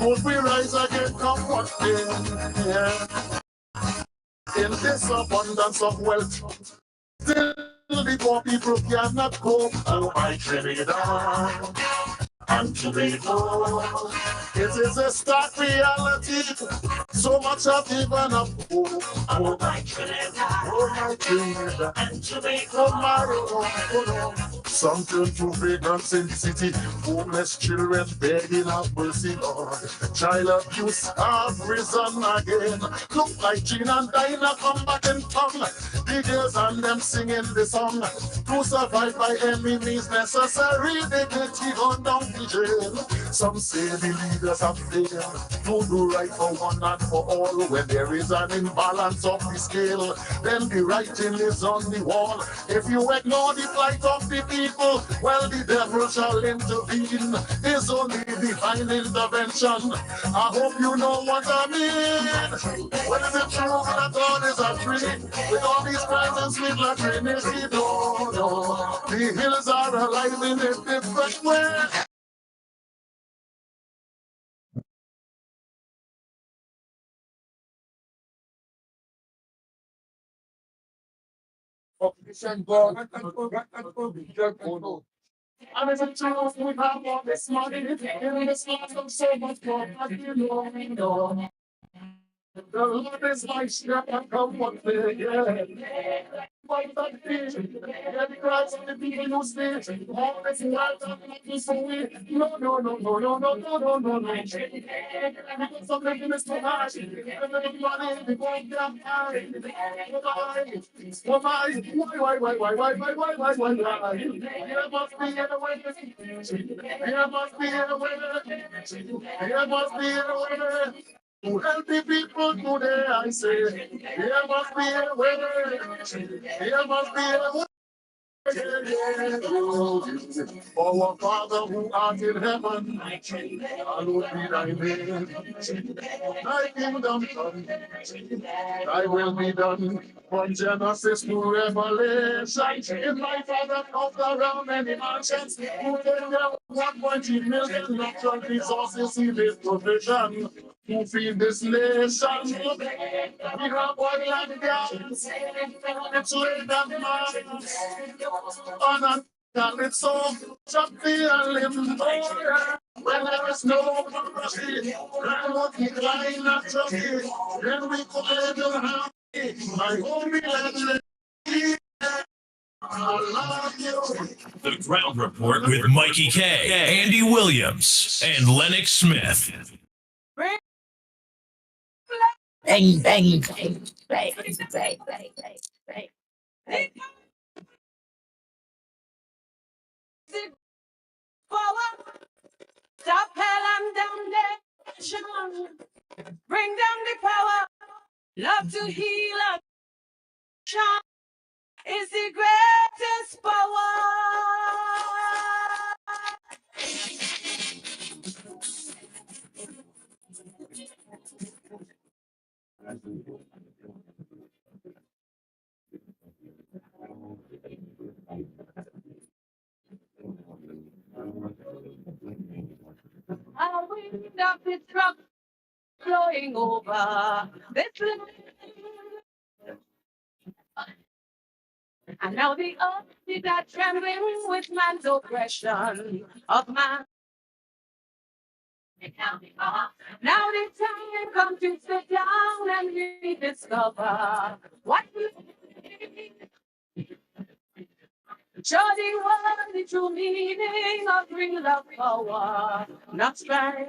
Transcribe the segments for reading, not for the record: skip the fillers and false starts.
Could we rise again, come what may? Yeah. In this abundance of wealth, still the poor people cannot cope. Oh, my Trinidad. And to be told, it is a stark reality. So much of given up hope. Oh my Trinidad, oh my Trinidad, and to be told, my own. Some turn to vagrants in the city, homeless children begging of mercy, Lord. Child abuse have risen again. Look like Jean and Dinah come back in tongue. The girls and them singing the song. To survive by any means necessary, dignity on down the jail. Some say the leaders have failed to do right for one and for all. When there is an imbalance of the scale, then the writing is on the wall. If you ignore the plight of the people, well, the devil shall intervene. It's only divine intervention. I hope you know what I mean. When is it true that God is a tree? With all these crimes and sweet Trinity, no. The hills are alive in a different way. And as a child, we have all this money, and this life of so much more, but you know. The Lord is my strength, and come what may, yeah. Fight that fear, every cries of the people who stay, all this life of nothing so we, no. Because of making so much, and the money, the going down high. Why? There must be a way. There must be a way. There must be a way. To help the people today, I say, there must be a way. There must be a way. Our Father who art in heaven, hallowed be thy name. Thy kingdom come, thy will be done. From Genesis to Revelation, in life that comes around many mansions, who take care 1.8 million natural resources in this provision. To feed this nation, we have oil and gas, it's laid and mines, on a it's so jumpy and live more. When there is no mercy, and what we climb naturally, then we could live in harmony. My only legend. The Ground Report with Mikey K, Andy Williams, and Lennox Smith. Bang. Stop hell and damnation. Bring down the power. Love to heal and shine is the greatest power. I wind up the truck flowing over this land. And now the earth is that trembling with man's oppression of man. Now the time comes to sit down and rediscover what we show the world the true meaning of real love power, not strife.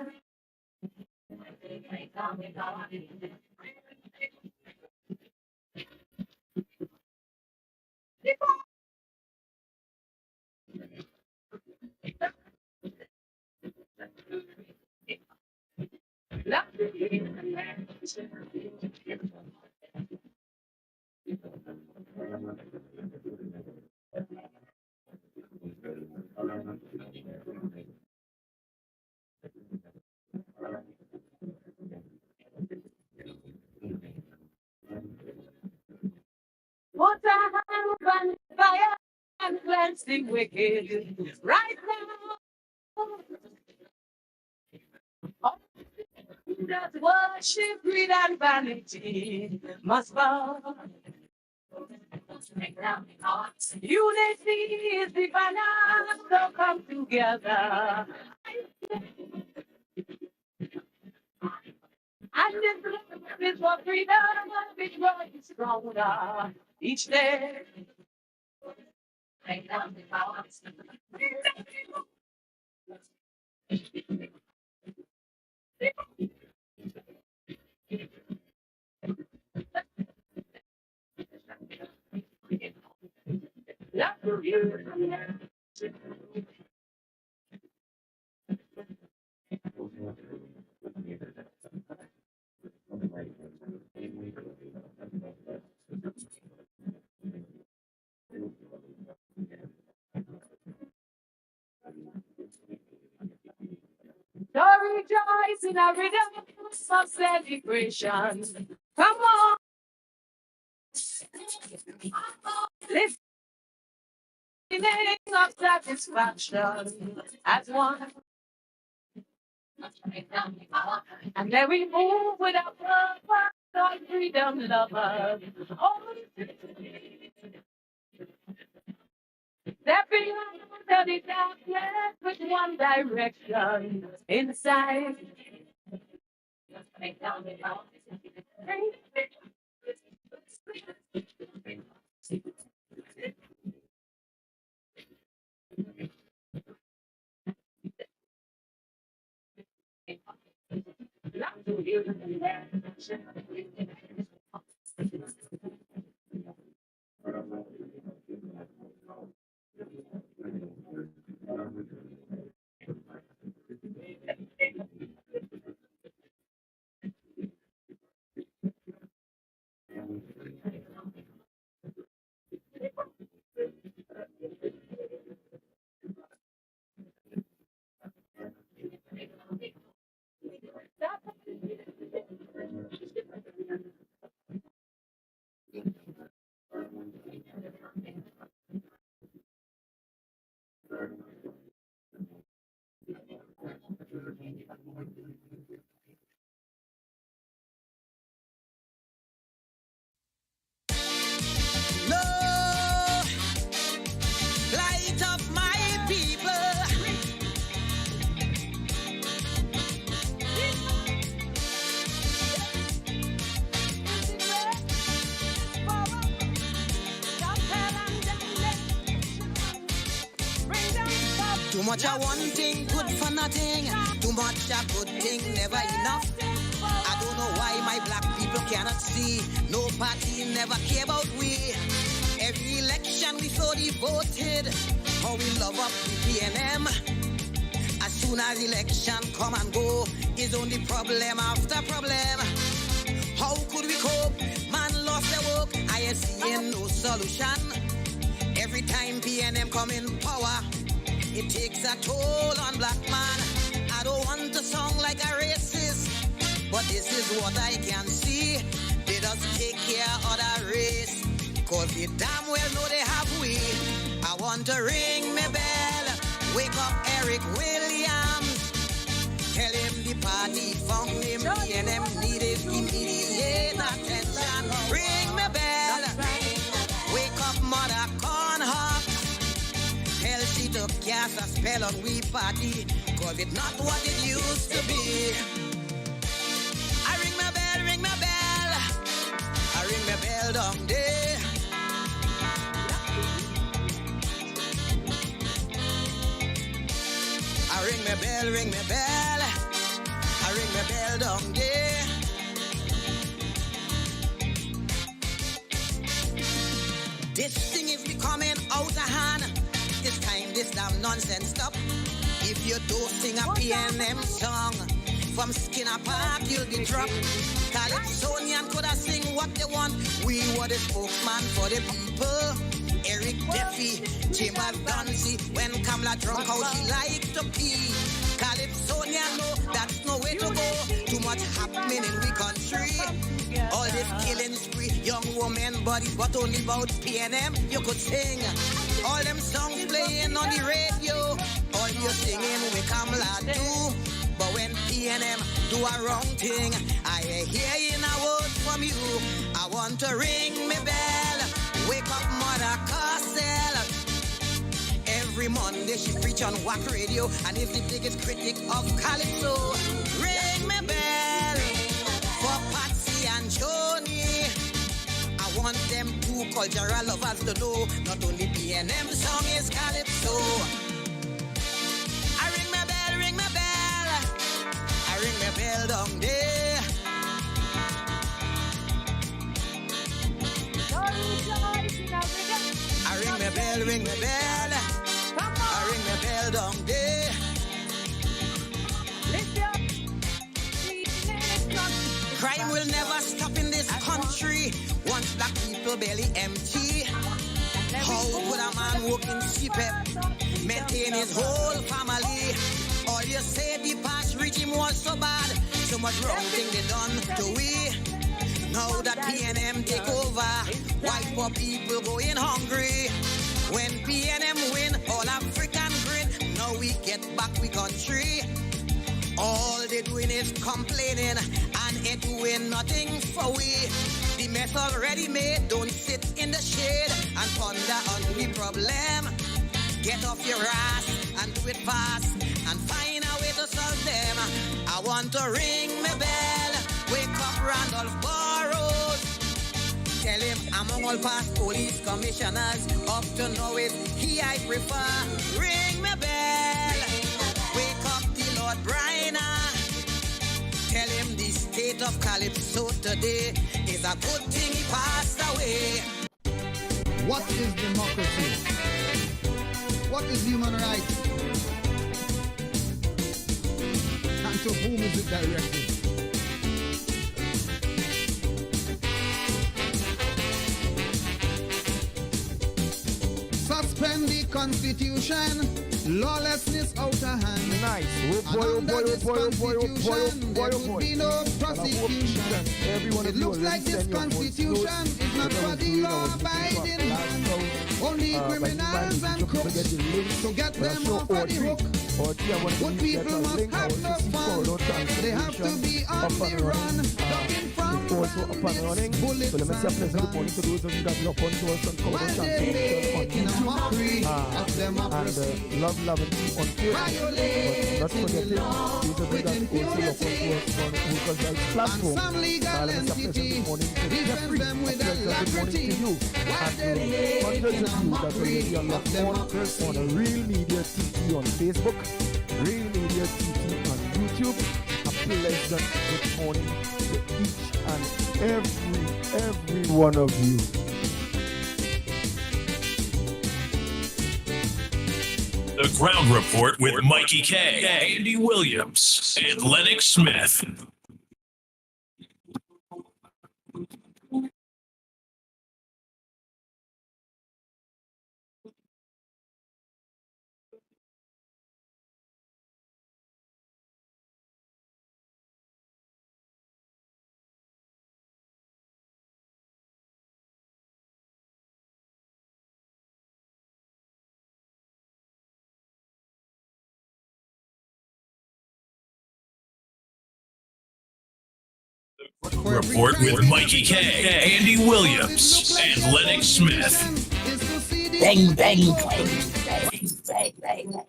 Put a hand on fire and cleanse the wicked right now. That worship, greed, and vanity must bow. Unity is the banner, so come together. And this is for freedom, which is stronger each day. So rejoice in a rhythm of celebration. Come on, lift the name of satisfaction as one. And then we move with our purpose on freedom lovers. Oh, stepping under the darkness with one direction inside. Lord, light of my people. Too much of one thing, good for nothing. Too much of good thing, never enough. I don't know why my black people cannot see. No party never care about we. Every election we so devoted. How we love up the PNM. As soon as election come and go, is only problem after problem. How could we cope? Man lost their work. I see no solution. Every time PNM come in power, it takes a toll on black man. I don't want to sound like a racist, but this is what I can see. They just take care of the race, cause they damn well know they have we. I want to ring my bell, wake up Eric Williams, tell him the party found him, PNM needed immediate attention. Ring my bell, wake up Mother Cornhawk, tell she to cast a spell on we party, cause it's not what it used to be. I ring my bell, ring my bell, I ring my bell down there. I ring my bell, ring my bell, I ring my bell down there. This thing is becoming out of hand. It's time this damn nonsense stop. If you don't sing a PNM song, from Skinner Park you'll be dropped. Calypsonian could have sing what they want. We were the spokesman for the people. Eric Duffy, Chambers Dancy, when Kamala drunk how she liked to pee. Calypsonian no, that's no way to go. Too much happening in we country. All this killing spree, young woman bodies, but only about PNM you could sing. All them songs playing on the radio, all you singing we Kamala do. But when PNM do a wrong thing, I hear in a word from you. I want to ring me bell. Wake up, Mother Castell. Every Monday she preach on WAC radio and is the biggest critic of Calypso. Ring me bell for Patsy and Joni. I want them two cultural lovers to know not only PNM song is Calypso. I ring my bell, ring my bell. I ring my bell down there. I ring my bell, ring my bell. I ring my bell down there. Crime will never stop in this country once black people barely empty. How would a man work in Sept, maintain his whole family? All you say the past regime was so bad, so much wrong thing they done to we. Now that PNM take over, white poor people going hungry. When PNM win, all African grin. Now we get back we country. All they doing is complaining and ain't doing nothing for we. The mess already made, don't sit in the shade and ponder on the problem. Get off your ass and do it fast and find a way to solve them. I want to ring my bell, wake up Randolph Burrows. Tell him among all past police commissioners, up to now is he I prefer. Ring my bell, wake up the Lord Bryna. Tell him the state of Calypso today is a good thing he passed away. What is democracy? What is human rights? And to whom is it directed? Suspend the constitution, lawlessness out of hand. Nice. There would be no prosecution. It looks like this constitution is not for the law-abiding man. Only criminals and crooks. So get them off of the hook. Good people must have no fun. They have to be on the run, ducking from also up and running. So let me say a pleasant good morning to those of you that love on to us on Common in a mockery of democracy. And love on Facebook. But not forgetting, these of you that also love on to us on Because Rights platform. And some legal entity defend them with alacrity. To you. And hundreds of you that already are logged on a Real Media TV on Facebook, Real Media TV on YouTube. A pleasant good morning to each and every one of you. The Ground Report with Mikey K, Andy Williams, and Lennox Smith. Report with Mikey K, Andy Williams, and Lennox Smith. Bang, bang, bang, bang, bang.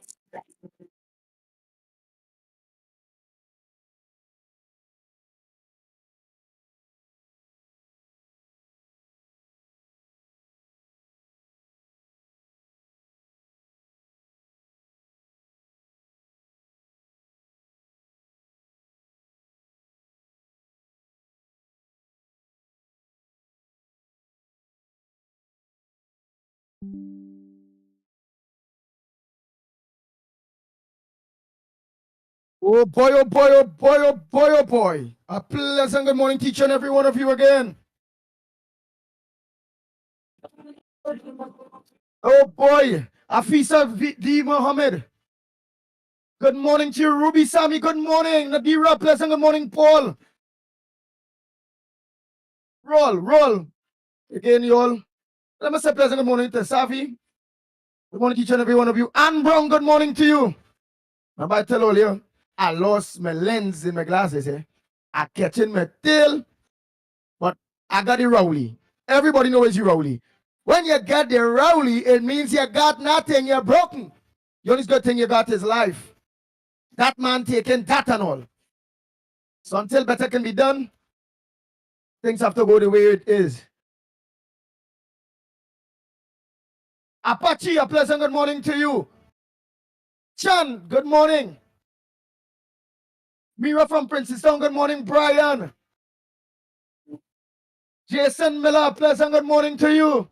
Oh boy, oh boy, oh boy, oh boy, oh boy. A pleasant good morning to each and every one of you again. Oh boy, Afisa D. Mohammed. Good morning to you, Ruby Sami. Good morning, Nadira. Pleasant good morning, Paul. Roll. Again, y'all. Let me say pleasant good morning to Safi. Good morning to each and every one of you. Ann Brown, good morning to you. I might tell all you. I lost my lens in my glasses. I catching my tail, but I got the Rowley. Everybody knows you Rowley. When you got the Rowley, it means you got nothing, you're broken. The only good thing you got is life. That man taking that and all. So until better can be done, things have to go the way it is. Apache, a pleasant good morning to you. Chan, good morning. Mira from Princeton, good morning. Brian. Jason Miller, pleasant good morning to you.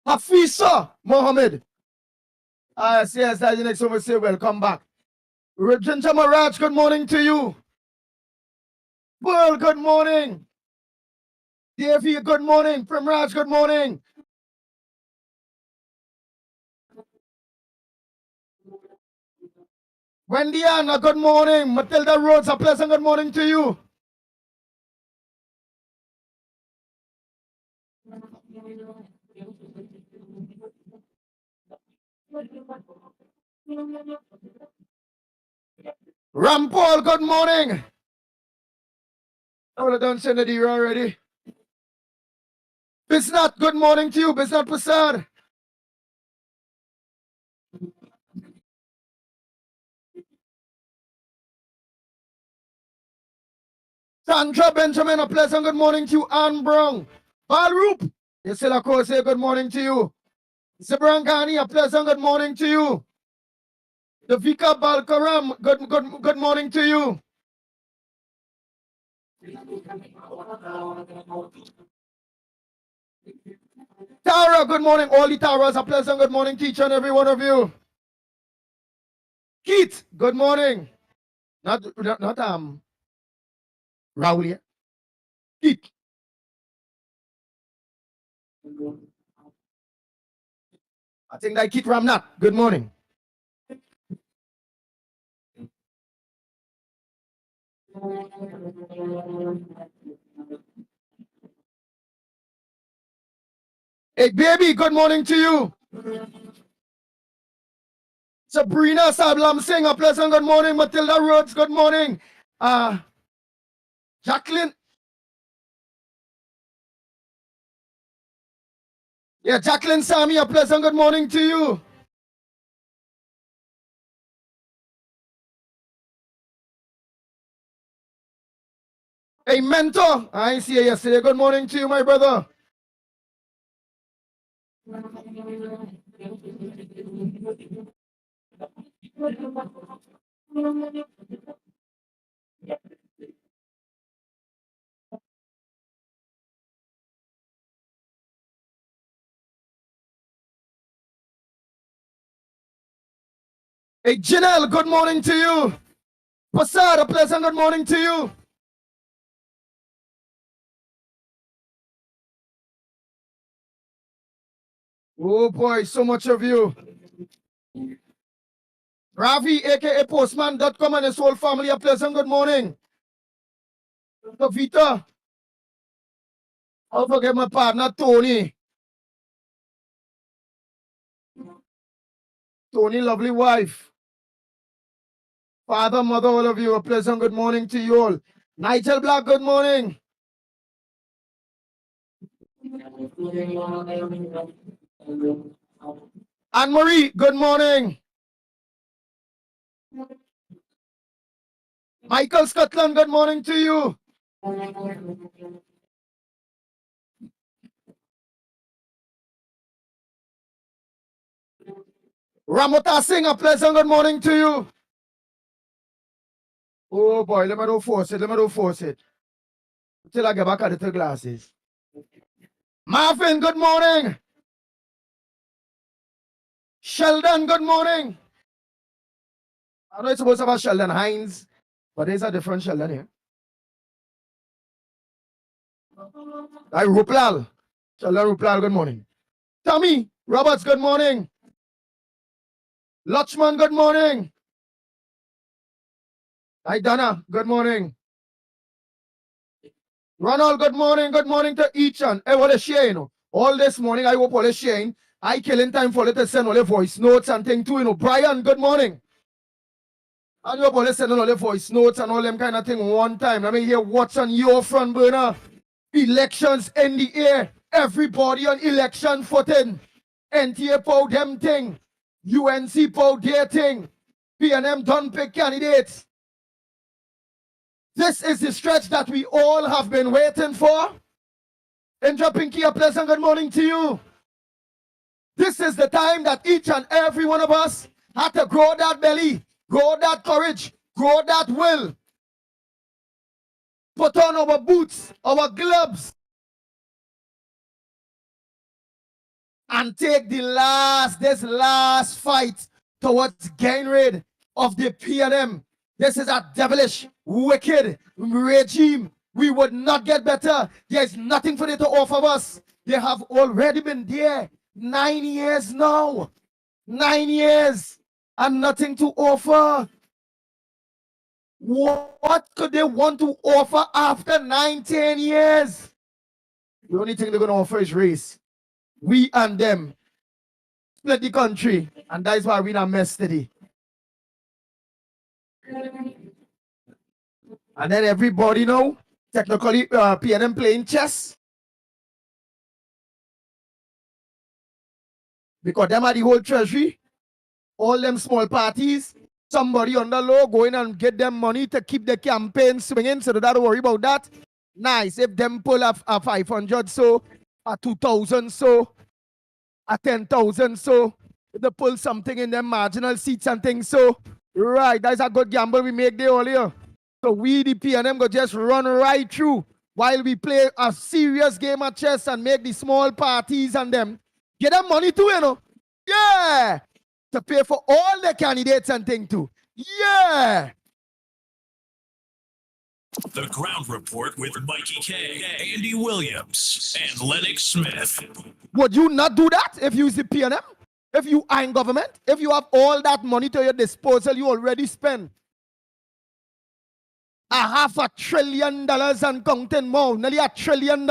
Hafisa Mohammed. Yes, that's the next one. We say welcome back. Rajendra Maharaj, good morning to you. Pearl, good morning. Davy, good morning. Primraj, good morning. Wendy Anna, good morning. Matilda Rhodes, a pleasant good morning to you. Rampol, good morning. Oh, I done send it here already. Bisnat, good morning to you. Bisnat Prasad. Sandra Benjamin, a pleasant good morning to you. Anne Brown. Balroop, you still of course say good morning to you. Zibrangani, a pleasant good morning to you. Davika Balkaram, good morning to you. Tara, good morning. All the Taras, a pleasant good morning to each and every one of you. Keith, good morning. Not Raul. Keith. I think that Keith Ramnat. Good morning. Hey, baby, good morning to you. Sabrina Sablam Singh, a pleasant good morning. Matilda Rhodes, good morning. Jacqueline. Yeah, Jacqueline Sami, a pleasant good morning to you. Hey, mentor. I see you yesterday. Good morning to you, my brother. Hey, Janelle, good morning to you. Passad, a pleasant good morning to you. Oh boy, so much of you. Ravi, aka Postman.com, and his whole family, a pleasant good morning. Vita. I'll forget my partner, Tony. Tony, lovely wife. Father, mother, all of you, a pleasant good morning to you all. Nigel Black, good morning. Anne-Marie, good morning. Michael Scotland, good morning to you. Ramota Singh, a pleasant good morning to you. Oh boy, let me do force it. Till I get back at the glasses. Marvin, good morning. Sheldon, good morning. I know it's supposed to have Sheldon Hines, but there's a different Sheldon here. Ruplal. Sheldon Ruplal, good morning. Tommy Roberts, good morning. Lachman, good morning. Hi, Donna. Good morning. Ronald, good morning. Good morning to each and what a share, you know. All this morning, I hope all is sharing. I killing time for you to send all the voice notes and thing too, you know. Brian, good morning. And you hope all sending all the voice notes and all them kind of thing one time. Let me hear what's on your front burner. Elections in the air. Everybody on election footing. NTA pow them thing. UNC pow their thing. PNM don't pick candidates. This is the stretch that we all have been waiting for. Indra Pinky, a pleasant good morning to you. This is the time that each and every one of us had to grow that belly, grow that courage, grow that will. Put on our boots, our gloves, and take this last fight towards getting rid of the PNM. This is a devilish, wicked regime. We would not get better. There's nothing for them to offer us. They have already been there 9 years now. 9 years and nothing to offer. What could they want to offer after 9-10 years? The only thing they're going to offer is race. We and them split the country, and that's why we're in a mess today. And then everybody know, technically, PNM playing chess. Because them are the whole treasury, all them small parties, somebody on the low going and get them money to keep the campaign swinging, so they don't worry about that. Nice, if them pull a 500 so, a 2,000 so, a 10,000 so, if they pull something in them marginal seats and things so, right, that's a good gamble we make there earlier. So we, the PNM, go just run right through while we play a serious game of chess and make the small parties and them get them money too, you know. Yeah. To pay for all the candidates and thing too. Yeah. The Ground Report with Mikey K, Andy Williams, and Lennox Smith. Would you not do that if you use the PNM? If you are in government? If you have all that money to your disposal you already spend? $500 billion and counting more, nearly $1 trillion.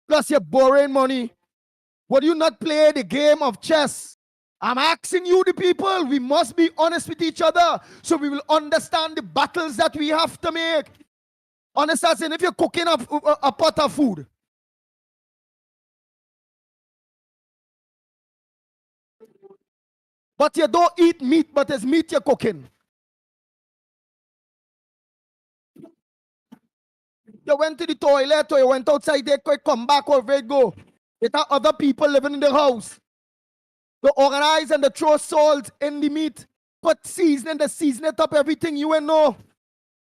Plus you're borrowing money. Would you not play the game of chess? I'm asking you, the people, we must be honest with each other so we will understand the battles that we have to make. Honest as in, if you're cooking a pot of food, but you don't eat meat, but it's meat you're cooking. You went to the toilet or you went outside there, come back or where you go. It are other people living in the house. They organize and they throw salt in the meat, put seasoning, they season it up, everything you ain't know.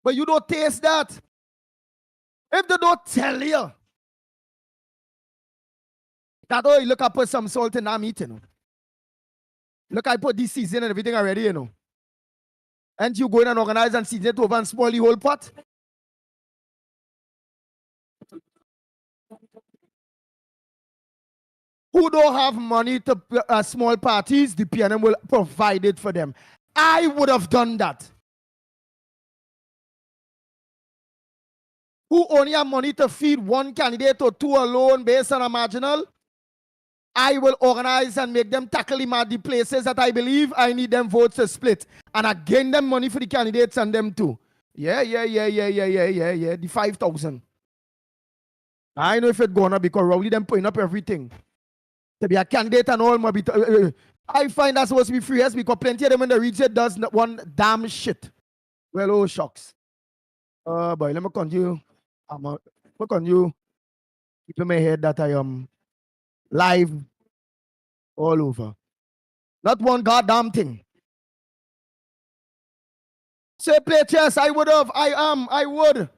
But you don't taste that. If they don't tell you that, oh, look, I put some salt in that meat, you know. Look, I put this seasoning and everything already, you know. And you go in and organize and season it over and spoil the whole pot. Who don't have money to small parties, the PNM will provide it for them. I would have done that. Who only have money to feed one candidate or two alone based on a marginal, I will organize and make them tackle him at the places that I believe I need them votes to split. And I gain them money for the candidates and them too. Yeah. The 5,000. I know if it's gonna because Rowley them putting up everything. To be a candidate and all, I find that's supposed to be free, yes, because plenty of them in the region does not one damn shit. Well, oh shucks. Boy, let me continue. Look on you. Keep in my head that I am live all over. Not one goddamn thing. Say play chess, I would have, I would.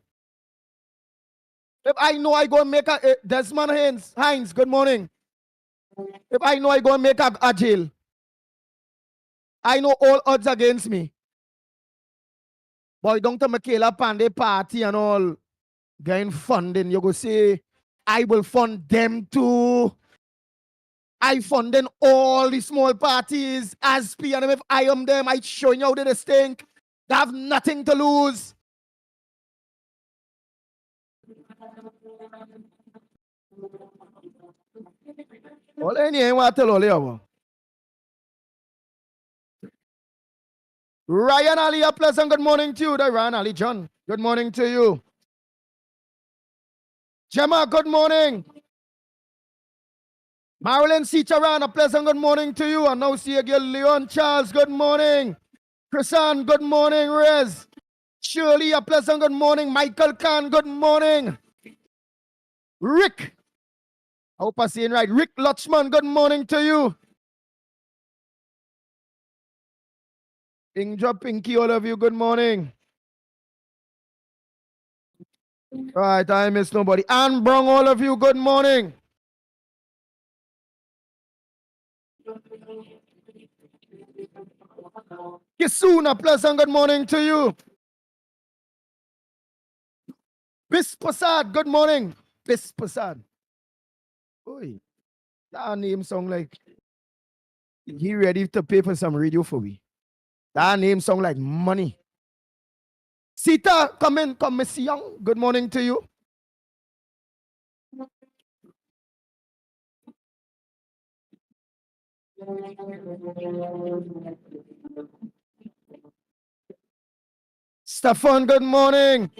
If I know I go and make a Desmond Hines, good morning. If I know I go and make a jail, I know all odds against me. Boy, Dr. Michaela Pandey party and all getting funding. You go say, I will fund them too. I funding all the small parties as P and if I am them, I showing you how they stink. They have nothing to lose. All any what tell all you. Ryan Ali, a pleasant good morning to you. Ryan Ali John, good morning to you. Gemma, good morning. Marilyn Sitaran, a pleasant good morning to you. And now see again Leon Charles, good morning. Chrisan, good morning. Rez. Shirley, a pleasant good morning. Michael Khan, good morning. Rick, I hope I'm saying right. Rick Lutchman, good morning to you. Ingja Pinky, all of you, good morning. Right, I miss nobody. Ann Brown, all of you, good morning. Kisuna, pleasant good morning to you. Bis Prasad, good morning. Bis Prasad. Oi, that name sound like he ready to pay for some radio for me. That name sound like money. Sita, come in, come Miss Young. Good morning to you. Stefan, good morning.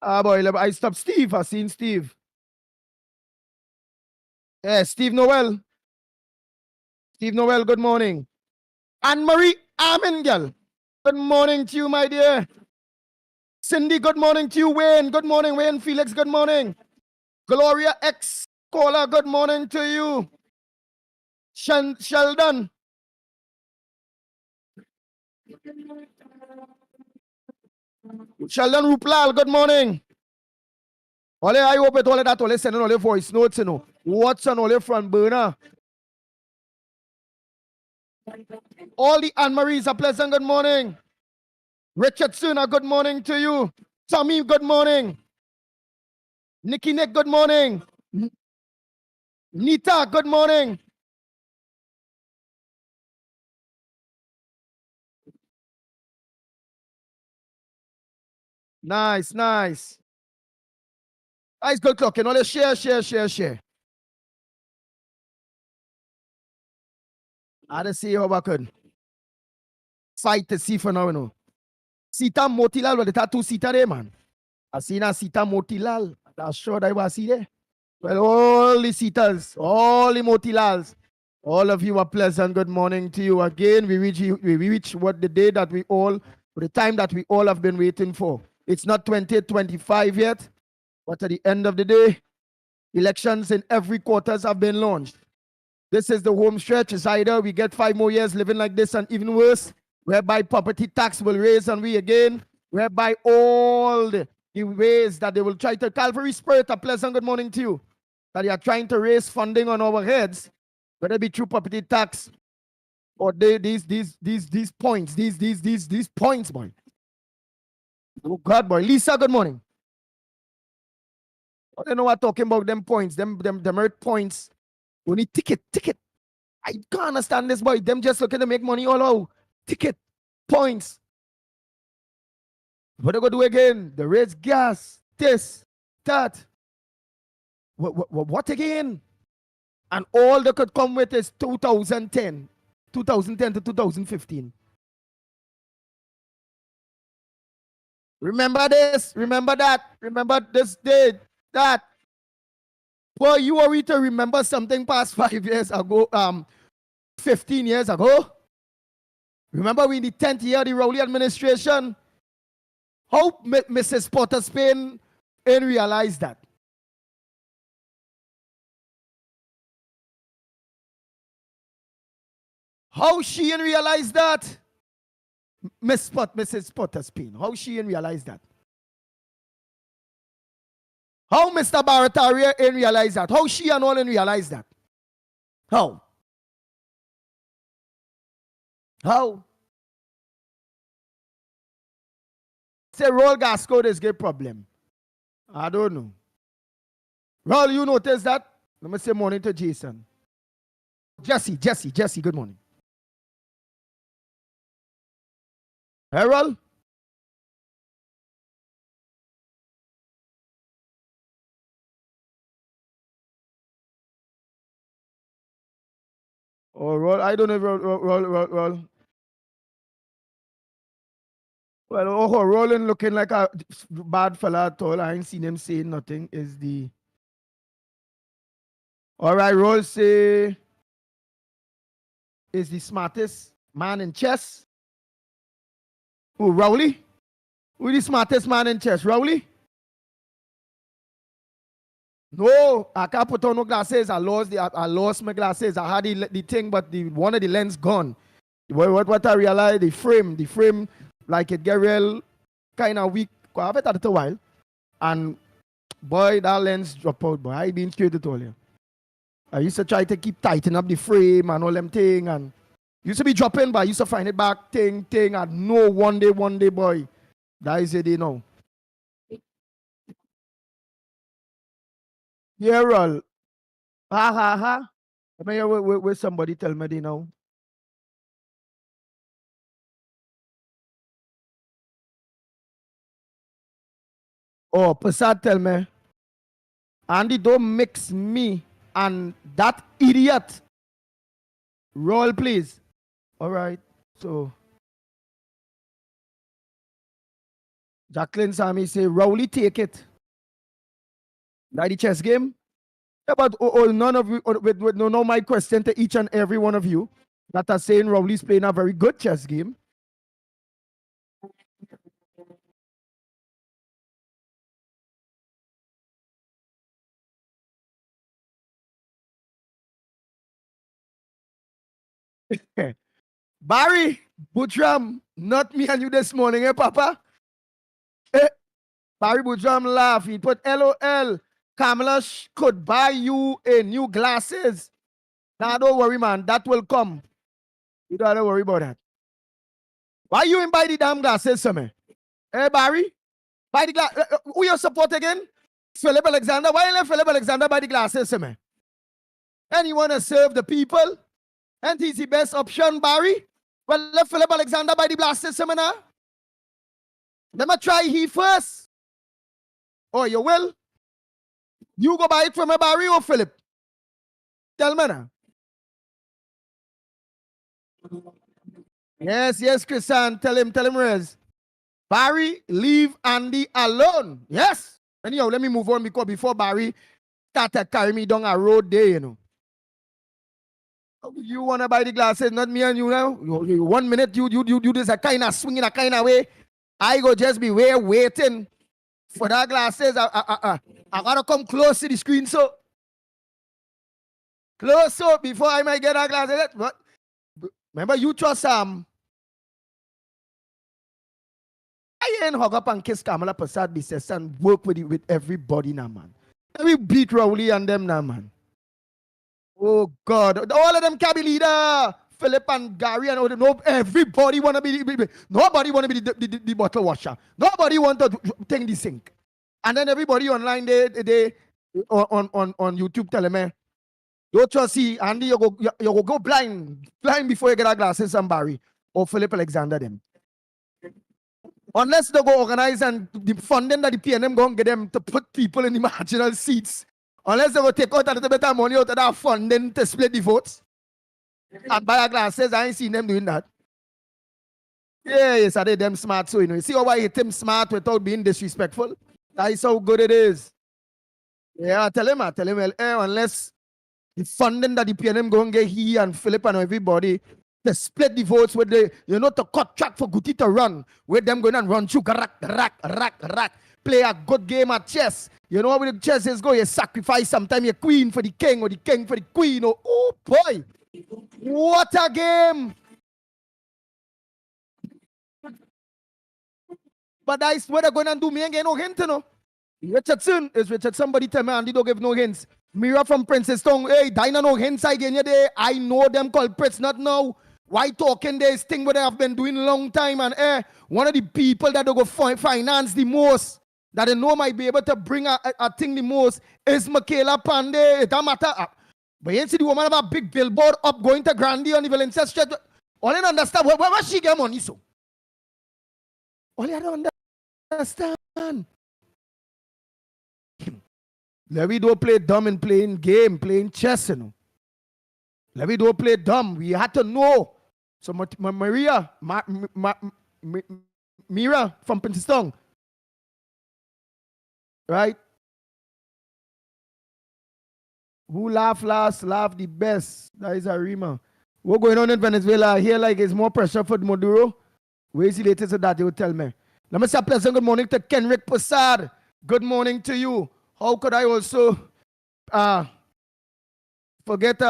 Ah boy, I stopped Steve. I seen Steve. Yeah, Steve Noel. Steve Noel, good morning. Anne-Marie Amengel. Good morning to you, my dear. Cindy, good morning to you. Wayne, good morning. Wayne Felix, good morning. Gloria X. Cola, good morning to you. Sheldon. Sheldon Ruplal, good morning. Ole, I hope it all that ole sending ole voice notes, you know. What's on ole front burner? All the Anne-Marie's a pleasant good morning. Richard Suna, good morning to you. Tommy, good morning. Nikki Nick, good morning. Nita, good morning. Nice, nice. Nice, good clock. And all share. I just see how I could fight to see for now, you know. Sita Motilal, but the tattoo Sita there, man. I seen a Sita Motilal. That's sure that I was see there. Well, all the Sitas, all the Motilals, all of you a pleasant good morning to you again. We reach what the day that we all, the time that we all have been waiting for. It's not 2025 yet, but at the end of the day, elections in every quarters have been launched. This is the home stretch. It's either we get 5 more years living like this and even worse, whereby property tax will raise and we again, whereby all the ways that they will try to Calvary Spirit, a pleasant good morning to you, that they are trying to raise funding on our heads, whether it be through property tax or these points, these points, boy. Oh God, boy. Lisa, good morning. I don't know what talking about them points, them earth points. We need ticket. I can't understand this, boy. Them just looking to make money all out. Ticket, points. What they gonna do again? The raise gas, this, that. What again? And all they could come with is 2010 to 2015. Remember this, remember that, remember this date, that. Boy, you worry to remember something past 5 years ago, 15 years ago. Remember we in the 10th year of the Rowley administration? How Mrs. Potter Spain ain't realized that? How she ain't realized that? Mrs. Potter Spain, how she ain't realized that? How Mr. Barataria ain't realized that? How she and all ain't realized that? How? How? Say roll gas code is a problem. I don't know. Roll, you notice that? Let me say morning to Jason. Jesse, good morning. Harold? Oh, roll. I don't know if roll. Well, oh, Roland looking like a bad fella at all. I ain't seen him saying nothing. Is the all right? Roll say is the smartest man in chess. Who, Rowley? Who the smartest man in chess? Rowley? No, I can't put on no glasses. I lost my glasses. I had the thing, but one of the lens gone. What I realized, the frame, like it get real kind of weak. I have it at a while, and boy, that lens drop out. Boy, I been scared to tell you. I used to try to keep tightening up the frame and all them thing, and used to be dropping, but I used to find it back thing, and no one day, boy, that is it, you know. Yeah, roll. Ha. I mean, where somebody tell me they know. Oh, Passat tell me. Andy, don't mix me and that idiot. Roll, please. All right. So, Jacqueline Sammy say, Rowley, take it. Like the chess game. Yeah, but none of you, no, my question to each and every one of you that are saying Rowley's playing a very good chess game. Barry, Butram, not me and you this morning, eh, Papa? Eh, Barry Butram laugh. He put LOL. Kamala could buy you a new glasses. Now, don't worry, man. That will come. You don't have to worry about that. Why you ain't buy the damn glasses, sir, man? Hey, Barry? Buy the glass. Who you support again? Philip Alexander. Why you let Philip Alexander buy the glasses, sir, man? And you want to serve the people? And he's the best option, Barry? Well, let Philip Alexander buy the glasses, sir, man. Let me try he first. Oh, you will? You go buy it from a Barry or Philip? Tell me now. Yes, Christian. Tell him, Rez. Barry, leave Andy alone. Yes. Anyhow, let me move on because before Barry started carry me down a road there, you know. You want to buy the glasses, not me and you now? 1 minute, you do this a kind of swing in a kind of way. I go just be waiting for that glasses. I gotta come close to the screen, so close so before I might get that glasses. But remember, you trust I ain't hug up and kiss Kamala Passat business and work with everybody now, man. We beat Rowley and them now, man. Oh God, all of them can be leader. Philip and Gary and all them. No, everybody wanna be. Nobody wanna be the bottle washer. Nobody want to take the sink. And then everybody online they on YouTube tell me, don't trust see Andy, you go blind before you get our glasses and Barry or Philip Alexander them. Unless they go organize and the funding that the PNM go and get them to put people in the marginal seats. Unless they go take out a little bit of money out of that funding to split the votes and buy our glasses, I ain't seen them doing that. Yes, are they them smart so you know. You see how I hit them smart without being disrespectful? That is how good it is. Yeah, tell him, unless the funding that the PNM go and get he and Philip and everybody to split the votes with the, you know, to cut track for Guti to run, with them going and run through rack, play a good game at chess. You know how the chess is go, you sacrifice sometime your queen for the king or the king for the queen. Oh boy, what a game. But that's what they're going to do me again, no hint, you know. Richardson, somebody tell me Andy don't give no hints. Mira from Princess Town, hey, Dinah no hints again you there. I know them culprits, not now. Why talking this thing what they have been doing a long time and one of the people that they go finance the most that I know might be able to bring a thing the most is Michaela Pandey. It don't matter. But you see the woman have a big billboard up going to Grandy on the Valencia Street. All I don't understand, where she get money so? All I don't understand. Let me don't play dumb and playing game, playing chess, you know. Let me don't play dumb. We had to know. So Mira from Princetown, right? Who laugh last, laugh the best. That is a Rima. What's going on in Venezuela? I hear like it's more pressure for Maduro. Where is the latest of that? They will tell me. Let me say a pleasant good morning to Kenrick Passad. Good morning to you. How could I also forget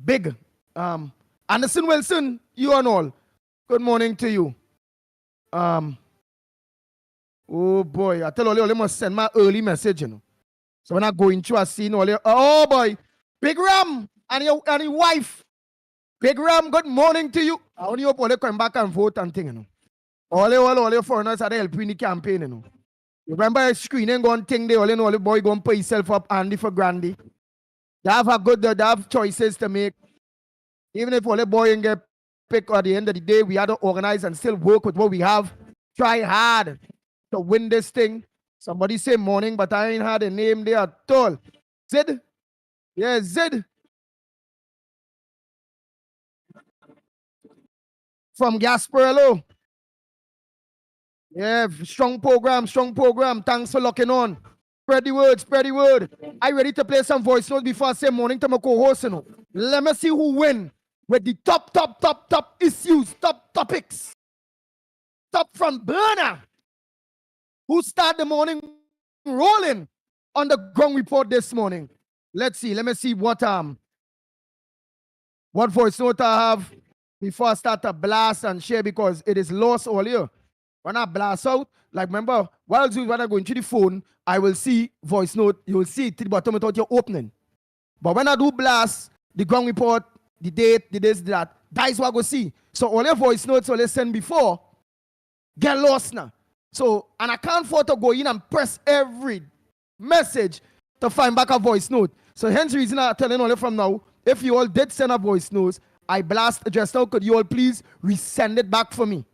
Big Anderson Wilson, you and all. Good morning to you. Oh boy, I tell you, I must send my early message, you know. So when I go into a scene, oh boy, Big Ram and your wife. Big Ram, good morning to you. I only hope all come back and vote and thing, you know. All your foreigners are helping the campaign, you know. You remember screening one thing, they all the boy go and put himself up Andy for Grandy. They have choices to make. Even if all the boy and get picked at the end of the day, we had to organize and still work with what we have. Try hard to win this thing. Somebody say morning, but I ain't had a name there at all. Zid? Yeah, Zid. From Gasparello. Yeah, strong program. Thanks for locking on. Spread the word. I ready to play some voice notes before I say morning to my co-host. You know. Let me see who win with the top issues, top topics. Top front burner. Who start the morning rolling on the ground report this morning. Let's see. Let me see what voice note I have before I start to blast and share because it is lost all here. When I blast out, like remember, when I go into the phone, I will see voice note. You will see it to the bottom without your opening. But when I do blast, the ground report, the date, the this, that is what I go see. So all your voice notes all send before get lost now. So, and I can't afford to go in and press every message to find back a voice note. So hence the reason I'm telling all from now, if you all did send a voice note, I blast just now, could you all please resend it back for me?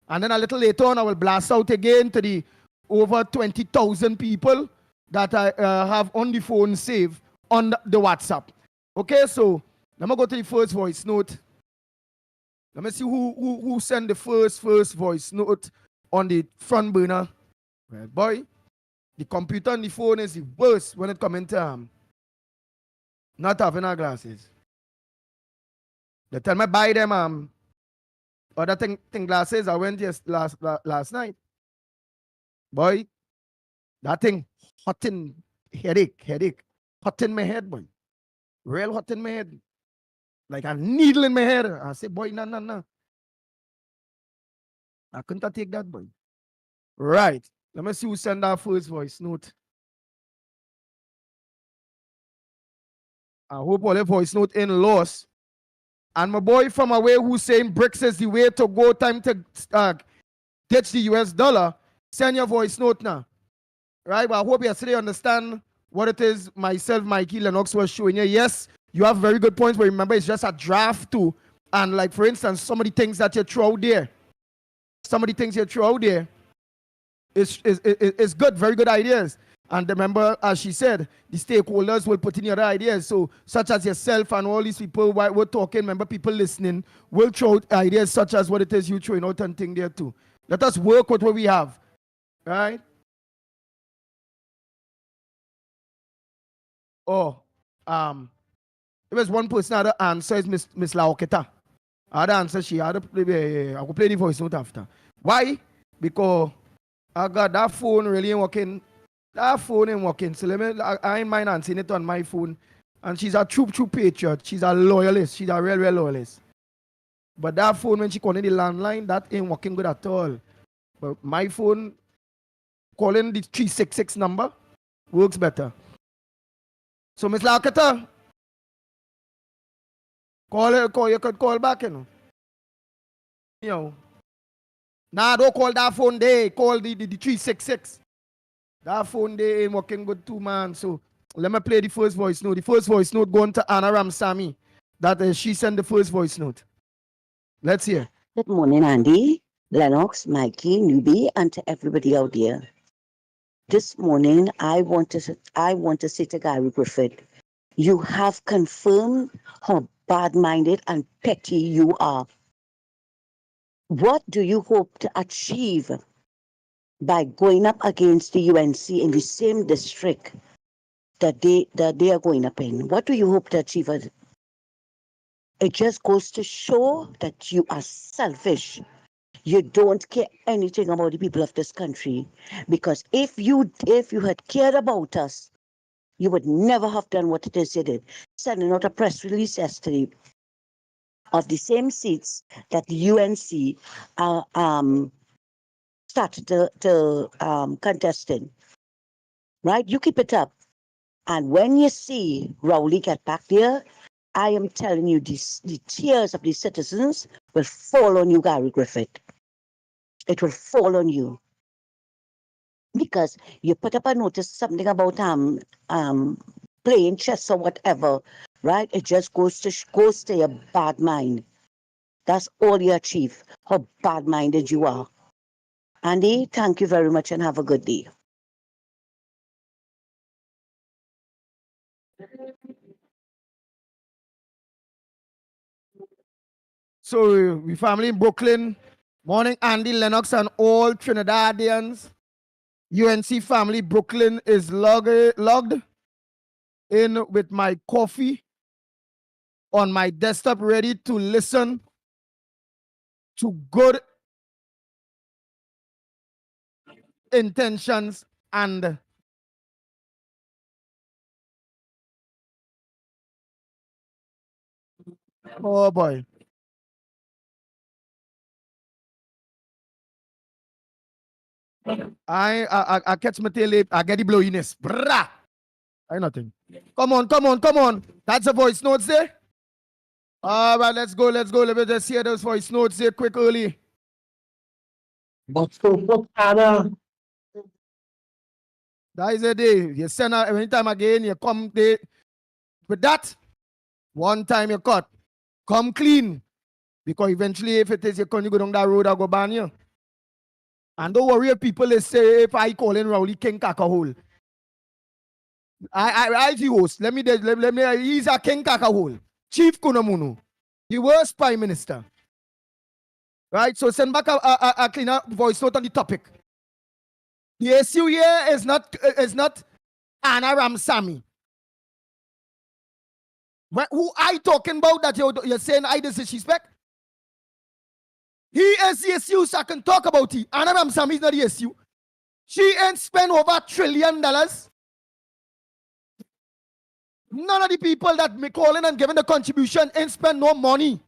And then a little later on, I will blast out again to the over 20,000 people that I have on the phone saved on the WhatsApp. Okay, so let me go to the first voice note. Let me see who sent the first voice note on the front burner. Well, boy, the computer and the phone is the worst when it comes into not having our glasses. They tell me buy them other thing glasses. I went last night. Boy, that thing hot in headache. Hot in my head, boy. Real hot in my head. Like a needle in my head. I say, boy, no. I couldn't take that, boy. Right. Let me see who sent our first voice note. I hope all the voice note ain't lost. And my boy from away who's saying BRICS is the way to go, time to ditch the US dollar, send your voice note now. Right? But I hope you yesterday understand what it is myself, Mikey, LENNOX was showing you. Yes, you have very good points, but remember it's just a draft too. And like for instance, some of the things that you throw out there, is good, very good ideas. And remember, as she said, the stakeholders will put in other ideas. So, such as yourself and all these people, while we're talking, remember, people listening will throw out ideas such as what it is you throwing out and thing there too. Let us work with what we have, right? Oh, there was one person that had the answer is Miss Laoketa. I had the answer, she had to play, I could play the voice note after. Why? Because I got that phone really ain't working. That phone ain't working. So I ain't mind answering it on my phone. And she's a true patriot. She's a loyalist. She's a real loyalist. But that phone, when she calling the landline, that ain't working good at all. But my phone, calling the 366 number, works better. So Miss Lakata, you could call back, you know. Nah, don't call that phone there. Call the 366. That phone there ain't working good too, man. So let me play the first voice note. The first voice note going to Anna Ramsamy. That she sent the first voice note. Let's hear. Good morning, Andy, Lennox, Mikey, Newbie, and to everybody out there. This morning, I want to say to Gary Griffith, you have confirmed how bad-minded and petty you are. What do you hope to achieve by going up against the UNC in the same district that they are going up in? What do you hope to achieve? It just goes to show that you are selfish. You don't care anything about the people of this country, because if you had cared about us, you would never have done what it is you did, sending out a press release yesterday of the same seats that the UNC started to contest in. Right? You keep it up. And when you see Rowley get back there, I am telling you, the tears of the citizens will fall on you, Gary Griffith. It will fall on you. Because you put up a notice, something about playing chess or whatever, right? It just goes to your bad mind. That's all you achieve, how bad-minded you are. Andy, thank you very much and have a good day. So we family in Brooklyn. Morning, Andy, Lennox, and all Trinidadians. UNC family, Brooklyn is logged in with my coffee on my desktop, ready to listen to good intentions and oh boy. I catch my tail, I get the blowiness. Brah! I nothing. Come on. That's a voice notes there. All right, let's go. Let me just hear those voice notes there quick early. But so Anna, That is a day. You send her anytime again, you come there. With that, one time you cut. Come clean. Because eventually, if it is you can you go down that road, I'll go ban you. And don't worry if people they say if I call in Rowley King Kakahole. I the host. Let me he's a King Kakahole. Chief Kunamunu. The worst prime minister. Right? So send back a cleaner voice note on the topic. The issue here is not Anna Ramsamy. Who I talking about that you're saying I disrespect? He is the issue, so I can talk about it. Anna Ramsamy is not the issue. She ain't spent over $1 trillion. None of the people that me calling and giving the contribution ain't spend no money.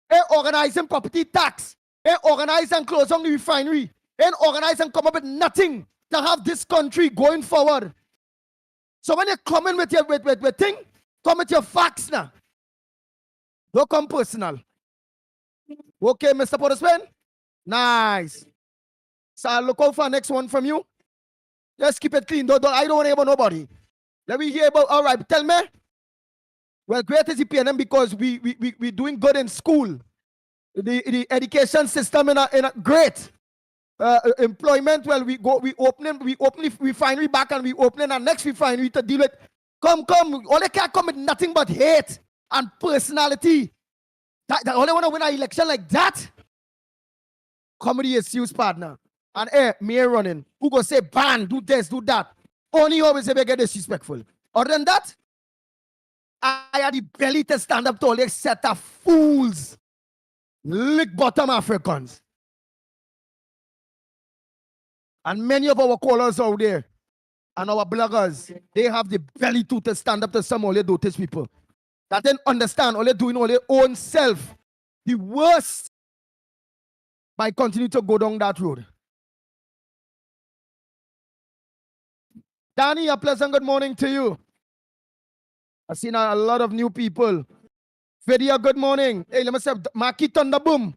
They organizing property tax. They organize and close down the refinery. They organize and come up with nothing to have this country going forward. So when you come in with your with thing, come with your facts now. Don't come personal. Okay, Mr. Pottersman? Nice. So I'll look out for next one from you. Just keep it clean. I don't want to hear about nobody. Let me hear about, all right, tell me. Well, great is the PNM because we doing good in school. The education system in a great. Employment, well, we open the refinery back and we opening our next refinery to deal with. Come. All they can't come with nothing but hate and personality. That only want to win an election like that. Comedy is used, partner. And me running. Who go say ban, do this, do that. Only always say get disrespectful. Other than that, I had the belly to stand up to all this set of fools. Lick bottom Africans. And many of our callers out there and our bloggers, they have the belly to stand up to some of those people that didn't understand all they're doing all their own self. The worst by continuing to go down that road. Danny, a pleasant good morning to you. I've seen a lot of new people. Video, good morning. Hey, let me say, Maki Thunderboom.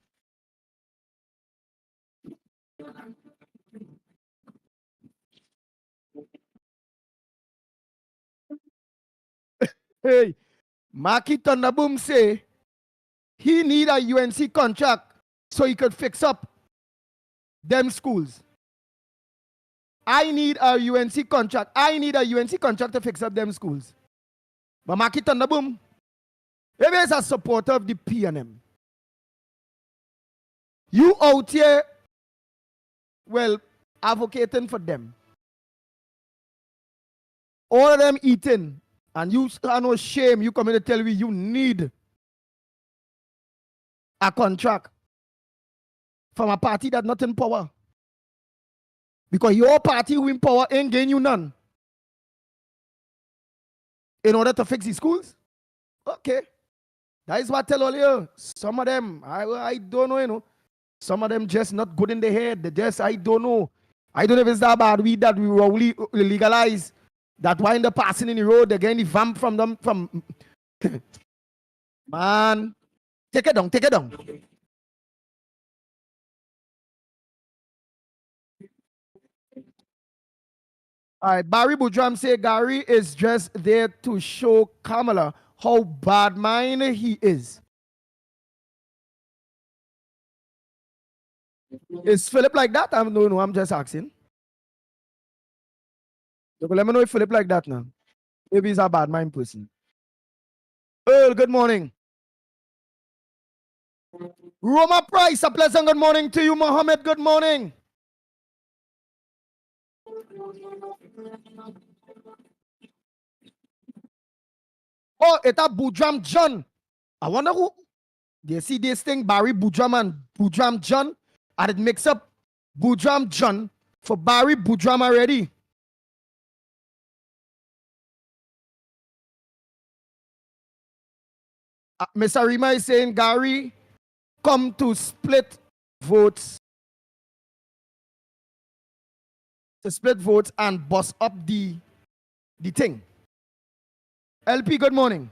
Hey, Marky Thunderboom say he need a UNC contract so he could fix up them schools. I need a UNC contract. I need a UNC contract to fix up them schools. But Marky Thunderboom, if he's a supporter of the PNM, you out here, well, advocating for them. All of them eating, and you are no shame. You come in to tell me you need a contract from a party that's not in power. Because your party who in power ain't gain you none. In order to fix the schools? Okay. That is what I tell all you. Some of them, I don't know, you know. Some of them just not good in the head. They just, I don't know. I don't know if it's that bad weed that we only legalize. That while they're passing in the road, they're getting the vamp from them. From man, take it down, take it down. All right, Barry Boudram say Gary is just there to show Kamala how bad mind he is. Is Philip like that? I don't know. I'm just asking. Let me know if Philip like that now. Maybe he's a bad mind person. Earl, good morning. Roma Price, a pleasant good morning to you. Mohammed, good morning. Oh, it's a Boudram John. I wonder who. You see this thing, Barry Boudram and Boudram John, and it makes up Boudram John for Barry Boudram already. Mr. Rima is saying, Gary, come to split votes. To split votes and bust up the thing. LP, good morning.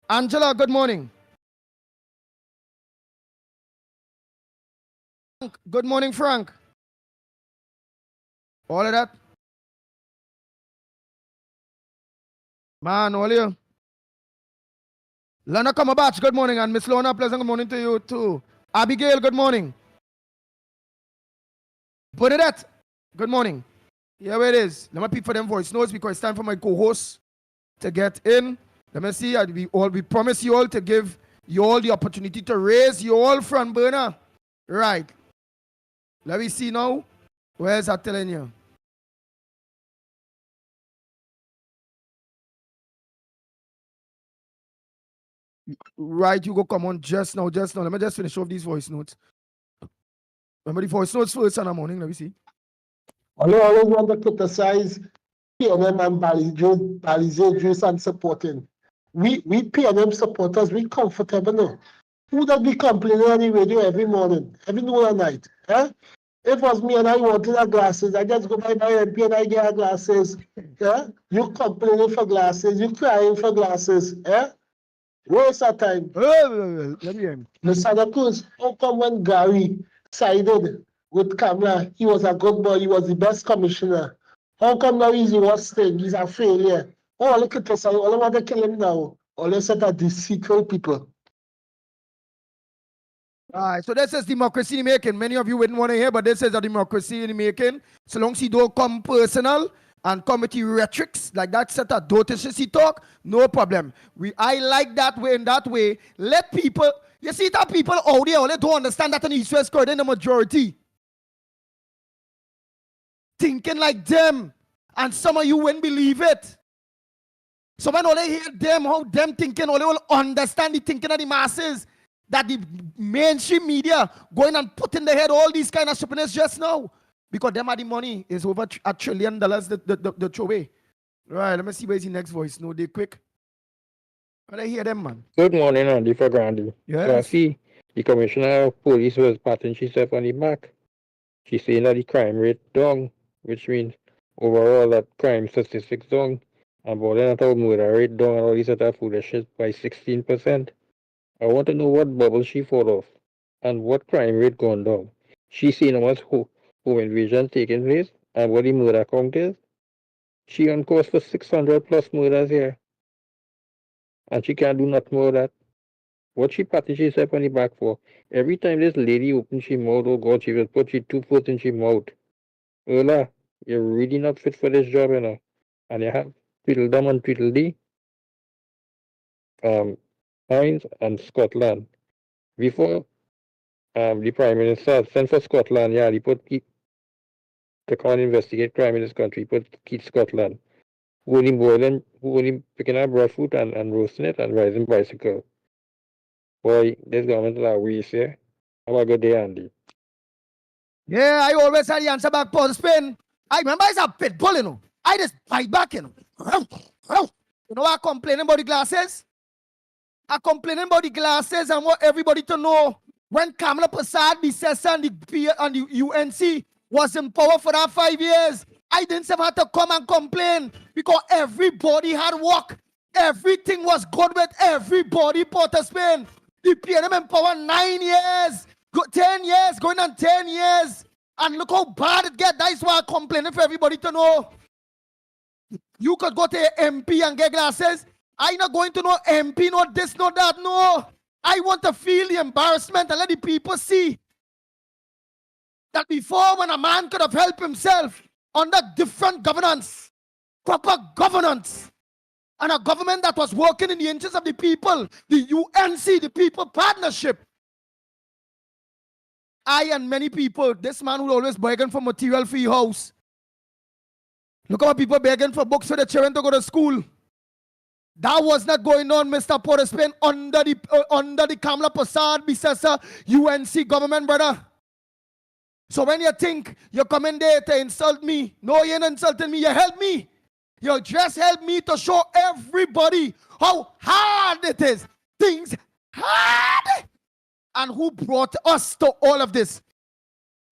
Angela, good morning. Good morning, Frank. All of that. Man, all of you. Lana Kamabach, good morning. And Miss Lona, pleasant good morning to you too. Abigail, good morning. Bernadette, good morning. Here it is. Let me pick for them voice notes because it's time for my co-host to get in. Let me see. We promise you all to give you all the opportunity to raise your all front burner. Right. Let me see now. Where's that telling you? Right, you go come on just now. Let me just finish off these voice notes. Remember the voice notes first in the morning. Let me see. I always want to criticize PNM and Balize Juice and supporting. We PNM supporters, we comfortable now. Who does be complaining on the radio every morning, every noon and night? Eh? If it was me and I wanted a glasses, I just go by my MP and I get a glasses. Yeah? You complaining for glasses, you crying for glasses. Eh? Waste of time. Let me hear him. The Santa Cruz, how come when Gary sided with Kamala, he was a good boy, he was the best commissioner? How come now he's the worst thing? He's a failure. Oh, look at us, all I want to kill him now. All they said are deceitful people. All right, so this is democracy in the making. Many of you wouldn't want to hear, but this is a democracy in the making. So long as you don't come personal and come with the rhetorics like that set of dotishy talk, no problem. I like that way. In that way, let people. You see that people out there, they don't understand that in the East-West corridor, in the majority thinking like them, and some of you wouldn't believe it. So when all they hear them, how them thinking, all they will understand the thinking of the masses. That the mainstream media going and put in the head all these kind of stupidness just now. Because them are the money is over $1 trillion the throw away. Right, let me see where's the next voice. No, they quick. But I hear them, man. Good morning, Andy for Grandy. Yes. So I see the commissioner of police was patting herself on the back. She's saying that the crime rate down, which means overall that crime statistics down. And but then I thought murder rate down and all these other foolishness by 16%. I want to know what bubble she fall off and what crime rate gone down. She seen how much home invasion taking place and what the murder count is. She on course for 600 plus murders here. And she can't do nothing more that. What she patting herself on the back for? Every time this lady opens she mouth, oh God, she will put she 2 foot in she mouth. Ola, you're really not fit for this job, you know. And you have Tweedledum and Tweedledee, Hines and Scotland. Before the Prime Minister sent for Scotland, yeah, he put to come and investigate crime in this country, put Keith Scotland. Who only boiling, who only picking up breadfruit and roasting it and riding bicycle. Boy, this government is a waste here. Have a good day, Andy. Yeah, I always had the answer back for the spin. I remember it's a pit bull, you know. I just bite back, you know. You know, I complaining about the glasses. I complaining about the glasses and want everybody to know when Kamala Prasad, the Sessa and the UNC was in power for that 5 years. I didn't have to come and complain because everybody had work. Everything was good with everybody, Port of Spain. The PNM in power 9 years, 10 years, going on 10 years. And look how bad it gets. That's why I'm complaining for everybody to know. You could go to MP and get glasses. I'm not going to know MP, no this, no that, no. I want to feel the embarrassment and let the people see that before when a man could have helped himself under different governance, proper governance, and a government that was working in the interest of the people, the UNC, the people partnership. I and many people, this man will always begging for material for your house. Look how people begging for books for the children to go to school. That was not going on, Mr. Port Spain, under the Kamala Prasad, Bisesa, UNC government, brother. So when you think you're coming there to insult me, no, you're not insulting me, you help me. You just help me to show everybody how hard it is. Things hard. And who brought us to all of this?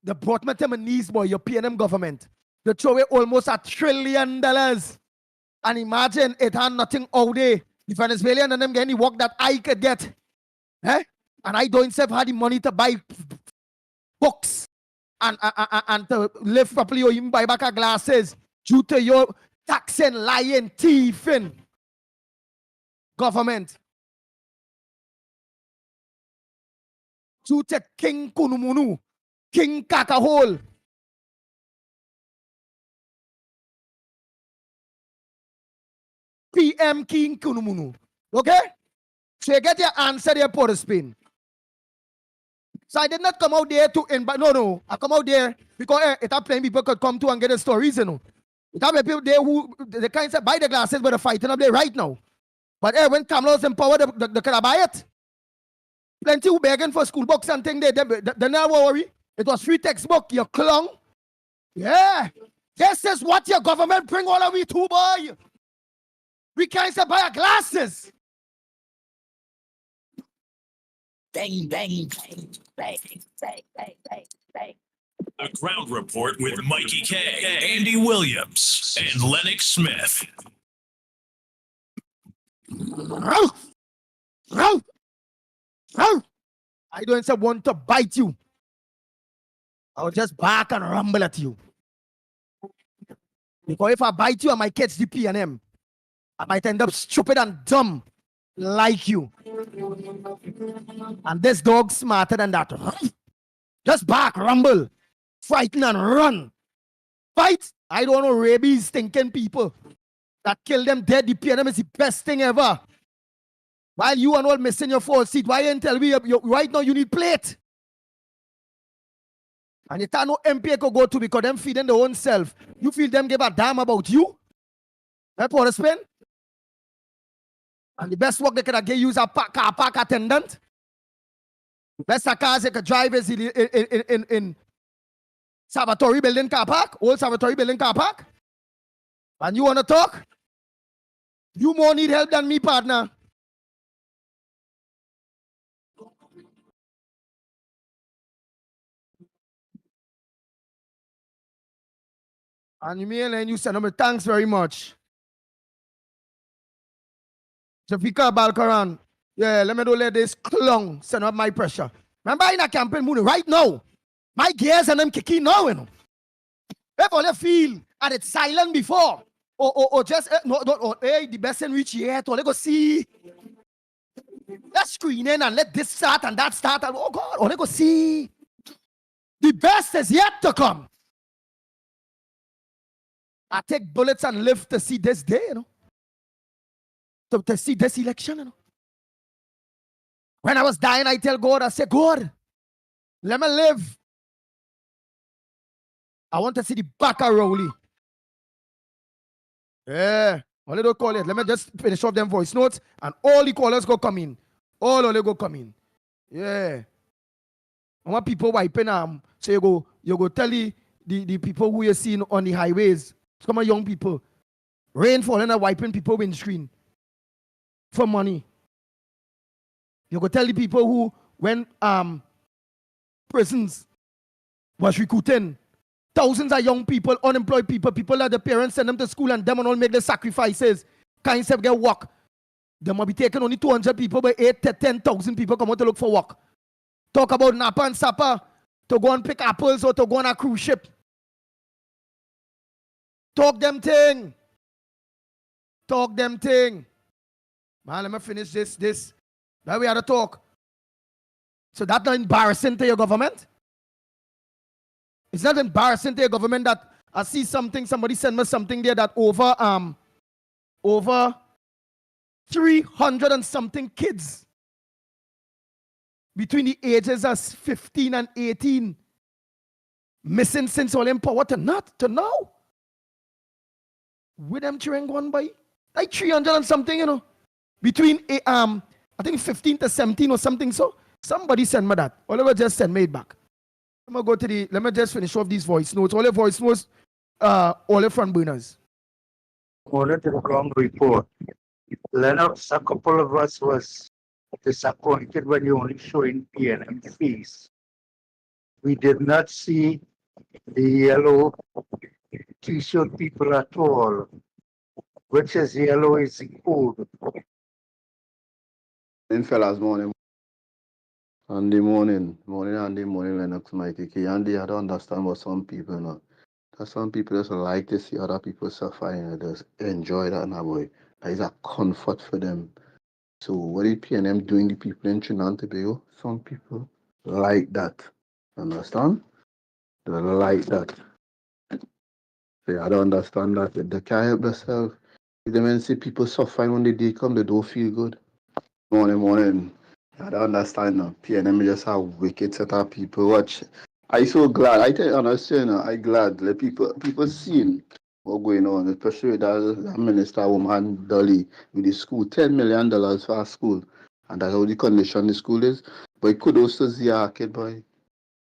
They brought me to my knees, boy, your PNM government. They throw away almost $1 trillion. And imagine it had nothing out there. The Venezuelan and them getting the work that I could get. Eh? And I don't have the money to buy books and to live properly or even buy back our glasses due to your taxing, lying, thieving government. Due to King Kunumunu, King Kakahole. PM King Kunumunu. Okay? So you get your answer there, Port of Spain. So I did not come out there to invite. No. I come out there because it have plenty people could come to and get the stories, you know. It have people there who they can't say buy the glasses, but they're fighting up there right now. But when Kamala was in power, they could buy it. Plenty who begging for school books and things. They never worry. It was free textbook. You clung. Yeah. This is what your government bring all of we to, boy. We can't say buy our glasses. Bang, bang, bang, bang, bang, bang, bang, bang. The Ground Report with Mikey K, Andy Williams, and Lennox Smith. I don't want to bite you. I'll just bark and rumble at you. Because if I bite you, I might catch the PNM. I might end up stupid and dumb like you. And this dog's smarter than that. Just bark, rumble, frighten and run. Fight. I don't know rabies stinking people that kill them dead. The PNM is the best thing ever. While you and all missing your 4th seat, why didn't tell me right now you need plate? And you can't no MP could go to because them feeding their own self. You feel them give a damn about you? That Port of Spain? And the best work they could get you is a car park attendant. Best cars they could drive is in Salvatore building car park, old Salvatore building car park. And you want to talk? You more need help than me, partner. And you send them thanks very much. Jafika Balkaran. Yeah, let me do let this clong send up my pressure. Remember in a campaign moon right now. My gears and them kicking now, you know. If all you feel and it's silent before, or just no, hey, the best in reach yet, or they go see. Let's screen in and let this start and that start, and oh God, or they go see. The best is yet to come. I take bullets and live to see this day, you know. To see this election, you know. When I was dying, I tell God, I say, God, let me live. I want to see the back of Rowley. Yeah. All they don't call it. Let me just finish off them voice notes and all the callers go come in. All they go come in. Yeah. I want people wiping so you go tell the people who you seeing on the highways. Some of young people. Rain falling and wiping people windscreen for money. You go tell the people who when prisons was recruiting thousands of young people, unemployed people that the parents send them to school and them and all make the sacrifices. Can't say get work. They might be taking only 200 people, but 8 to 10,000 people come out to look for work. Talk about Napa and Sapa to go and pick apples or to go on a cruise ship. Talk them thing. Talk them thing. Man, let me finish this. Now we had to talk. So that's not embarrassing to your government? It's not embarrassing to your government that I see something, somebody send me something there that over 300 and something kids between the ages of 15 and 18 missing since all in power to now. With them children going by like 300 and something, you know, between I think 15 to 17 or something. So somebody send me that. Oliver just send me it back. Let me just finish off these voice notes. All the voice notes, all the front burners. According to the ground report, LENNOX, a couple of us was disappointed when you only showing PNM face. We did not see the yellow t-shirt people at all, which is yellow is the code. Then fellas, morning. Andy morning, LENNOX, Mikey K. Andy, I don't understand what some people know. Because some people just like to see other people suffering and just enjoy that now, boy. That is a comfort for them. So what is PNM doing the people in Trinidad and Tobago? Some people like that. Understand? They like that. So I don't understand that. They can't help themselves. If they see people suffering when the day come, they don't feel good. Morning. I don't understand now. PNM just a wicked set of people. Watch. I so glad. I tell you honestly, I glad let people seeing what going on, especially that minister woman Dolly with the school, $10 million for a school. And that's how the condition the school is. But kudos to Zia kid boy.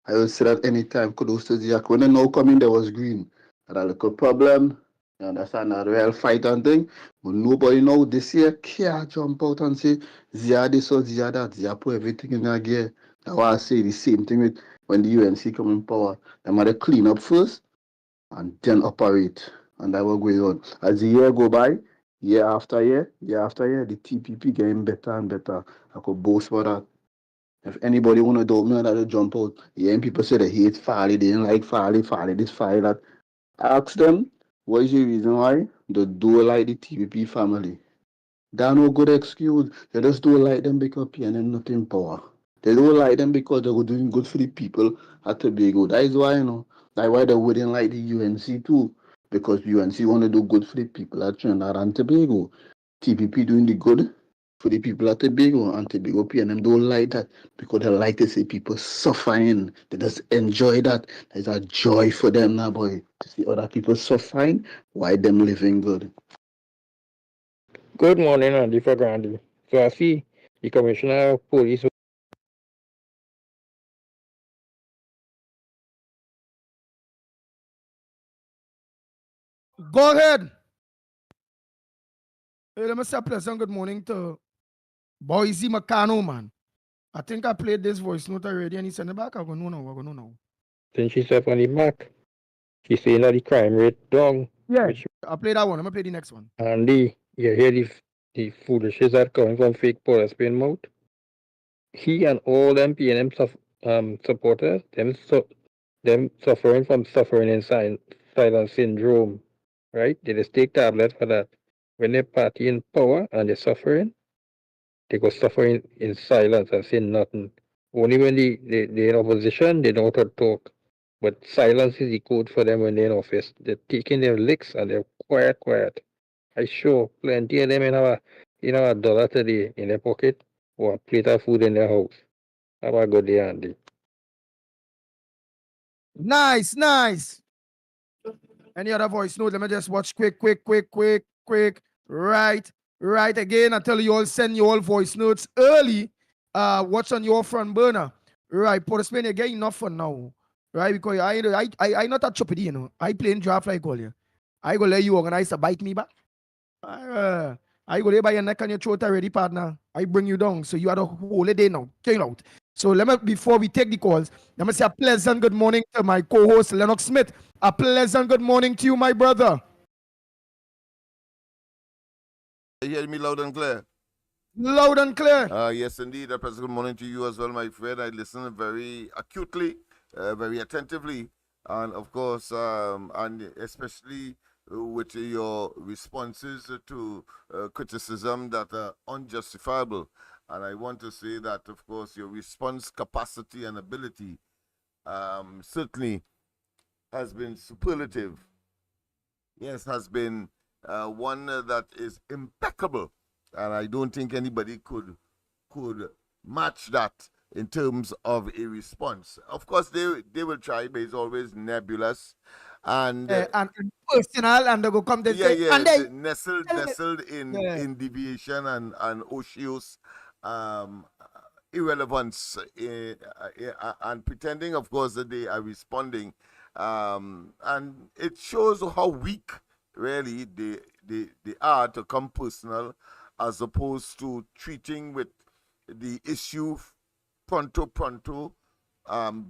I will say that anytime kudos to Zia. When they now come in there was green. That a little problem. You understand that real fight and thing. But nobody know this year can't jump out and say Zia this or Zia that. Zia put everything in their gear. That's why I say the same thing with when the UNC come in power. They might clean up first and then operate. And that will go on. As the year go by, year after year, the TPP getting better and better. I could boast for that. If anybody wanna doubt me that they jump out, yeah, people say they hate Farley, they didn't like Farley this, Farley that. Ask them what is the reason why they don't like the TPP family. That's no good excuse. They just don't like them because PNM not in power. They don't like them because they're doing good for the people at Tobago. That is why, that's why they wouldn't like the UNC too. Because UNC want to do good for the people at Trinidad and Tobago. TPP doing the good for the people at Tobago and Tobago PNM don't like that because they like to see people suffering. They just enjoy that. There's a joy for them now, boy, to see other people suffering while them living good. Good morning, Andy for Grandy. So I see the Commissioner of Police. Go ahead. Hey, let me say a pleasant good morning to Boise McCano, man. I think I played this voice note already and he sent it back. I go, no, no. Then she said on the back, she's saying that the crime rate down. Yeah, I'll play that one. I'm going to play the next one. Andy, you hear the foolishness that coming from fake police being mouth? He and all them PNM supporters, them them suffering from suffering in silence syndrome, right? They just take tablets for that. When they party in power and they're suffering, they go suffering in silence and say nothing. Only when they're in opposition, they know how to talk. But silence is the code for them when they're in office. They're taking their licks and they're quiet, quiet. I sure plenty of them in our dollar today in their pocket or a plate of food in their house. Have a good day, Andy. Nice. Any other voice note? Let me just watch quick. Right again. I tell you all, send you all voice notes early. What's on your front burner? Right, Port of Spain, you're getting enough for now. Right, because I not a choppy, you know. I playing draft like all you. I go let you organize to bite me back. I go there by your neck and your throat already, partner. I bring you down. So you are the whole day now. King out. So let me, before we take the calls, let me say a pleasant good morning to my co-host LENNOX Smith. A pleasant good morning to you, my brother. You hear me loud and clear? Loud and clear. Yes, indeed. A pleasant good morning to you as well, my friend. I listen very acutely, very attentively, and of course, and especially with your responses to criticism that are unjustifiable. And I want to say that, of course, your response capacity and ability certainly has been superlative. Yes, has been one that is impeccable, and I don't think anybody could match that in terms of a response. Of course, they will try, but it's always nebulous, and personal, and they go come and say, and they nestled in deviation and osseous irrelevance, and pretending, of course, that they are responding, and it shows how weak really they are to come personal, as opposed to treating with the issue pronto,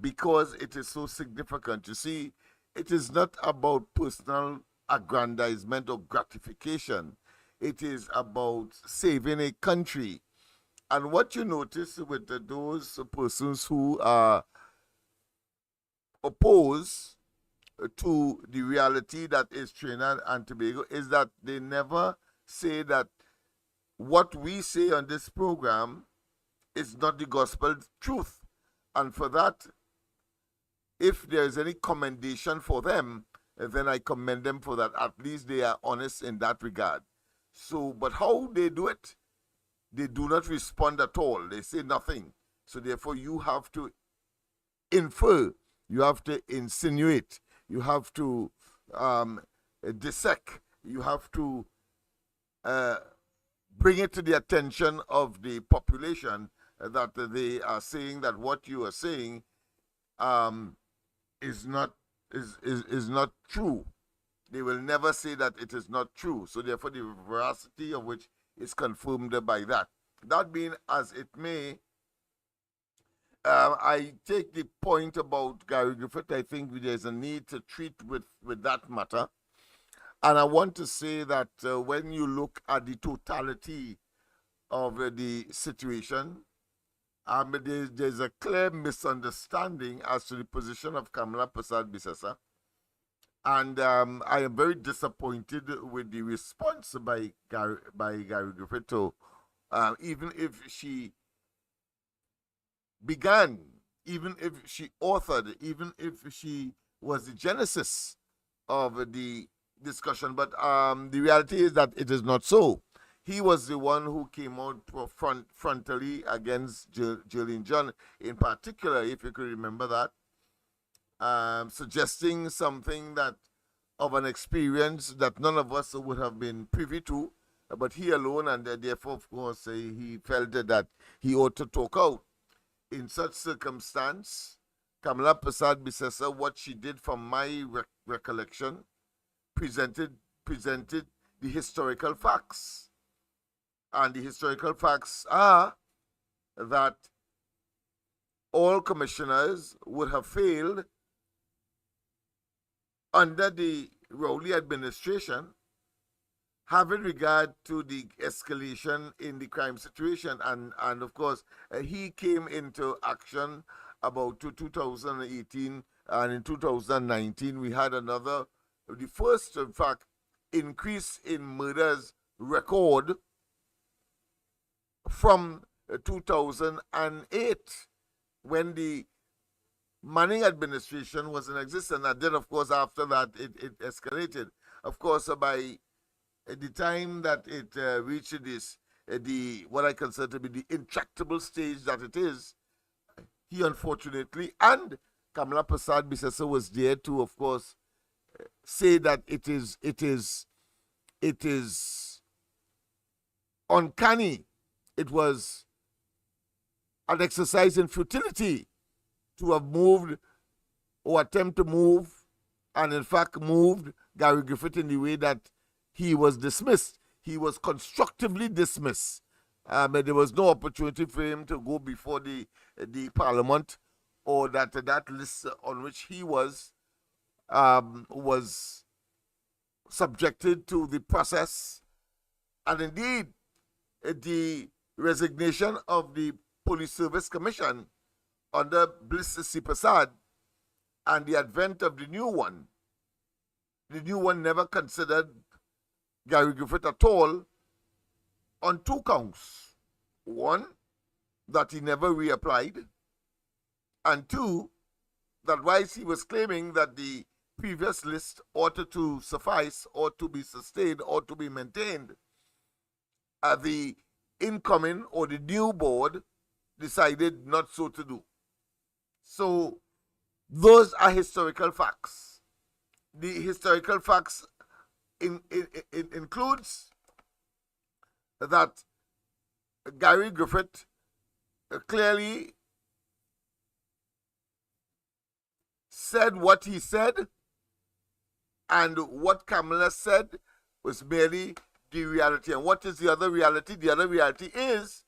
because it is so significant. You see, it is not about personal aggrandizement or gratification. It is about saving a country. And what you notice with those persons who are opposed to the reality that is Trinidad and Tobago is that they never say that what we say on this program is not the gospel truth. And for that, if there is any commendation for them, then I commend them for that. At least they are honest in that regard. So, but how they do it, they do not respond at all. They say nothing. So therefore, you have to infer, you have to insinuate, you have to dissect, you have to bring it to the attention of the population that they are saying that what you are saying is not true. They will never say that it is not true. So therefore, the veracity of which is confirmed by that. That being as it may, I take the point about Gary Griffith. I think there's a need to treat with that matter. And I want to say that when you look at the totality of the situation, there's a clear misunderstanding as to the position of Kamala Persad-Bissessar. And I am very disappointed with the response by Gary Griffith. Even if she began, even if she authored, even if she was the genesis of the discussion, but the reality is that it is not so. He was the one who came out frontally against Jillian John, in particular, if you could remember that, suggesting something that of an experience that none of us would have been privy to, but he alone, and therefore, of course, he felt that he ought to talk out. In such circumstance, Kamala Persad-Bissessar, what she did from my recollection, presented the historical facts. And the historical facts are that all commissioners would have failed under the Rowley administration, having regard to the escalation in the crime situation. And of course, he came into action about 2018 And in 2019, we had the first, in fact, increase in murders record from 2008, when the Manning administration was in existence. And then, of course, after that, it escalated. Of course, by the time that it reached this, what I consider to be the intractable stage that it is, he unfortunately, and Kamala Prasad Bisesa was there to, of course, say that it is uncanny. It was an exercise in futility to have moved or attempt to move, and in fact moved Gary Griffith in the way that he was dismissed. He was constructively dismissed. There was no opportunity for him to go before the parliament, or that list on which he was subjected to the process. And indeed, the resignation of the Police Service Commission under Bliss C. Prasad and the advent of the new one never considered Gary Griffith at all on two counts. One, that he never reapplied, and two, that whilst he was claiming that the previous list ought to suffice, ought to be sustained, ought to be maintained, the incoming or the new board decided not so to do. So those are historical facts. The historical facts includes that Gary Griffith clearly said what he said, and what Kamala said was merely the reality. And what is the other reality? The other reality is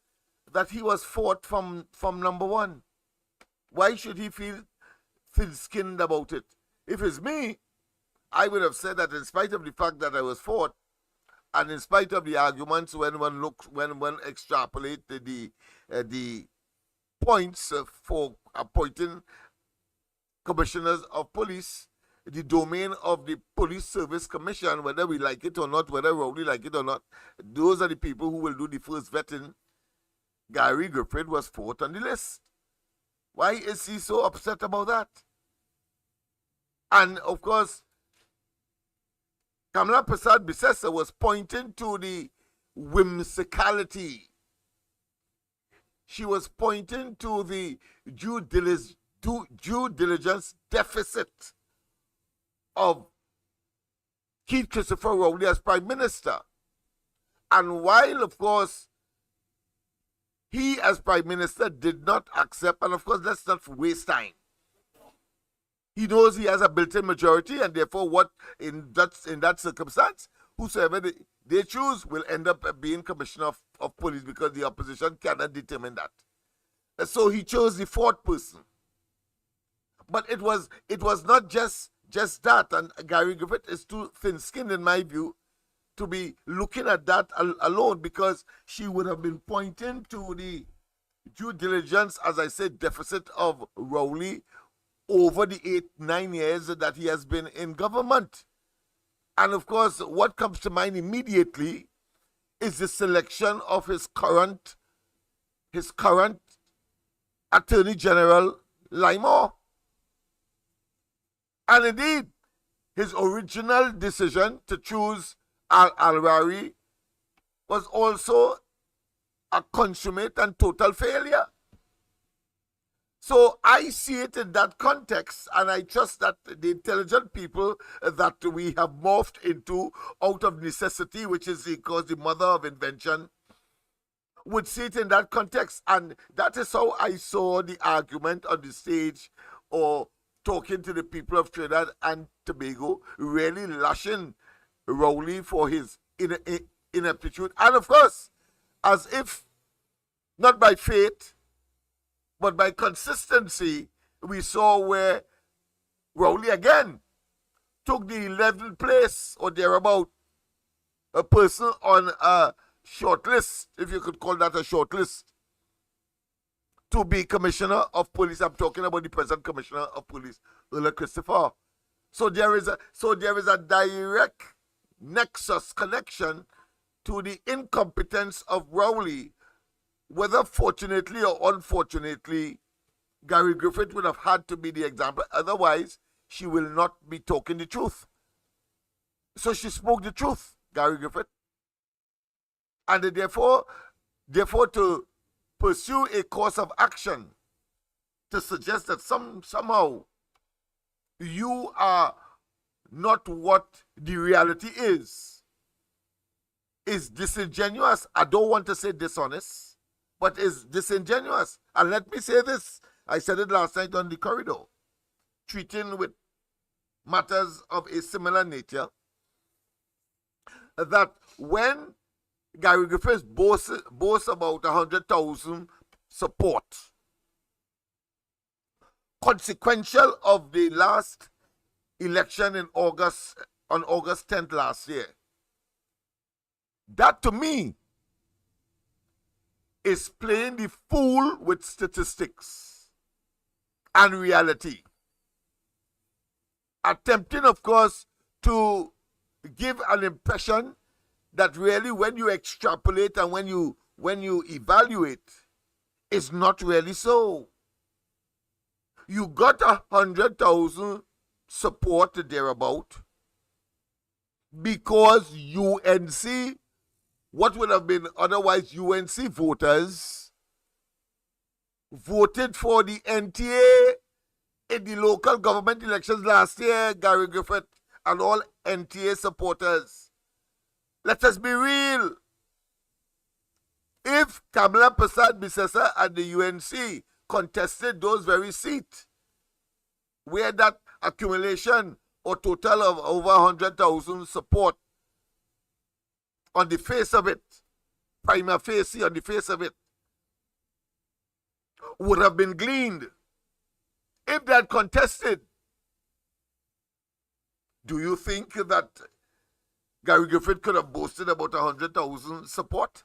that he was fought from number one. Why should he feel thin-skinned about it? If it's me, I would have said that in spite of the fact that I was fought, and in spite of the arguments when one extrapolate the points for appointing commissioners of police, the domain of the Police Service Commission, whether we like it or not, whether Rowley like it or not, those are the people who will do the first vetting. Gary Griffith was fourth on the list. Why is he so upset about that? And of course, Kamala Prasad Bisesa was pointing to the whimsicality. She was pointing to the due diligence deficit of Keith Christopher Rowley as Prime Minister. And while, of course, he as Prime Minister did not accept, and of course, let's not waste time. He knows he has a built-in majority, and therefore, what in that circumstance, whosoever they choose will end up being Commissioner of Police, because the opposition cannot determine that. So he chose the fourth person. But it was not just that, and Gary Griffith is too thin-skinned, in my view, to be looking at that alone, because she would have been pointing to the due diligence, as I said, deficit of Rowley over the 8-9 years that he has been in government. And of course, what comes to mind immediately is the selection of his current Attorney General, Lymore. And indeed, his original decision to choose Al-Rari was also a consummate and total failure. So I see it in that context, and I trust that the intelligent people that we have morphed into out of necessity, which is because the mother of invention, would see it in that context. And that is how I saw the argument on the stage, or talking to the people of Trinidad and Tobago, really lashing Rowley for his ineptitude. And of course, as if not by fate, but by consistency, we saw where Rowley again took the 11th place or thereabout, a person on a short list, if you could call that a short list. to be commissioner of police. I'm talking about the present commissioner of police, Earl Christopher. So there is a direct nexus connection to the incompetence of Rowley. Whether fortunately or unfortunately, Gary Griffith would have had to be the example. Otherwise, she will not be talking the truth. So she spoke the truth, Gary Griffith. And therefore to pursue a course of action to suggest that somehow you are not what the reality is disingenuous. I don't want to say dishonest, but is disingenuous. And let me say this. I said it last night on the corridor. Treating with matters of a similar nature, that when Gary Griffiths boasts about 100,000 support, consequential of the last election on August 10th last year, that to me is playing the fool with statistics and reality. Attempting, of course, to give an impression that really when you extrapolate and when you evaluate, it's not really so. You got 100,000 support thereabout because UNC, what would have been otherwise UNC voters, voted for the NTA in the local government elections last year, Gary Griffith and all NTA supporters. Let us be real. If Kamala Prasad Bisesa and the UNC contested those very seats, where that accumulation or total of over 100,000 support on the face of it, prima facie on the face of it, would have been gleaned. If they had contested, do you think that Gary Griffith could have boasted about 100,000 support?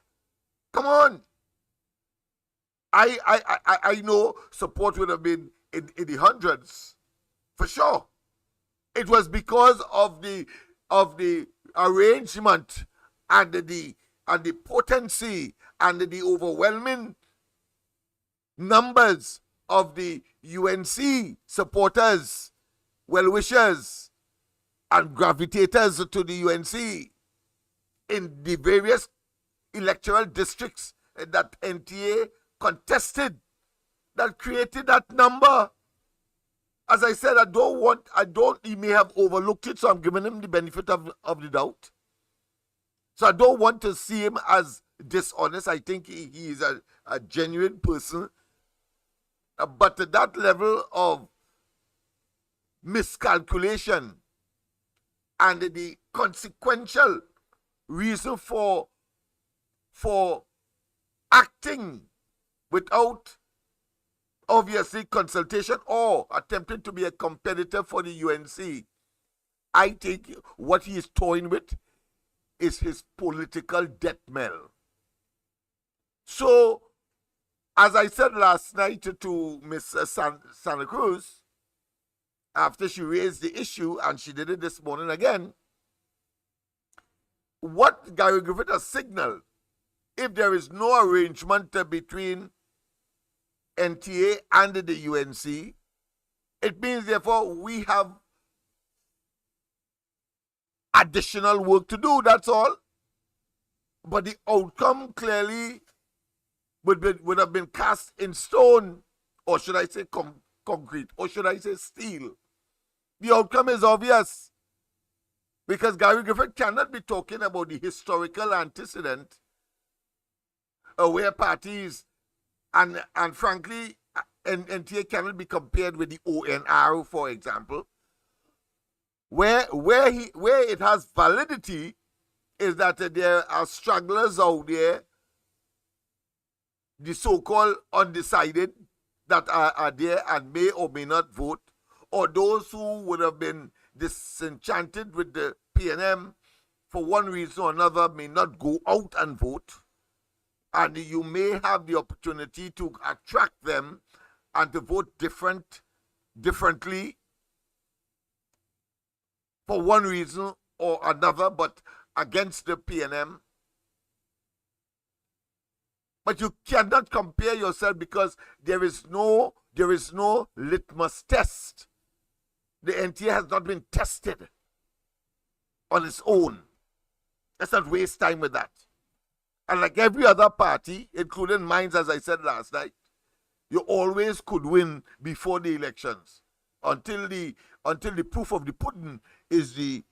Come on. I know support would have been in the hundreds, for sure. It was because of the arrangement and the potency and the overwhelming numbers of the UNC supporters, well-wishers, and gravitators to the UNC in the various electoral districts that NTA contested that created that number. As I said, he may have overlooked it, so I'm giving him the benefit of the doubt. So I don't want to see him as dishonest. I think he is a genuine person. But to that level of miscalculation and the consequential reason for acting without obviously consultation or attempting to be a competitor for the UNC, I think what he is toying with is his political death knell. So, as I said last night to Miss Santa Cruz, after she raised the issue, and she did it this morning again, what Gary Griffith has signaled, if there is no arrangement between NTA and the UNC, it means therefore we have additional work to do, that's all. But the outcome clearly would have been cast in stone, or should I say concrete, or should I say steel. The outcome is obvious, because Gary Griffith cannot be talking about the historical antecedent where parties and frankly NTA cannot be compared with the ONR, for example, where it has validity is that there are stragglers out there, the so-called undecided, that are there and may or may not vote, or those who would have been disenchanted with the PNM for one reason or another may not go out and vote. and you may have the opportunity to attract them and to vote differently for one reason or another, but against the PNM. But you cannot compare yourself because there is no litmus test. The NTA has not been tested on its own. Let's not waste time with that. And like every other party, including mine, as I said last night, you always could win before the elections until the proof of the pudding is the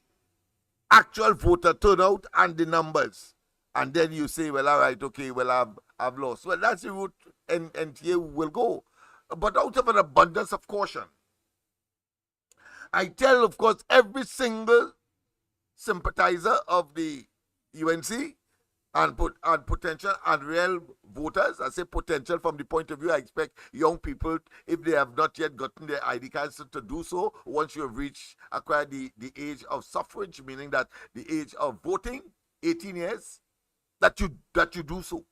actual voter turnout and the numbers. And then you say, well, all right, okay, well, I've lost. Well, that's the route NTA will go. But out of an abundance of caution, I tell, of course, every single sympathizer of the UNC and potential and real voters. I say potential from the point of view, I expect young people, if they have not yet gotten their ID cards, to do so once you have acquired the age of suffrage, meaning that the age of voting, 18 years, that you do so.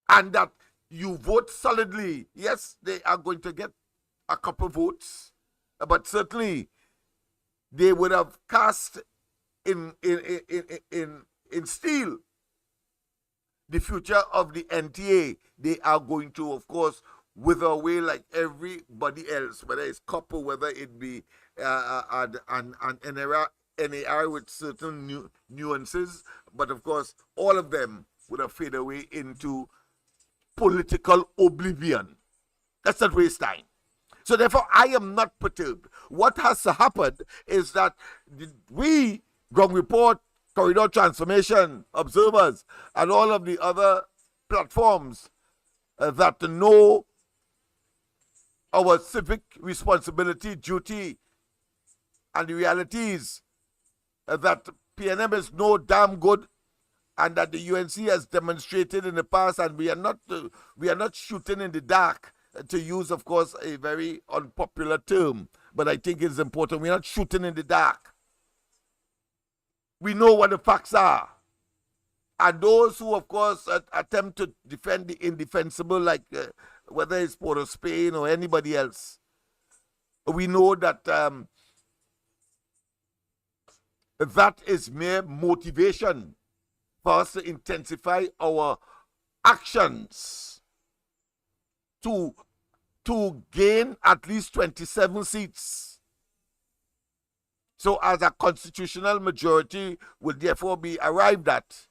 And that you vote solidly. Yes, they are going to get a couple votes, but certainly they would have cast in steel the future of the NTA. They are going to, of course, wither away like everybody else, whether it's copper, whether it be an NAR with certain nuances, but of course, all of them would have faded away into political oblivion. Let's not waste time. So therefore, I am not perturbed. What has happened is that we, Ground Report, Corridor Transformation, Observers, and all of the other platforms that know our civic responsibility, duty, and the realities that PNM is no damn good, and that the UNC has demonstrated in the past, and we are not shooting in the dark, to use, of course, a very unpopular term, but I think it's important. We're not shooting in the dark. We know what the facts are. And those who, of course, attempt to defend the indefensible, like whether it's Port of Spain or anybody else, we know that that is mere motivation for us to intensify our actions to gain at least 27 seats. So as a constitutional majority will therefore be arrived at,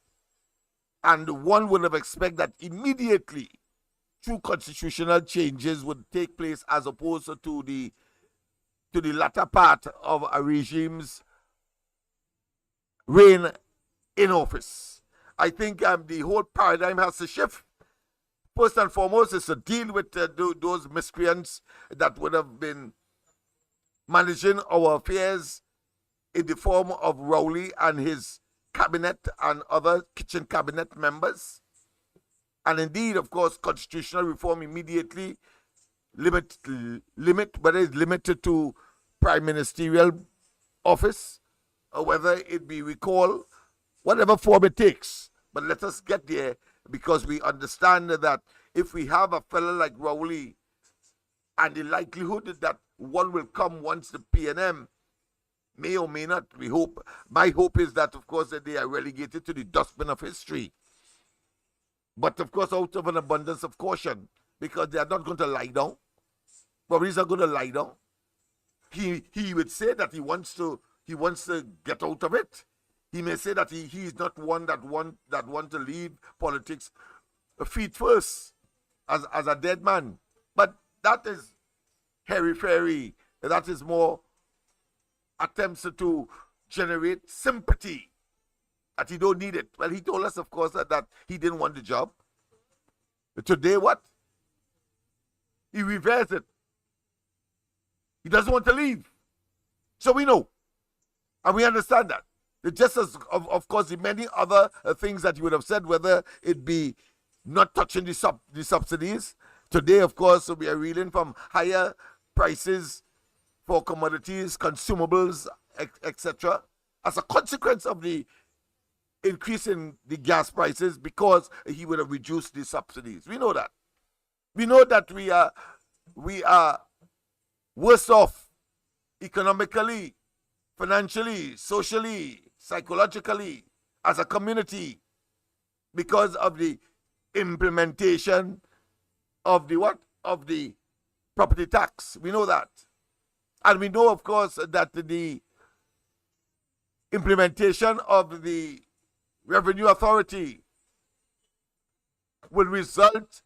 and one would have expected that immediately true constitutional changes would take place, as opposed to the latter part of a regime's reign in office. I think the whole paradigm has to shift. First and foremost is to deal with those miscreants that would have been managing our affairs in the form of Rowley and his cabinet and other kitchen cabinet members. And indeed, of course, constitutional reform immediately, limit whether it's limited to prime ministerial office or whether it be recall, whatever form it takes. But let us get there, because we understand that if we have a fellow like Rowley, and the likelihood that one will come once the PNM may or may not, we hope. My hope is that, of course, that they are relegated to the dustbin of history. But, of course, out of an abundance of caution, because they are not going to lie down. Probably he's not going to lie down. He would say that he wants to get out of it. He may say that he is not one that want to leave politics feet first as a dead man. But that is hairy-fairy. That is more attempts to generate sympathy, that he don't need it. Well, he told us, of course, that he didn't want the job. But today, what? He reversed it. He doesn't want to leave. So we know. And we understand that. Just as, of course, the many other things that you would have said, whether it be not touching the subsidies. Today, of course, we are reeling from higher prices for commodities, consumables, etc. as a consequence of the increase in the gas prices because he would have reduced the subsidies. We know that. We know that we are worse off economically, financially, socially, psychologically, as a community because of the implementation of the what? Of the property tax. We know that. And we know, of course, that the implementation of the Revenue Authority will result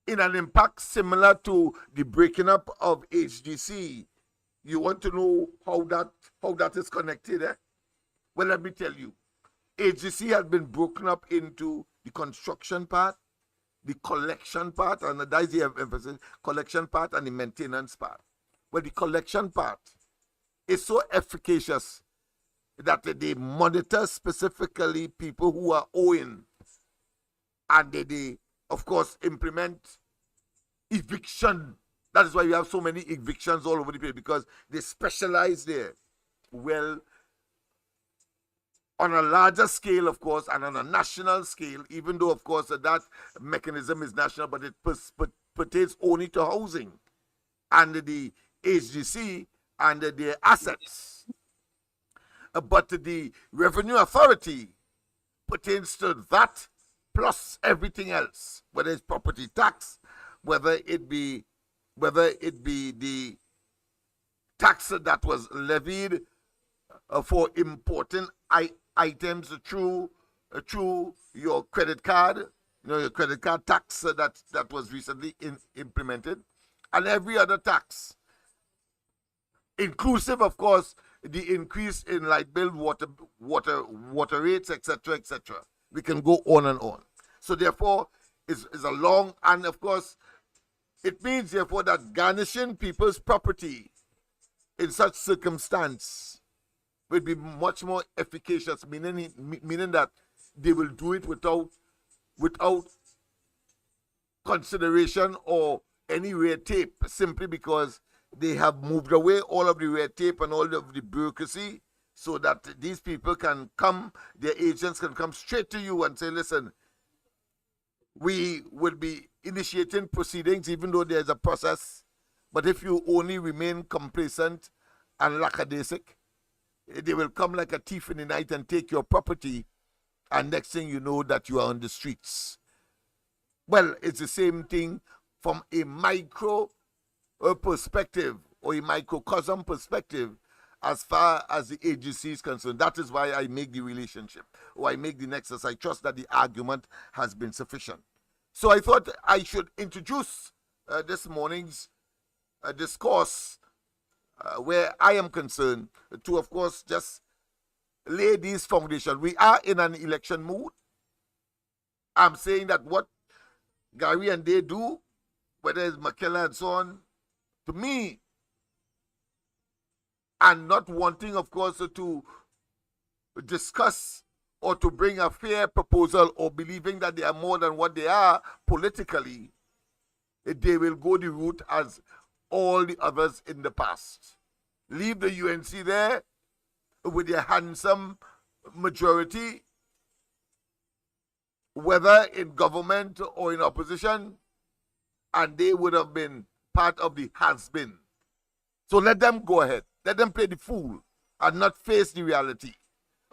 in an impact similar to the breaking up of HDC. You want to know how that is connected? Well, let me tell you. HDC has been broken up into the construction part, the collection part, and that is the emphasis, collection part and the maintenance part. Well, the collection part is so efficacious that they monitor specifically people who are owing, and they of course, implement eviction. That is why you have so many evictions all over the place, because they specialize there. Well, on a larger scale, of course, and on a national scale, even though, of course, that mechanism is national, but it pertains only to housing and the HGC and their assets. But the Revenue Authority pertains to that plus everything else, whether it's property tax, whether it be the tax that was levied for importing items through your credit card, your credit card tax that was recently implemented, and every other tax, inclusive, of course, the increase in light bill, water rates, etc., etc. We can go on and on. So therefore, it's a long, and of course, it means therefore that garnishing people's property in such circumstance will be much more efficacious, meaning that they will do it without consideration or any red tape, simply because they have moved away all of the red tape and all of the bureaucracy, so that these people can come, their agents can come straight to you and say, listen, we will be initiating proceedings even though there's a process, but if you only remain complacent and lackadaisic, they will come like a thief in the night and take your property, and next thing you know that you are on the streets. Well, it's the same thing from a micro perspective or a microcosm perspective as far as the agency is concerned. That is why I make the relationship, or I make the nexus. I trust that the argument has been sufficient. So I thought I should introduce this morning's discourse where I am concerned to, of course, just lay these foundations. We are in an election mood. I'm saying that what Gary and they do, whether it's McKellar and so on, to me, and not wanting, of course, to discuss or to bring a fair proposal, or believing that they are more than what they are politically, they will go the route as all the others in the past. Leave the UNC there with their handsome majority, whether in government or in opposition, and they would have been part of the has-been. So let them go ahead. Let them play the fool and not face the reality.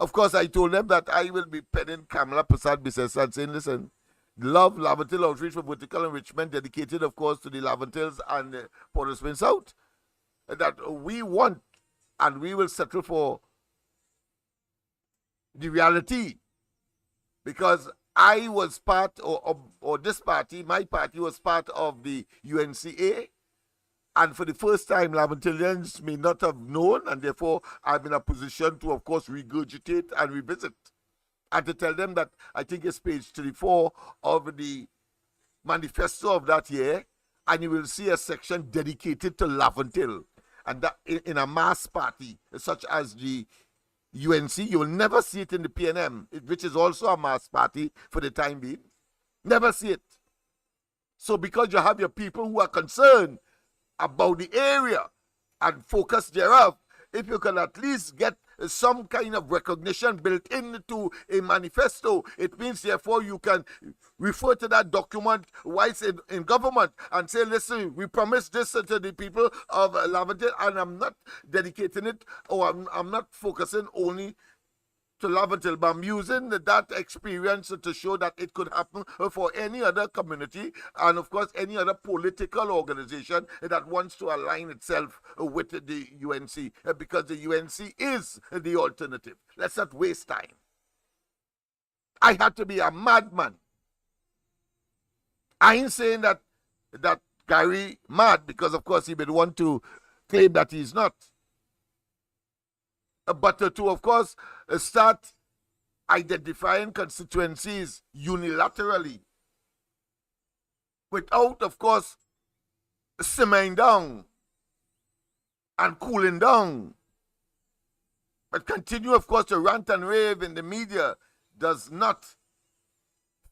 Of course, I told them that I will be penning Kamala Prasad Bisesa and saying, listen, Love Lavantil Outreach for Vertical Enrichment, dedicated, of course, to the Lavantils and Port au Prince South, that we want and we will settle for the reality, because I was part, or this party, my party was part of the UNCA, and for the first time, Laventilians may not have known, and therefore I'm in a position to, of course, regurgitate and revisit, and to tell them that I think it's page 34 of the manifesto of that year, and you will see a section dedicated to Laventil, and that in a mass party such as the UNC, you will never see it in the PNM, which is also a mass party for the time being. Never see it. So because you have your people who are concerned about the area and focus thereof, if you can at least get some kind of recognition built into a manifesto. It means, therefore, you can refer to that document whilst in government and say, listen, we promised this to the people of Laventille, and I'm not dedicating it, or I'm not focusing only to Laventille, but I'm using that experience to show that it could happen for any other community and, of course, any other political organization that wants to align itself with the UNC, because the UNC is the alternative. Let's not waste time. I had to be a madman. I ain't saying that Gary mad, because, of course, he would want to claim that he's not. But to, of course, start identifying constituencies unilaterally without, of course, simmering down and cooling down, but continue, of course, to rant and rave in the media does not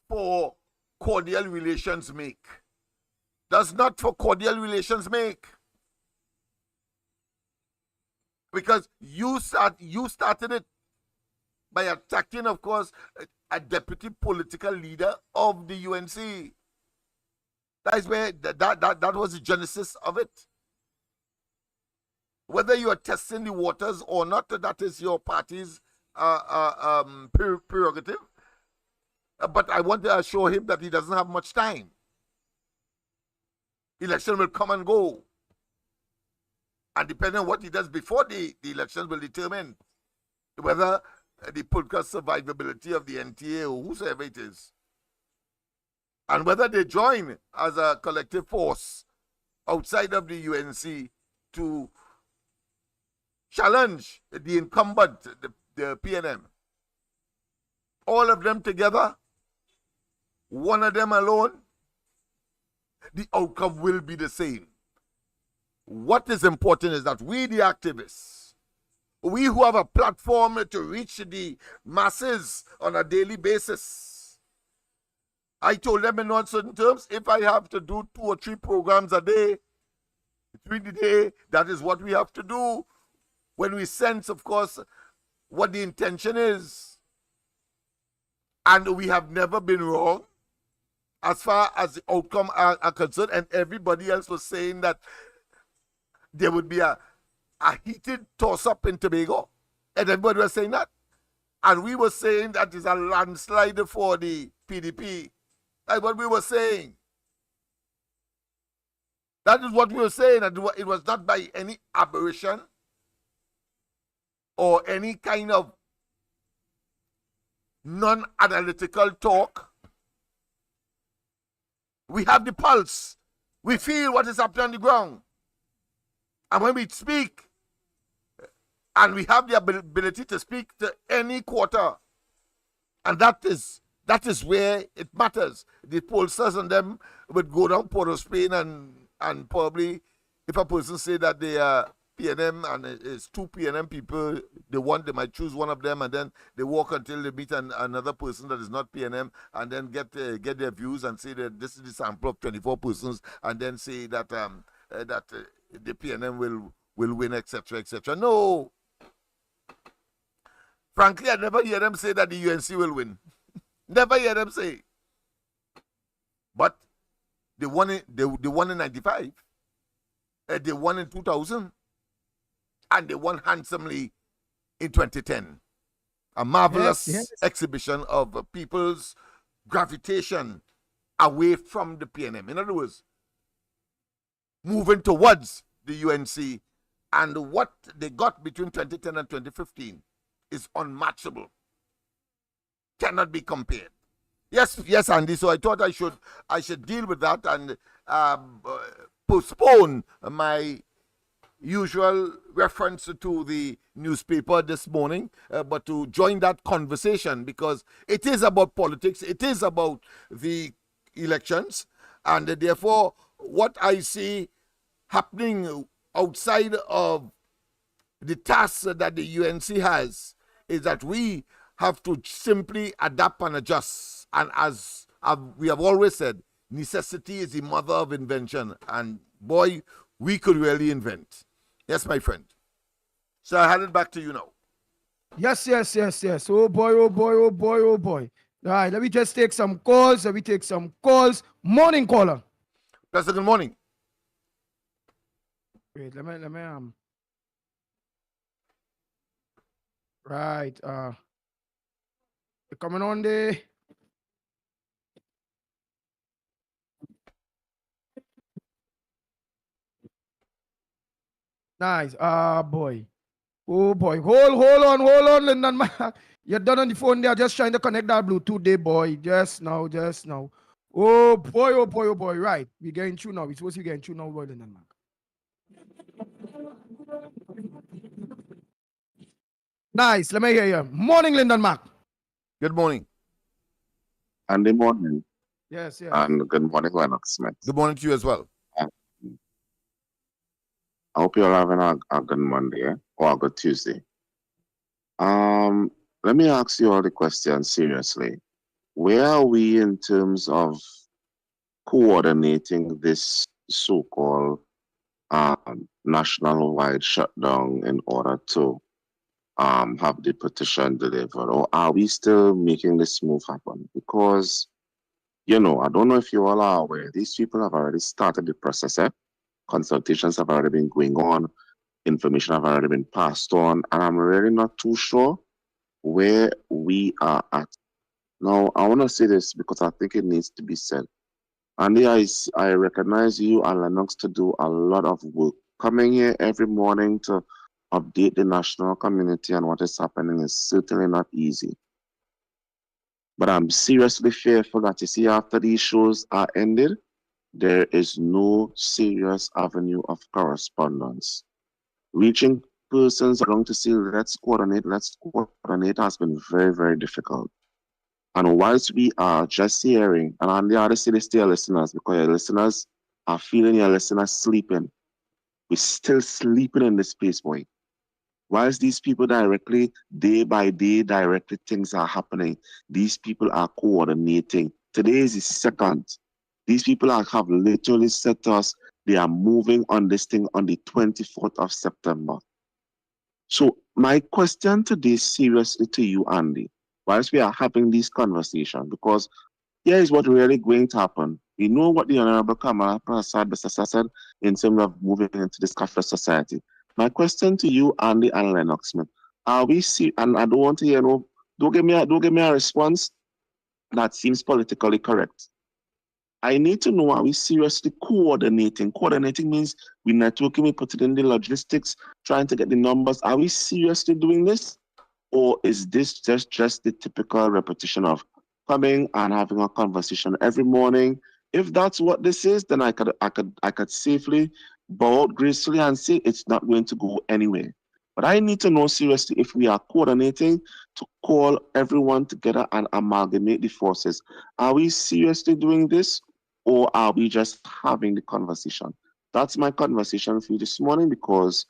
for cordial relations make. Does not for cordial relations make. Because you started it by attacking, of course, a deputy political leader of the UNC. That is where that was the genesis of it. Whether you are testing the waters or not, that is your party's prerogative. But I want to assure him that he doesn't have much time. Election will come and go. And depending on what he does before the elections will determine whether the political survivability of the NTA or whosoever it is, and whether they join as a collective force outside of the UNC to challenge the incumbent, the PNM. All of them together, one of them alone, the outcome will be the same. What is important is that we, the activists, we who have a platform to reach the masses on a daily basis, I told them in uncertain terms, if I have to do 2 or 3 programs a day, during the day, that is what we have to do. When we sense, of course, what the intention is. And we have never been wrong as far as the outcome are concerned. And everybody else was saying that there would be a heated toss-up in Tobago. And everybody was saying that. And we were saying that is a landslide for the PDP. That's what we were saying. That is what we were saying. And it was not by any aberration or any kind of non-analytical talk. We have the pulse. We feel what is happening on the ground. And when we speak, and we have the ability to speak to any quarter, and that is where it matters. The pollsters and them would go down Port of Spain and probably, if a person say that they are PNM and it's 2 PNM people, they might choose one of them, and then they walk until they meet another person that is not PNM, and then get their views and say that this is the sample of 24 persons, and then say that the PNM will win, etc., etc. No. Frankly, I never hear them say that the UNC will win. Never hear them say. But they won in 95. They won in 2000. And they won handsomely in 2010. A marvelous exhibition of people's gravitation away from the PNM. In other words, moving towards the UNC, and what they got between 2010 and 2015 is unmatchable. Cannot be compared. Yes, Andy. So I thought I should deal with that and postpone my usual reference to the newspaper this morning, but to join that conversation, because it is about politics, it is about the elections, and therefore what I see happening outside of the tasks that the UNC has is that we have to simply adapt and adjust. And as we have always said, necessity is the mother of invention, and boy, we could really invent. Yes, my friend. So I hand it back to you now. Yes. Oh boy, oh boy, oh boy, oh boy. All right, let me just take some calls. Morning caller. Pleasant good morning. Wait, let me right. You're coming on there. Nice. Boy. Oh boy. Hold on, Lyndon Mark. You're done on the phone there, just trying to connect that Bluetooth there, boy. Just now. Oh boy, oh boy, oh boy. Right. We're getting through now. We're supposed to be getting through now, boy, Lyndon Mark. Nice. Let me hear you. Morning, Lyndon Mark. Good morning. And good morning. Yes. And good morning, Lennox Smith. Good morning to you as well. I hope you're having a good Monday or a good Tuesday. Let me ask you all the questions seriously. Where are we in terms of coordinating this so-called national-wide shutdown in order to have the petition delivered? Or are we still making this move happen? Because, I don't know if you all are aware, these people have already started the process. Consultations have already been going on. Information have already been passed on. And I'm really not too sure where we are at. Now, I want to say this because I think it needs to be said. Andy, I recognize you and Lennox to do a lot of work. Coming here every morning to update the national community on what is happening is certainly not easy. But I'm seriously fearful that, you see, after these shows are ended, there is no serious avenue of correspondence. Reaching persons around to say, let's coordinate has been very, very difficult. And whilst we are just hearing, and on the other side, it's to your listeners, because your listeners are feeling your listeners sleeping. We're still sleeping in this space, boy. Whilst these people directly, day by day, directly things are happening. These people are coordinating. Today is the second. These people have literally said to us, they are moving on this thing on the 24th of September. So my question today, seriously to you, Andy, whilst we are having this conversation, because here is what really going to happen. We know what the Honorable Kamala Prasad said in terms of moving into this cashless society. My question to you, Andy and Lennox Smith, are we see? And I don't want to hear don't give me a response that seems politically correct. I need to know, are we seriously coordinating? Coordinating means we networking, we put it in the logistics, trying to get the numbers. Are we seriously doing this? Or is this just the typical repetition of coming and having a conversation every morning? If that's what this is, then I could safely bow out gracefully and say it's not going to go anywhere. But I need to know seriously if we are coordinating to call everyone together and amalgamate the forces. Are we seriously doing this, or are we just having the conversation? That's my conversation for you this morning, because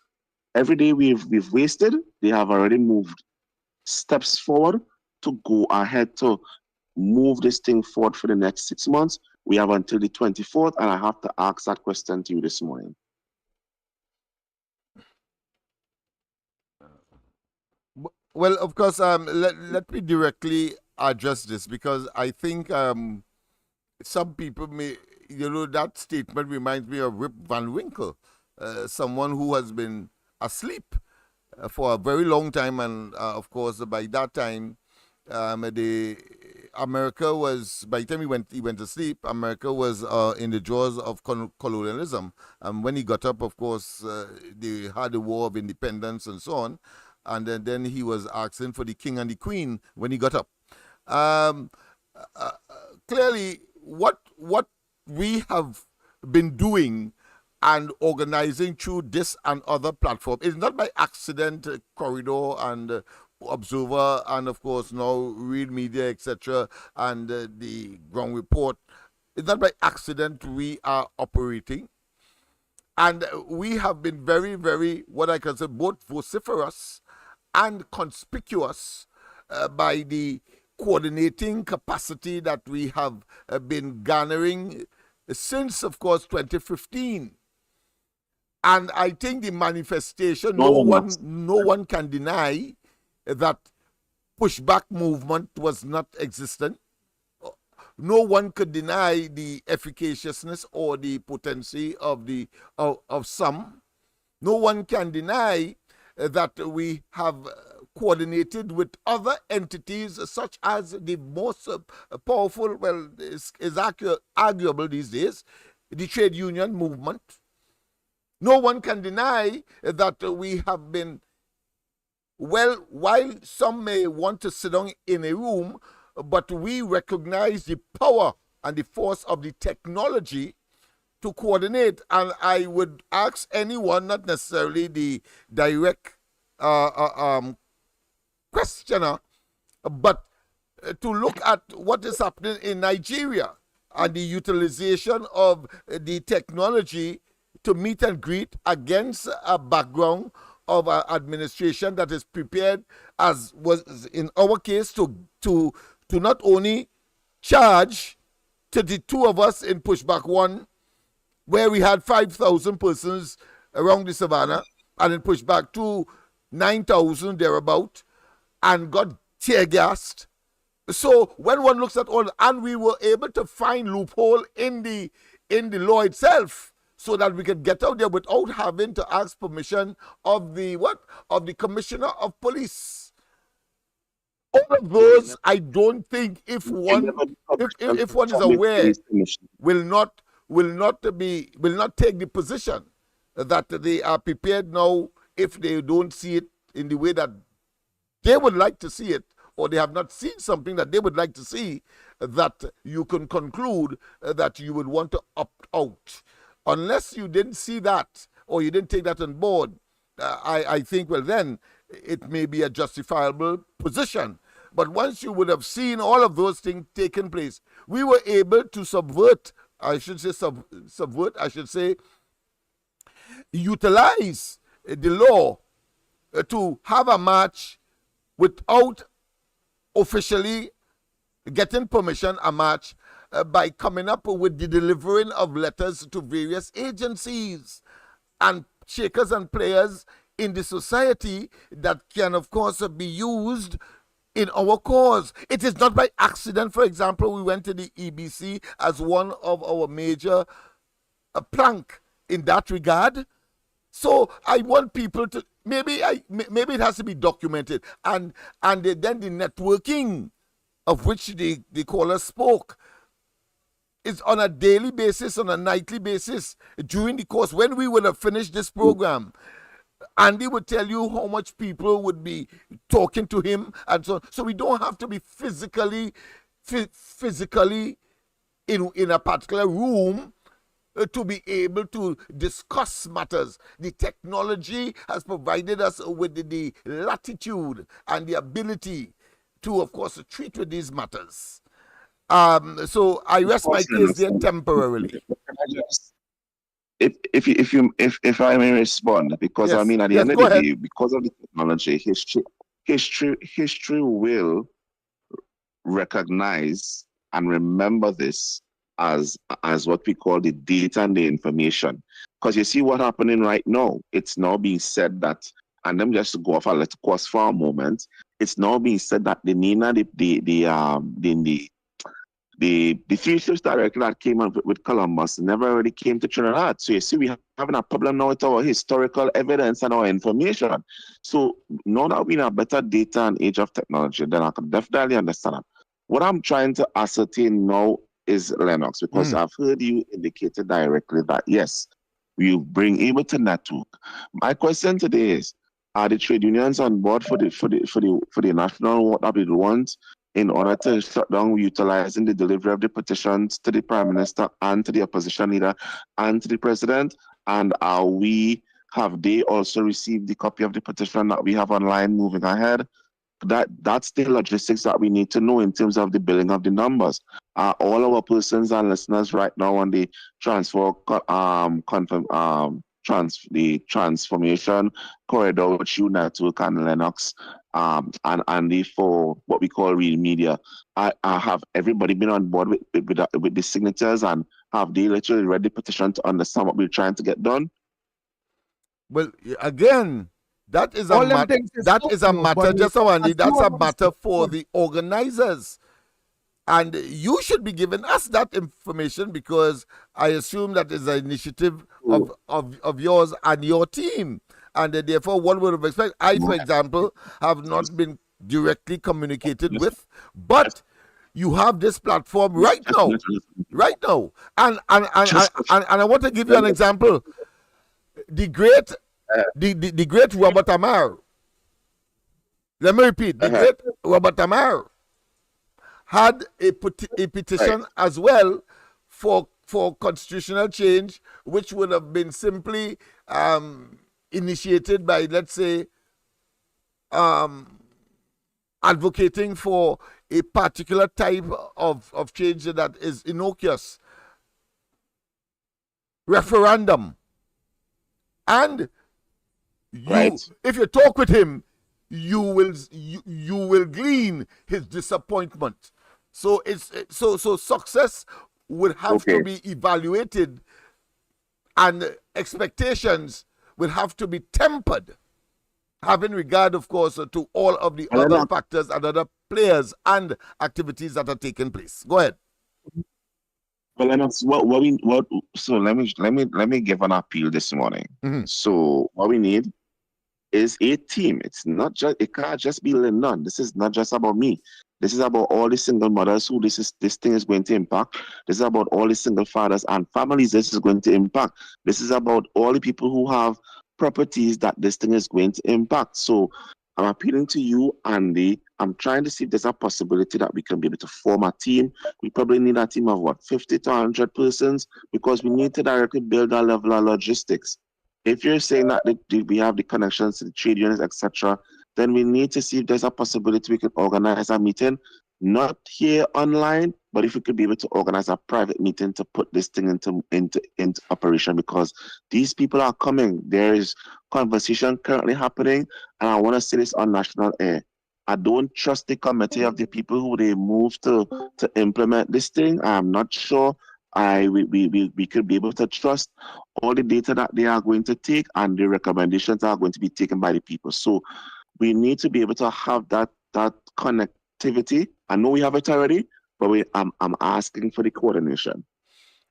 every day we've wasted, they have already moved steps forward to go ahead to move this thing forward for the next 6 months. We have until the 24th, and I have to ask that question to you this morning. Well, of course, let me directly address this, because I think some people may, that statement reminds me of Rip Van Winkle, someone who has been asleep for a very long time, and of course, by that time, America was, by the time he went to sleep, America was in the jaws of colonialism. And when he got up, of course, they had the War of Independence and so on. And then he was asking for the king and the queen when he got up. Clearly, what we have been doing and organizing through this and other platform is not by accident. Corridor and Observer, and of course now Real Media, etc., and the Ground Report. It's not by accident we are operating. And we have been very, very, what I can say, both vociferous and conspicuous by the coordinating capacity that we have been garnering since, of course, 2015. And I think the manifestation, no one can deny that pushback movement was not existent. No one could deny the efficaciousness or the potency of some. No one can deny that we have coordinated with other entities such as the most powerful, well, is arguable these days, the trade union movement. No one can deny that we have been, well, while some may want to sit down in a room, but we recognize the power and the force of the technology to coordinate. And I would ask anyone, not necessarily the direct questioner, but to look at what is happening in Nigeria and the utilization of the technology to meet and greet against a background of an administration that is prepared, as was in our case, to not only charge to the two of us in pushback 1, where we had 5,000 persons around the savannah, and in pushback 2, 9,000 thereabout, and got tear gassed. So when one looks at all, and we were able to find loophole in the law itself, so that we could get out there without having to ask permission of the commissioner of police. All of those, I don't think, if one is aware, will not take the position that they are prepared now if they don't see it in the way that they would like to see it, or they have not seen something that they would like to see, that you can conclude that you would want to opt out. Unless you didn't see that or you didn't take that on board, I think, well, then it may be a justifiable position. But once you would have seen all of those things taking place, we were able to utilize the law to have a march without officially getting permission, a march, by coming up with the delivering of letters to various agencies and shakers and players in the society that can, of course, be used in our cause. It is not by accident, for example, we went to the EBC as one of our major plank in that regard. So I want people to, maybe it has to be documented, and then the networking of which the caller spoke is on a daily basis, on a nightly basis during the course. When we would have finished this program, Andy would tell you how much people would be talking to him and so on. So we don't have to be physically in a particular room to be able to discuss matters. The technology has provided us with the latitude and the ability to, of course, treat with these matters. So I rest my case there temporarily. If I may respond, because Yes. I mean, at the Yes, end of go the ahead. day, because of the technology, history will recognize and remember this as what we call the data and the information. Because you see what happening right now, it's now being said that, and let me just go off a little course for a moment. It's now being said that the Nina, the research director that came on with Columbus never really came to Trinidad. So you see, we having a problem now with our historical evidence and our information. So now that we have better data and age of technology, then I can definitely understand that. What I'm trying to ascertain now is LENNOX, because I've heard you indicated directly that yes, we bring able to network. My question today is: are the trade unions on board for the national what we want in order to shut down utilizing the delivery of the petitions to the Prime Minister and to the opposition leader and to the President? And have they also received the copy of the petition that we have online moving ahead? That's the logistics that we need to know in terms of the billing of the numbers. All our persons and listeners right now on the the transformation corridor with you network and LENNOX and for what we call real media. I have everybody been on board with the signatures, and have they literally read the petition to understand what we're trying to get done? Well, again, That is All them things is that up, is a no, but matter, just a Andy, that's a matter for good. the organizers. And you should be giving us that information because I assume that is an initiative of yours and your team. And therefore, one would have expected. I, for example, have not been directly communicated with, but you have this platform right now. Right now. And I want to give you an example. The great the great Robert Amar. Let me repeat. The great Robert Amar had a petition as well for constitutional change, which would have been simply initiated by, let's say, advocating for a particular type of change that is innocuous. Referendum. And if you talk with him, you will glean his disappointment. So so success would have to be evaluated, and expectations will have to be tempered, having regard, of course, to all of the other factors and other players and activities that are taking place. Go ahead. Well, Lennox, so let me give an appeal this morning. So what we need is a team. It can't just be Lennon. This is not just about me. This is about all the single mothers who this thing is going to impact. This is about all the single fathers and families this is going to impact. This is about all the people who have properties that this thing is going to impact. So I'm appealing to you, Andy. I'm trying to see if there's a possibility that we can be able to form a team. We probably need a team of 50 to 100 persons, because we need to directly build our level of logistics. If you're saying that we have the connections to the trade unions, etc., then we need to see if there's a possibility we could organize a meeting, not here online, but if we could be able to organize a private meeting to put this thing into operation, because these people are coming. There is conversation currently happening, and I want to say this on national air. I don't trust the committee of the people who they move to implement this thing. I'm not sure we could be able to trust all the data that they are going to take and the recommendations are going to be taken by the people. So we need to be able to have that connectivity. I know we have it already, but I'm asking for the coordination.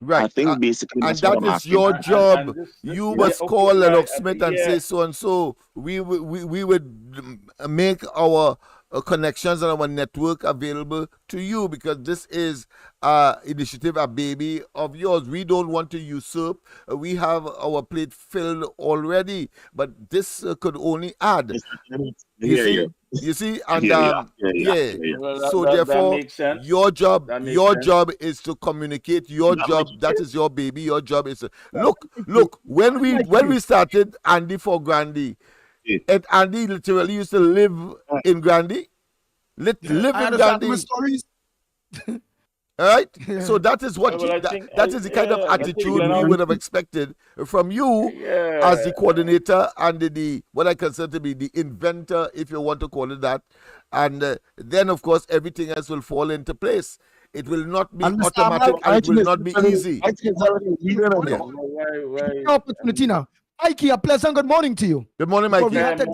Right. I think basically and that's what that I'm is asking. your job. You must call Lennox right, Smith and say so and so. We would make our connections and our network available to you, because this is initiative, a baby of yours. We don't want to usurp. We have our plate filled already, but this could only add. You see, and Well, so that therefore, makes sense. your job, That makes your sense. job is to communicate. Your job, that is your baby. Your job is to look. When we started Andy for Grandy, and Andy literally used to live in Grandy, live I in understand my Grandy. stories. All right. So that is what Well, I think that is the kind of I think attitude we Lennox. would have expected from you as the coordinator and the what I consider to be the inventor, if you want to call it that. And then, of course, everything else will fall into place. It will not be automatic, and it will not be easy. Opportunity now. Mikey, a pleasant good morning to you. Good morning, Before Mikey. we had to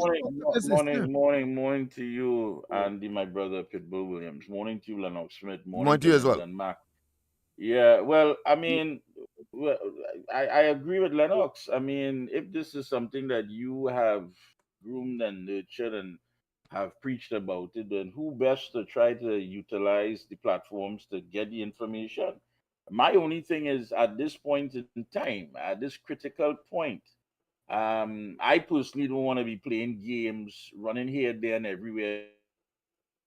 Morning to you, Andy, my brother, Pitbull Williams. Morning to you, Lennox Smith. Morning to you as well. And Mac. Yeah, well, I mean, well, I agree with Lennox. I mean, if this is something that you have groomed and nurtured and have preached about it, then who best to try to utilize the platforms to get the information? My only thing is, at this point in time, at this critical point, I personally don't want to be playing games, running here, there, and everywhere,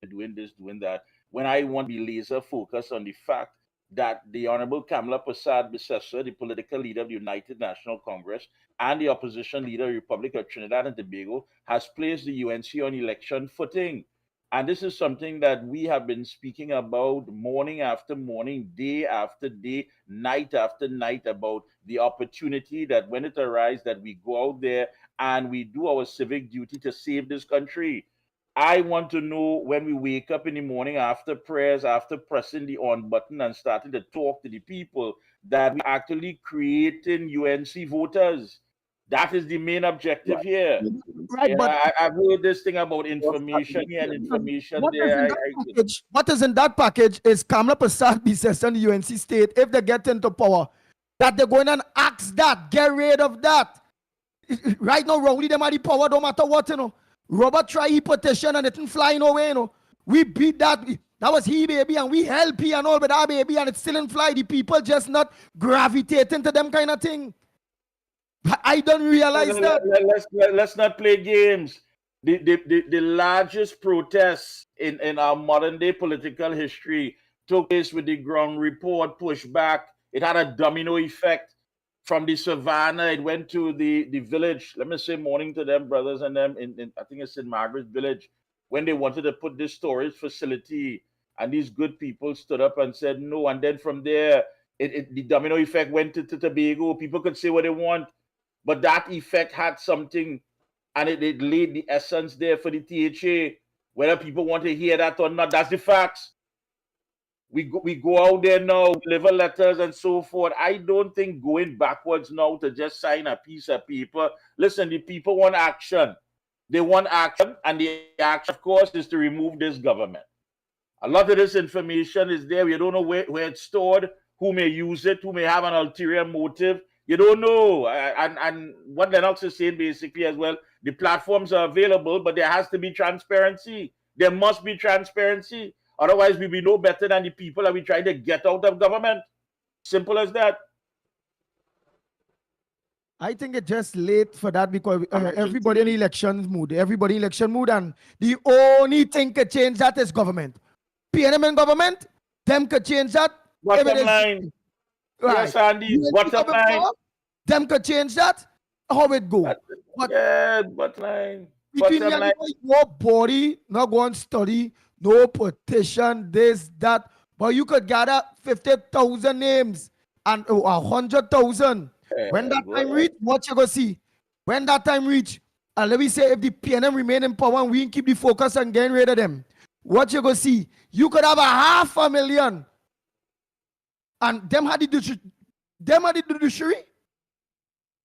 doing this, doing that, when I want to be laser focused on the fact that the Honorable Kamala Prasad Bissessar, the political leader of the United National Congress, and the opposition leader of the Republic of Trinidad and Tobago, has placed the UNC on election footing. And this is something that we have been speaking about morning after morning, day after day, night after night, about the opportunity that when it arises that we go out there and we do our civic duty to save this country. I want to know when we wake up in the morning after prayers, after pressing the on button and starting to talk to the people, that we actually creating UNC voters. That is the main objective here. Right, You know, but I've heard this thing about information here and information what is there. in that package? What is in that package is Kamala Prasad be session the UNC state if they get into power, that they're going and axe that, get rid of that. Right now, Rowley them are the power, don't matter what, you know. Robert try he petition and it didn't flying away, you know. We beat that. That was he, baby, and we help he and all with that, baby, and it still didn't fly. The people just not gravitating to them kind of thing. I don't realize that. Let's not play games. The largest protests in our modern day political history took place with the ground report pushback. It had a domino effect. From the savannah, it went to the village. Let me say morning to them, brothers, and them in I think it's in Margaret Village, when they wanted to put this storage facility, and these good people stood up and said no. And then from there, the domino effect went to Tobago. People could say what they want, but that effect had something, and it laid the essence there for the THA. Whether people want to hear that or not, that's the facts. We go out there now, deliver letters and so forth. I don't think going backwards now to just sign a piece of paper. Listen, the people want action. They want action, and the action, of course, is to remove this government. A lot of this information is there. We don't know where it's stored, who may use it, who may have an ulterior motive. You don't know. And what LENNOX is saying basically as well, the platforms are available, but there has to be transparency. There must be transparency. Otherwise, we'll be no better than the people that we try to get out of government. Simple as that. I think it's just late for that because everybody in election mood. Everybody in election mood, and the only thing could change that is government. PNM and government, them could change that. Bottom line. Right. Yes, Andy. Bottom line. Them could change that. How it go? Yeah, bottom line. Between Bottom line. nobody not going to study, no petition, this, that. But you could gather 50,000 names and 100,000. When that time reach, what you gonna see? When that time reach, and let me say if the PNM remain in power and we keep the focus on getting rid of them, what you gonna see? You could have 500,000. And them had the judiciary.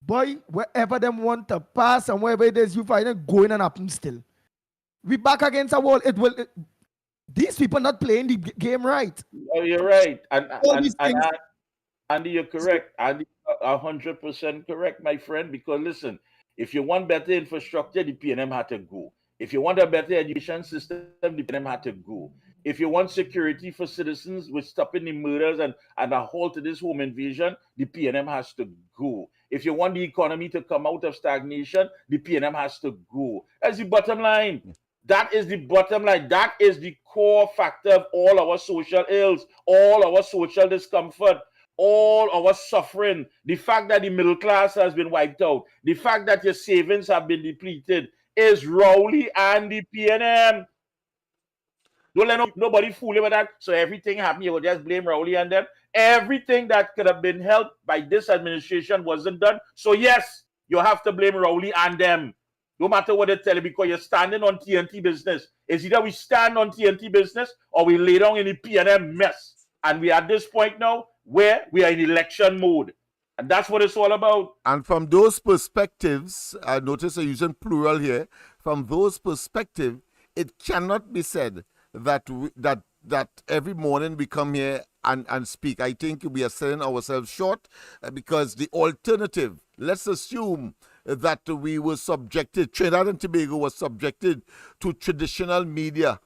Boy, wherever them want to pass and wherever it is, you find it going and happen still. We back against a wall. These people not playing the game right. Oh, you're right. Andy, you're correct. Andy, 100% correct, my friend. Because listen, if you want better infrastructure, the PNM had to go. If you want a better education system, the PNM had to go. If you want security for citizens with stopping the murders and a halt to this home invasion, the PNM has to go. If you want the economy to come out of stagnation, the PNM has to go. That's the bottom line. That is the bottom line. That is the core factor of all our social ills, all our social discomfort, all our suffering. The fact that the middle class has been wiped out, the fact that your savings have been depleted is Rowley and the PNM. Don't let nobody fool you with that. So everything happened, you will just blame Rowley and them. Everything that could have been helped by this administration wasn't done. So yes, you have to blame Rowley and them. No matter what they tell you, because you're standing on TNT business. It's either we stand on TNT business or we lay down in the PNM mess. And we are at this point now where we are in election mode. And that's what it's all about. And from those perspectives, I notice I'm using plural here. From those perspectives, it cannot be said that that every morning we come here and speak. I think we are selling ourselves short because the alternative, let's assume that we were subjected, Trinidad and Tobago was subjected to traditional media.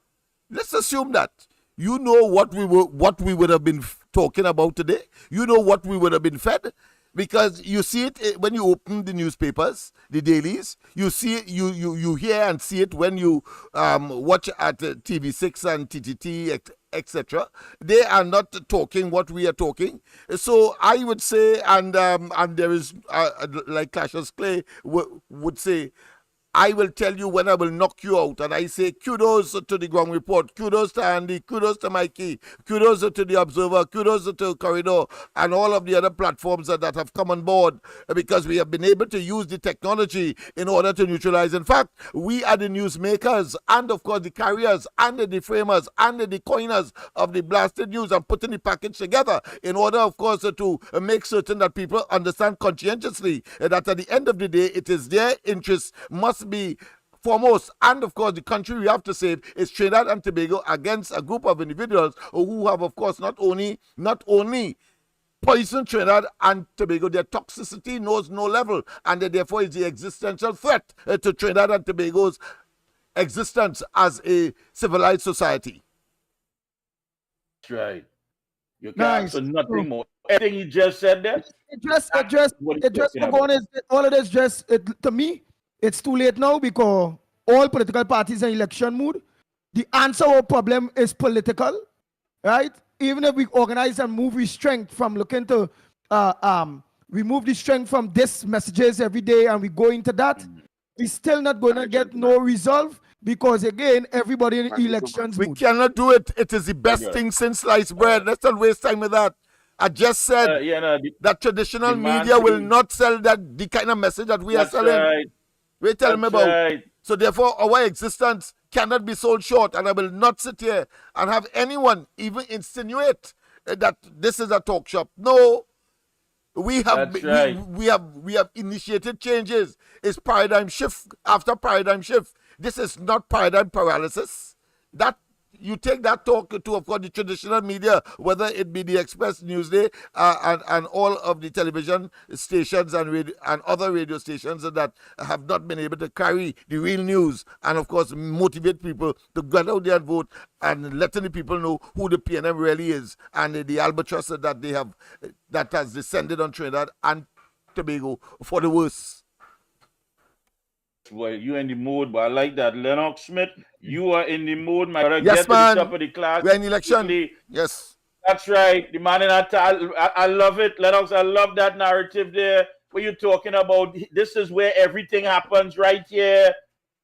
Let's assume that. You know what we would have been talking about today. You know what we would have been fed. Because you see it when you open the newspapers, the dailies. You see it, you hear and see it when you watch at TV6 and TTT, etc. They are not talking what we are talking. So I would say, and there is like Cassius Clay would say, I will tell you when I will knock you out. And I say kudos to the ground report, kudos to Andy, kudos to Mikey, kudos to the Observer, kudos to Corridor, and all of the other platforms that have come on board, because we have been able to use the technology in order to neutralize. In fact, we are the newsmakers and, of course, the carriers and the framers and the coiners of the blasted news and putting the package together in order, of course, to make certain that people understand conscientiously that at the end of the day, it is their interests must be foremost. And of course, the country we have to save is Trinidad and Tobago against a group of individuals who have, of course, not only poison Trinidad and Tobago, their toxicity knows no level, and therefore is the existential threat to Trinidad and Tobago's existence as a civilized society. That's right. You can't Nice. say nothing more. Everything you just said there. It just move on is all of this just to me, it's too late now because all political parties are in election mood. The answer to our problem is political, right? Even if we organize and move the strength from looking to remove the strength from this messages every day and we go into that, we still not going to get no resolve because again, everybody in elections We mood. cannot do it. It is the best thing since sliced bread. Let's not waste time with that. I just said that traditional media will not sell the kind of message that we are selling. Right. We're telling me about. Right. So therefore, our existence cannot be sold short, and I will not sit here and have anyone even insinuate that this is a talk shop. No, we have we have initiated changes. It's paradigm shift after paradigm shift. This is not paradigm paralysis. That you take that talk to, of course, the traditional media, whether it be the Express Newsday and all of the television stations and other radio stations that have not been able to carry the real news and, of course, motivate people to get out there and vote and letting the people know who the PNM really is and the albatross that they have that has descended on Trinidad and Tobago for the worse. Well, you in the mood, but I like that. Lennox Smith, you are in the mood, my brother. Yes, Get man. to the top of the class. We're in election. Quickly. Yes. That's right. The man in that, I love it. Lennox, I love that narrative there. What you're talking about, this is where everything happens right here.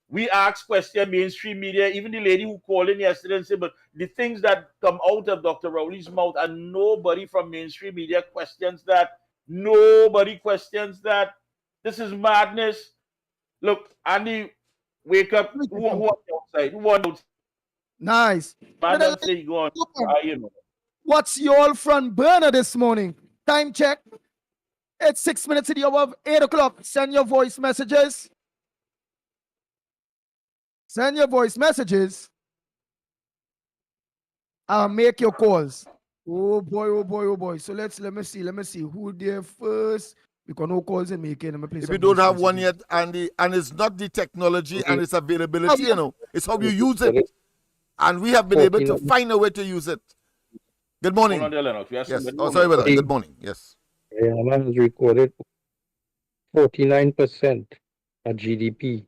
We ask questions, mainstream media, even the lady who called in yesterday and said, but the things that come out of Dr. Rowley's mouth, and nobody from mainstream media questions that. Nobody questions that. This is madness. Look, Andy, wake up. Who outside? Who want outside? Nice. Man, say go on. You know. What's your front burner this morning? Time check. It's 6 minutes to the hour of 8 o'clock. Send your voice messages. Send your voice messages. I'll make your calls. Oh boy, oh boy, oh boy. So let me see who there first. Because no calls in making. If you don't have one yet, and it's not the technology and its availability, it's how you use it. And we have been able to find a way to use it. Good morning. Hold on there, Lennox. Yes. Oh, sorry about that. Good morning. Yes. Guyana has recorded 49% of GDP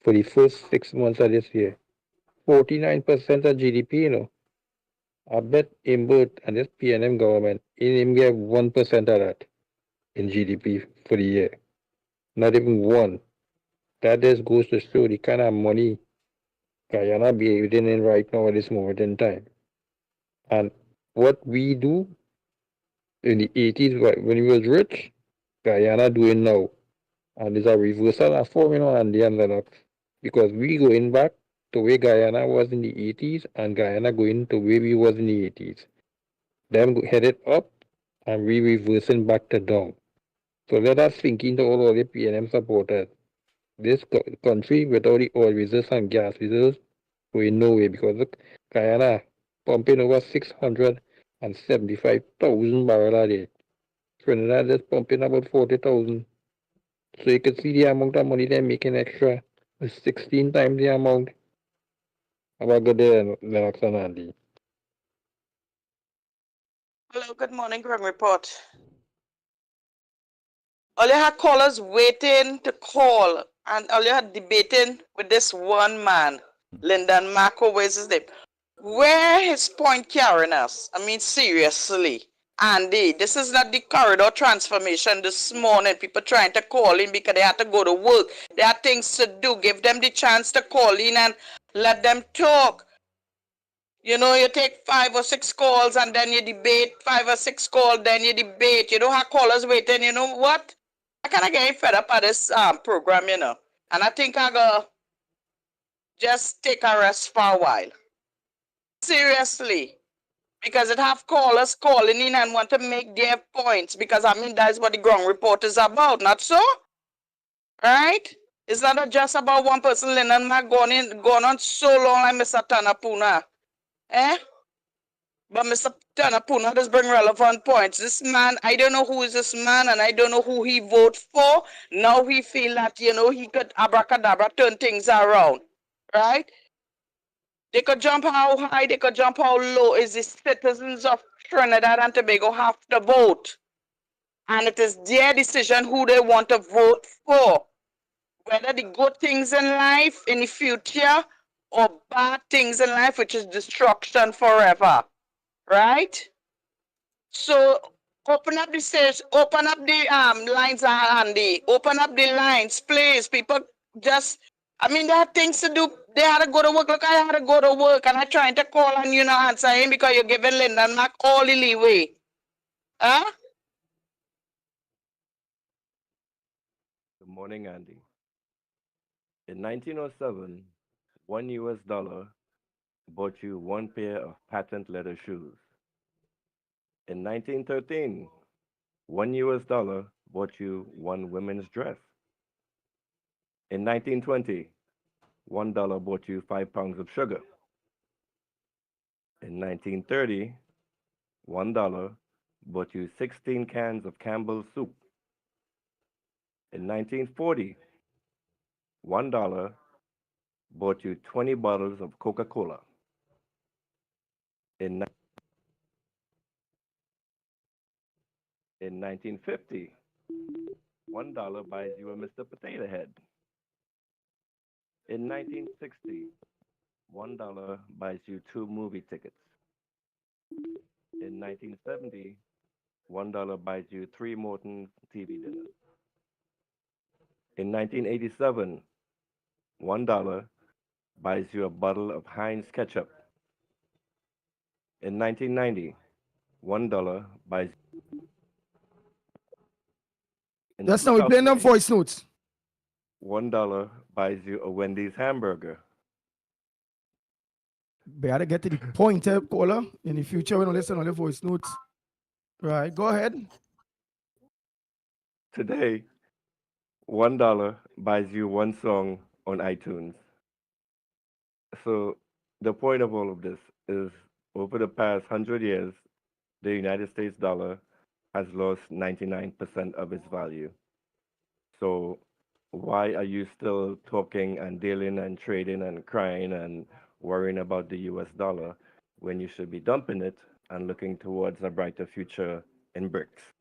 for the first 6 months of this year. 49% of GDP, I bet Imbert and this PNM government, in get 1% of that in GDP for the year. Not even one. That just goes to show the kind of money Guyana behaving in right now at this moment in time. And what we do in the 80s when we was rich, Guyana doing now. And there's a reversal of formula on the Lennox. Because we going back to where Guyana was in the 80s and Guyana going to where we was in the 80s. Them headed up and we reversing back to down. So let us think into all the PNM supporters. This country without the oil reserves and gas reserves going nowhere because look, Guyana pumping over 675,000 barrels a day. Trinidad is pumping about 40,000. So you can see the amount of money they're making extra. 16 times the amount. Have a good day, Lennox and Andy. Hello, good morning, Ground Report. All you had callers waiting to call, and all you had debating with this one man, Lyndon Marco, where's his name? Where his point carrying us? I mean, seriously. Andy, this is not the corridor transformation this morning. People trying to call in because they have to go to work. They have things to do. Give them the chance to call in and let them talk. You know, you take 5 or 6 calls and then you debate. 5 or 6 calls, then you debate. You don't have callers waiting. You know what? I kind of getting fed up at this program, you know. And I think I go just take a rest for a while. Seriously. Because it have callers calling in and want to make their points. Because I mean, that's what the ground report is about, not so? Right? It's not just about one person, Lennon Mac, going on so long like Mr. Tanapuna. Eh? But Mr. Tanapuna does bring relevant points. This man, I don't know who is this man and I don't know who he vote for. Now he feel that, you know, he could abracadabra turn things around. Right? They could jump how high, they could jump how low. Is the citizens of Trinidad and Tobago have to vote. And it is their decision who they want to vote for. Whether the good things in life in the future or bad things in life, which is destruction forever. Right? So open up the stage, open up the lines, Andy. Open up the lines, please. People just, I mean, they have things to do. They had to go to work. Look, I had to go to work, and I trying to call and you not answering because you're giving Linda and Mac all the leeway. Huh? Good morning, Andy. In 1907, $1 bought you one pair of patent leather shoes. In 1913, $1 bought you one women's dress. In 1920, $1 bought you 5 pounds of sugar. In 1930, $1 bought you 16 cans of Campbell's soup. In 1940, $1 bought you 20 bottles of Coca-Cola. In 1950, $1 buys you a Mr. Potato Head. In 1960, $1 buys you 2 movie tickets. In 1970, $1 buys you 3 Morton TV dinners. In 1987, $1 buys you a bottle of Heinz ketchup. In 1990, $1 buys. Just now we're playing them voice notes. $1 buys you a Wendy's hamburger. Better get to the point, caller. In the future, when you listen to the voice notes. Right, go ahead. Today, $1 buys you 1 song on iTunes. So the point of all of this is over the past 100 years, the United States dollar has lost 99% of its value. So why are you still talking and dealing and trading and crying and worrying about the US dollar when you should be dumping it and looking towards a brighter future in BRICS?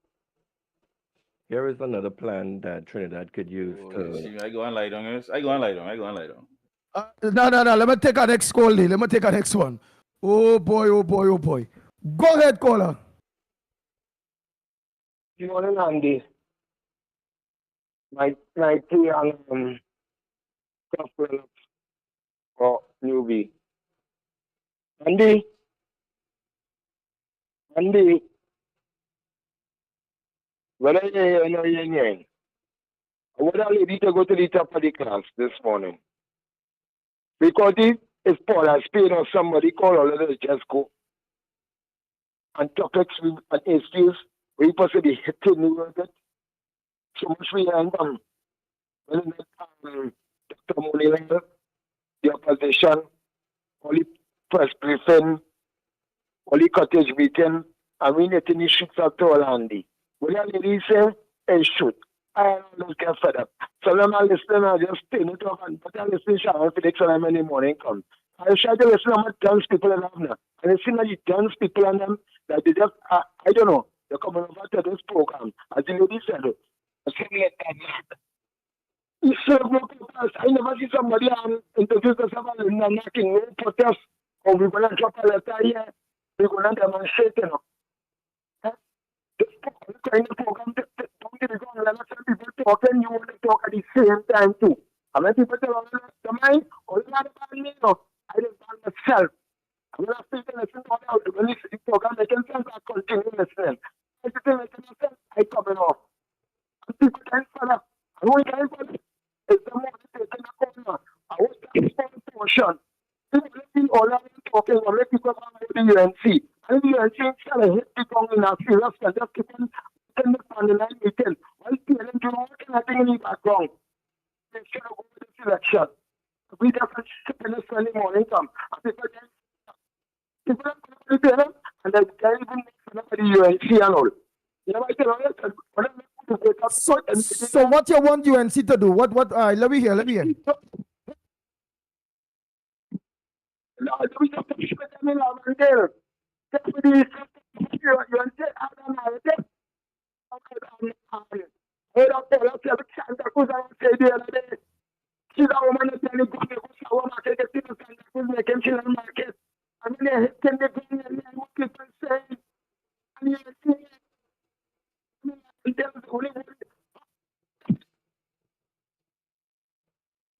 Here is another plan that Trinidad could use to. I go and lie down, guys. I go and lie down. No. Let me take our next call. Let me take our next one. Oh boy. Go ahead, caller. Good morning, Andy. My play on gospel or newbie. Andy, when I would a lady to go to the top of the class this morning. Because if Paul has paid or somebody call or let us just go and talk and excuse we possibly hitting you with it. So much we end when Dr. Mobilization, the opposition, all the press briefing, all the cottage meeting, and we need to shoot at all, Andy. When a lady say, hey, shoot, I always get fed up. So when I listen, I just stay it off and but I listen to Sharon Felix when I'm in the morning come. I try to listen to how dance people in them now. And it seems like the dance people in them that they just, I don't know, they're coming over to this program. As the lady said, he served no purpose. I never see somebody introduce themselves and knocking no protest. Or we're going to drop a letter here. We're going to demonstrate, you know. Just kind of program, don't get it wrong. Lennox and people talking, you want to talk at the same time too. And when people tell me the mind, all you have to me, I just ban myself. I'm going to speak and listen to all when you program, I can sense I continue listening. I just think I can sense I coming off. And people can't follow. And who can't follow is the more they taking a corner. I was the small portion. People listen all of them talking, or let people come out the UNC. And the UNC shall hit the tongue in a serious and just keep on sitting on the line meeting. While PLM do not anything in the background. They should have gone with this election. We just sit in the Sunday morning come. And people don't come to the PLM and they can't even make fun of the UNC and all. You know, I tell you, So what you want UNC to do? What let me hear. No, we just push them in our mandel. Deputy UNC Adam Arate. Head up there, let's have a Santa Cruz and say the other day. She's a woman that's going to go to our market, get people Santa Cruz, make him chill in the market. And then they can be going and what people say. And you see, there's only one.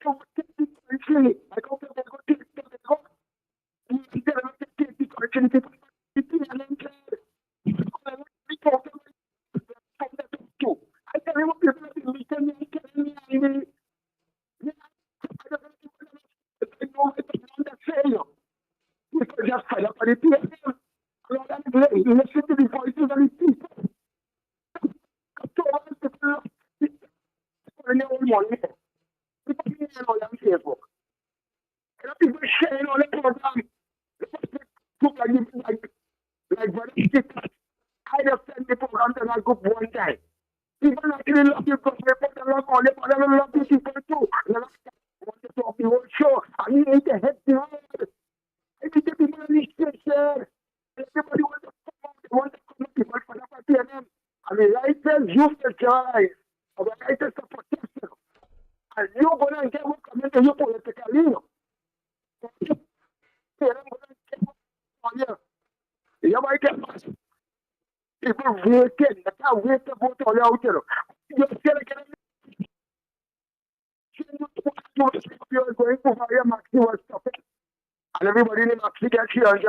So take the country. I go to the go take the go. You take the country, take the and then we talk too. I tell you what people have been listening to me. I know what say you. You can just find up on the PSM. You listen to the voices of the people. So all the people in their own money. People being on Facebook. And people sharing on the program. Like brother stickers. I just send the program to my group one time. People actually love you because they put them on it, but they love the people too. And I want to talk the whole show. I need to hit the road. I need to be on the station. Everybody wants to come out. They want to come out. People for the party and them. And the writers use the choice. And the writers are protection. And you're going to get what coming to you politically. You might get people waiting. They can't wait to vote all out there. You're going to fire Maxi was stopping. And everybody in the Maxi gets here and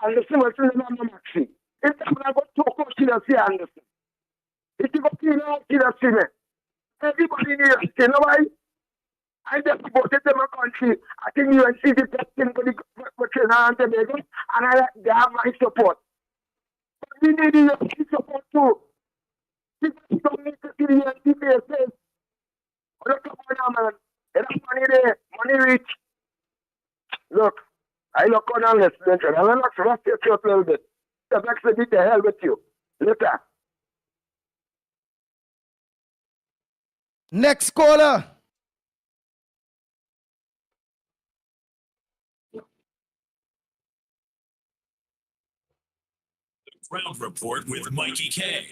Anderson was in the Maxi. It's time I got to talk to see Anderson. It's got to know to see me. Everybody in here, you know why? I just voted them a country. I think you see the best thing for Trinidad and Tobago, and they have my support. But we need the UNC support too. People don't need to see the UNC faces. Look up on man. Enough money there, money rich. Look, I look on and listen, and I'm going to rust your throat a little bit. The next will be the hell with you. Later. Next caller. Ground Report with Mikey K,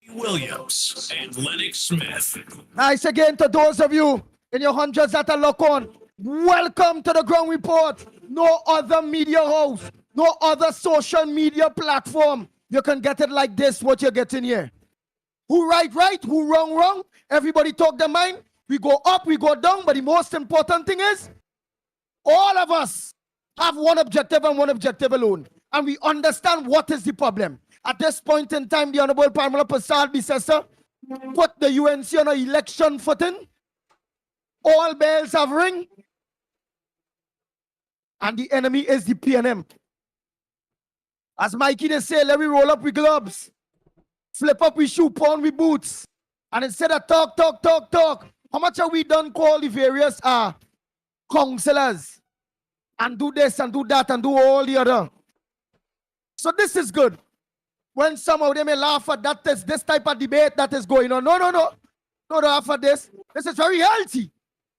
Williams, and Lennox Smith. Nice again to those of you in your hundreds that are locked on. Welcome to the Ground Report. No other media house, no other social media platform. You can get it like this, what you're getting here. Who right, who wrong. Everybody talk their mind. We go up, we go down, but the most important thing is all of us have one objective and one objective alone. And we understand what is the problem. At this point in time, the Honorable Pamela Pasal Bissessa put the UNC on an election footing. All bells have ring. And the enemy is the PNM. As Mikey they say, let me roll up with gloves. Flip up with shoe, pawn with boots. And instead of talk, how much have we done call the various councillors? And do this and do that and do all the other. So this is good. When some of them may laugh at that, this type of debate that is going on. No, laugh at this. This is very healthy.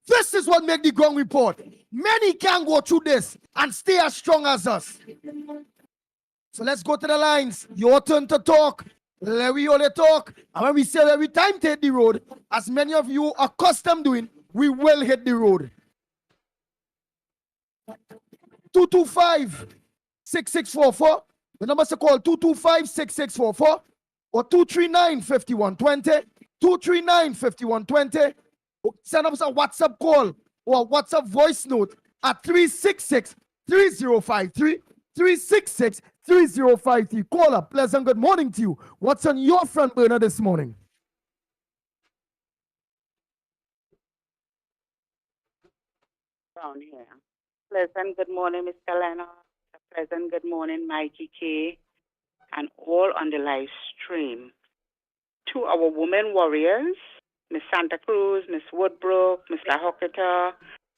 This is what makes the Ground Report. Many can go through this and stay as strong as us. So let's go to the lines. Your turn to talk. Let we only talk. And when we say every time take the road, as many of you are accustomed doing, we will hit the road. 225-6644. The number to call 225-6644 or 239-5120, 239-5120. Send us a WhatsApp call or a WhatsApp voice note at 366-3053, 366-3053. Call up. Pleasant good morning to you. What's on your front burner this morning? Down here. Pleasant good morning, Mr. Lennox. Pleasant good morning, Mikey K, and all on the live stream. To our women warriors, Miss Santa Cruz, Miss Woodbrook, Mr. Hocketer,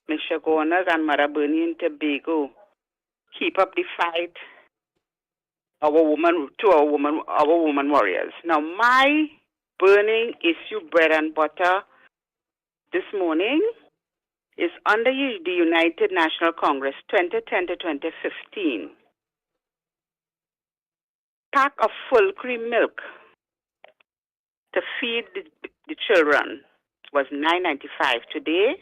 Miss Shagonas, and Mother Bernie in Tobago. Keep up the fight. Our woman warriors. Now, my burning issue, bread and butter, this morning is under the United National Congress 2010 to 2015. Pack of full cream milk to feed the children was $9.95. Today,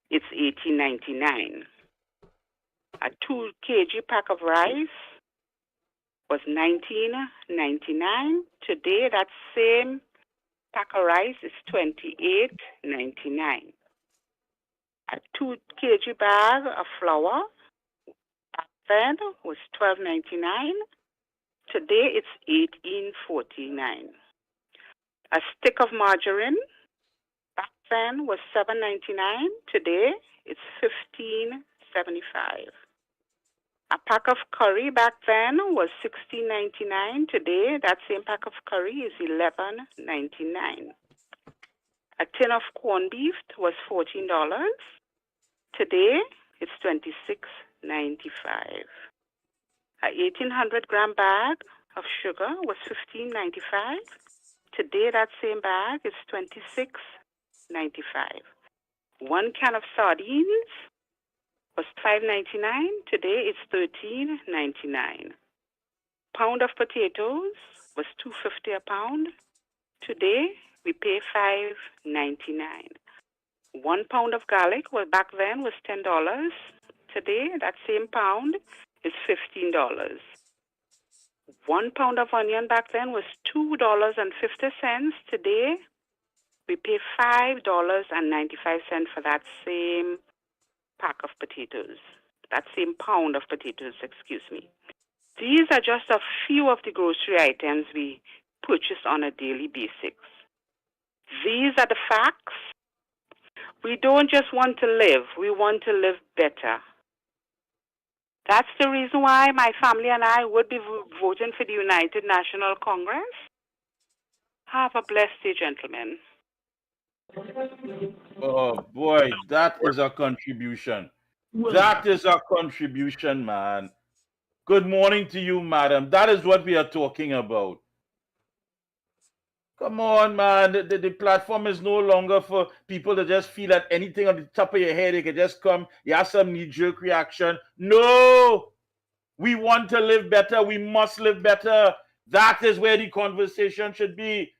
it's $18.99. A 2 kg pack of rice was $19.99. Today, that same pack of rice is $28.99. A 2 kg bag of flour back then was $12.99. Today, it's $18.49. A stick of margarine back then was $7.99. Today, it's $15.75. A pack of curry back then was $16.99. Today, that same pack of curry is $11.99. A tin of corned beef was $14. Today, it's $26.95. A 1,800-gram bag of sugar was $15.95. Today, that same bag is $26.95. 1 can of sardines was $5.99. Today, it's $13.99. Pound of potatoes was $2.50 a pound. Today, we pay $5.99. 1 pound of garlic back then was $10. Today, that same pound is $15. 1 pound of onion back then was $2.50. Today, we pay $5.95 for that same pack of potatoes, that same pound of potatoes, excuse me. These are just a few of the grocery items we purchase on a daily basis. These are the facts. We don't just want to live, we want to live better. That's the reason why my family and I would be voting for the United National Congress. Have a blessed day, gentlemen. Oh boy, that is a contribution. That is a contribution, man. Good morning to you, madam. That is what we are talking about. Come on, man. The platform is no longer for people to just feel that anything on the top of your head, they can just come, you have some knee-jerk reaction. No! We want to live better. We must live better. That is where the conversation should be.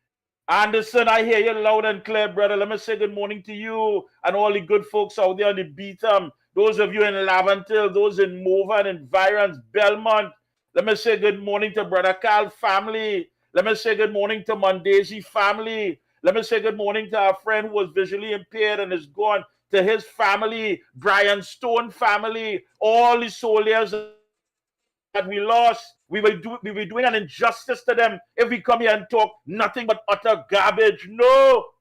Anderson, I hear you loud and clear, brother. Let me say good morning to you and all the good folks out there on the Beetham. Those of you in Laventille, those in Mova and Environs, Belmont. Let me say good morning to Brother Carl family. Let me say good morning to Mondesi family. Let me say good morning to our friend who was visually impaired and is gone, to his family, Brian Stone family, all the soldiers that we lost. We will be doing an injustice to them if we come here and talk nothing but utter garbage. No!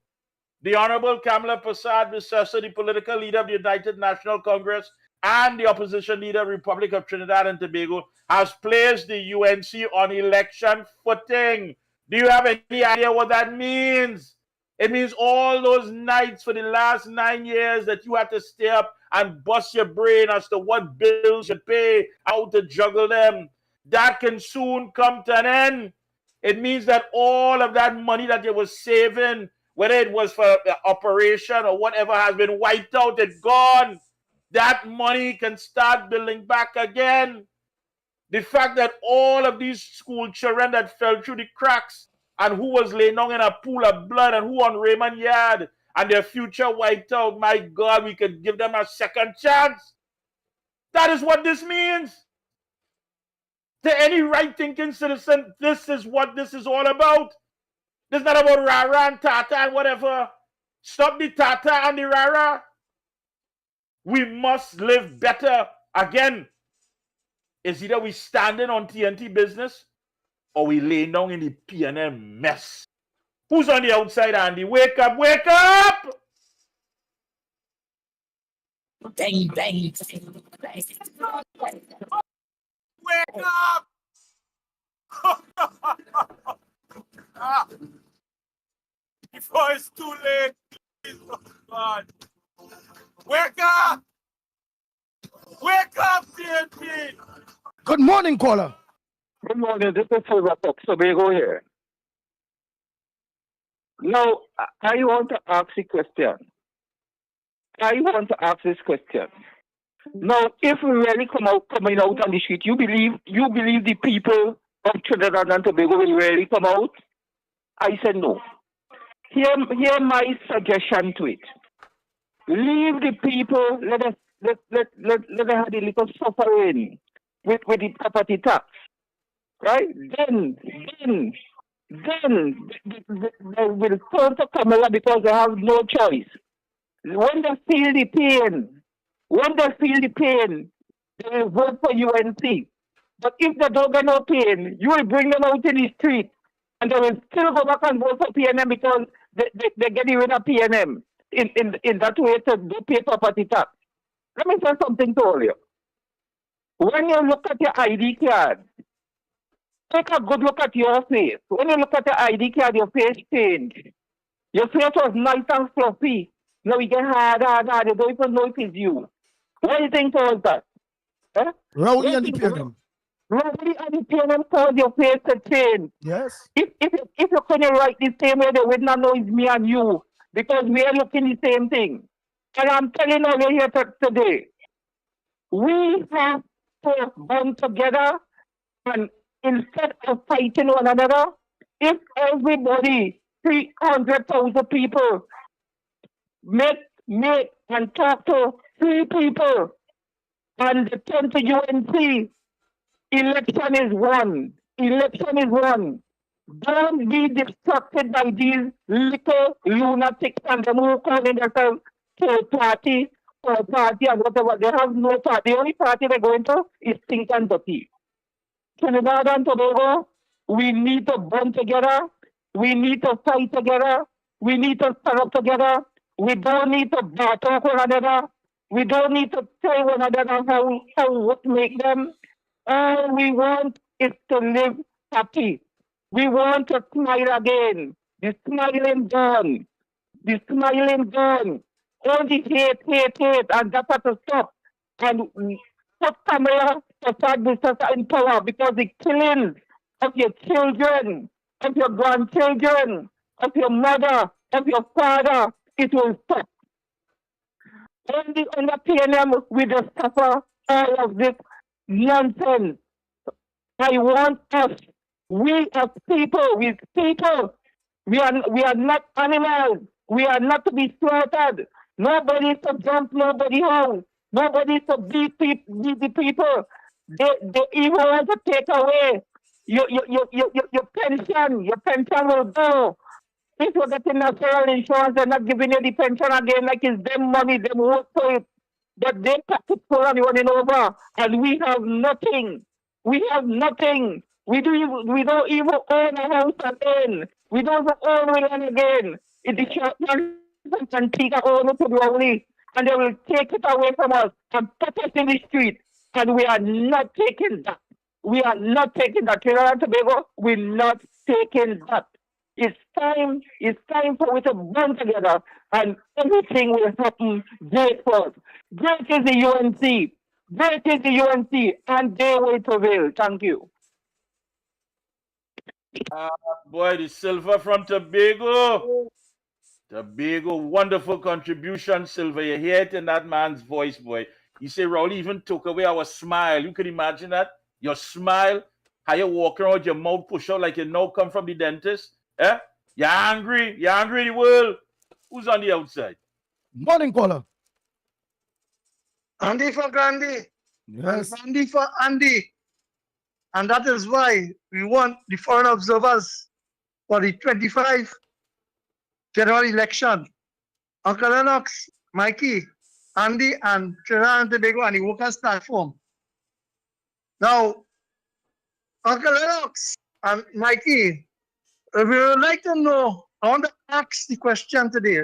The Honorable Kamala Prasad Visesa, the political leader of the United National Congress and the opposition leader of the Republic of Trinidad and Tobago, has placed the UNC on election footing. Do you have any idea what that means? It means all those nights for the last 9 years that you had to stay up and bust your brain as to what bills you pay, how to juggle them, that can soon come to an end. It means that all of that money that you were saving, whether it was for operation or whatever, has been wiped out. It's gone. That money can start building back again. The fact that all of these school children that fell through the cracks and who was laying down in a pool of blood and who on Raymond Yard and their future wiped out, my God, we could give them a second chance. That is what this means. To any right-thinking citizen, this is what this is all about. This is not about rah-rah and tata and whatever. Stop the tata and the rah-rah. We must live better. Again, it's either we standing on TNT business or we laying down in the PNM mess. Who's on the outside, Andy? Wake up, wake up! Bang, bang, bang, bang. Wake up! Before it's too late, please, oh God. Wake up! Wake up, TNT! Good morning, caller. Good morning. This is Silver Fox Tobago here. Now, I want to ask a question. I want to ask this question. Now, if we really coming out on the street, you believe the people of Trinidad and Tobago will really come out? I said no. Hear my suggestion to it. Leave the people. Let us have a little suffering with the property tax, right? Then they will turn to Kamala because they have no choice. When they feel the pain, they will vote for UNC. But if they don't get no pain, you will bring them out in the street and they will still go back and vote for PNM because they get rid of PNM in that way to pay property tax. Let me say something to all you. When you look at your ID card, take a good look at your face. When you look at your ID card, your face changed. Your face was nice and fluffy. Now you get hard. You don't even know if it's you. What do you think was that? Huh? Rowdy and the PNM. Rowdy and the PNM caused your face to change. Yes. If you couldn't write the same way, they would not know it's me and you because we are looking the same thing. And I'm telling you here today, we have to band together and instead of fighting one another, if everybody, 300,000 people, meet and talk to 3 people and turn to UNC, election is won. Election is won. Don't be distracted by these little lunatics and them who calling themselves third party or party and whatever. They have no party. The only party they're going to is Think and Dirty. Trinidad and Tobago, we need to band together. We need to fight together. We need to stand up together. We don't need to battle one another. We don't need to tell one another how what make them. All we want is to live happy. We want to smile again. The smiling gone. The smiling gone. All the hate, and that has to stop. And put Kamala aside business in power because the killings of your children, of your grandchildren, of your mother, of your father, it will stop. Only on the PNM we just suffer all of this nonsense. I want us, we as people, we are not animals. We are not to be slaughtered. Nobody is to jump nobody house. Nobody is to beat the people. They even want to take away your pension. Your pension will go. If you're getting national insurance, they're not giving you the pension again like it's them money, them work for it. But they pocket full and running over, and we have nothing. We have nothing. We don't even own a house again. We don't even own land again. It's the short and take our own to the only, and they will take it away from us and put us in the street. And we are not taking that. We are not taking that. Trinidad and Tobago, we're not taking that. It's time for us to band together and everything will happen great for us. Great is the UNC. Great is the UNC and they will prevail. Thank you. Boy, the Silver from Tobago. Tobago, wonderful contribution, Silver. You hear it in that man's voice, boy. You say Raul even took away our smile. You could imagine that? Your smile, how you walk around with your mouth pushed out like you now come from the dentist. Eh? You're angry. You're angry in the world. Who's on the outside? Morning, caller. Andy for Gandhi. Yes. And Andy for Andy. And that is why we want the foreign observers for the 25 general election. Uncle Lennox, Mikey, Andy, and Trinidad and Tobago and the workers' platform. Now, Uncle Lennox and Mikey, we would like to know, I want to ask the question today.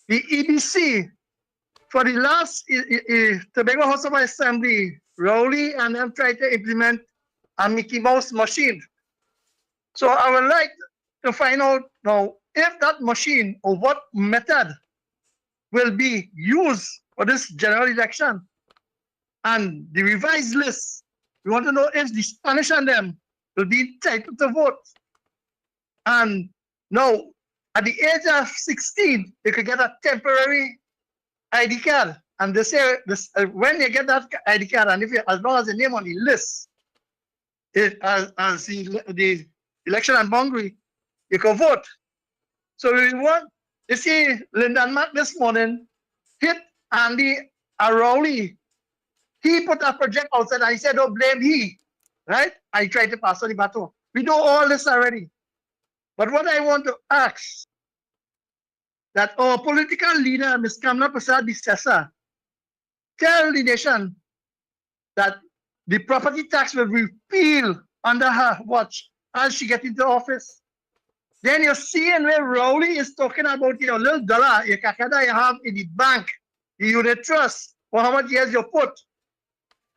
The EBC, for the last Tobago House of Assembly, Rowley and them tried to implement a Mickey Mouse machine. So I would like to find out now if that machine or what method will be used for this general election. And the revised list, we want to know if the Spanish and them will be entitled to vote. And now, at the age of 16, you could get a temporary ID card. And they say when you get that ID card, and if you, as long as the name on the list, as the election and boundary, you can vote. So we want, you see, Lyndon Mack this morning hit Andy Arrowley. He put a project outside and he said, don't blame he, right? I tried to pass on the baton. We know all this already. But what I want to ask, that our political leader, Ms. Kamla Prasad Bissessa, tell the nation that the property tax will repeal under her watch as she gets into office. Then you're seeing where Rowley is talking about your little dollar, your kakada you have in the bank, the unit trust, for how much years you put,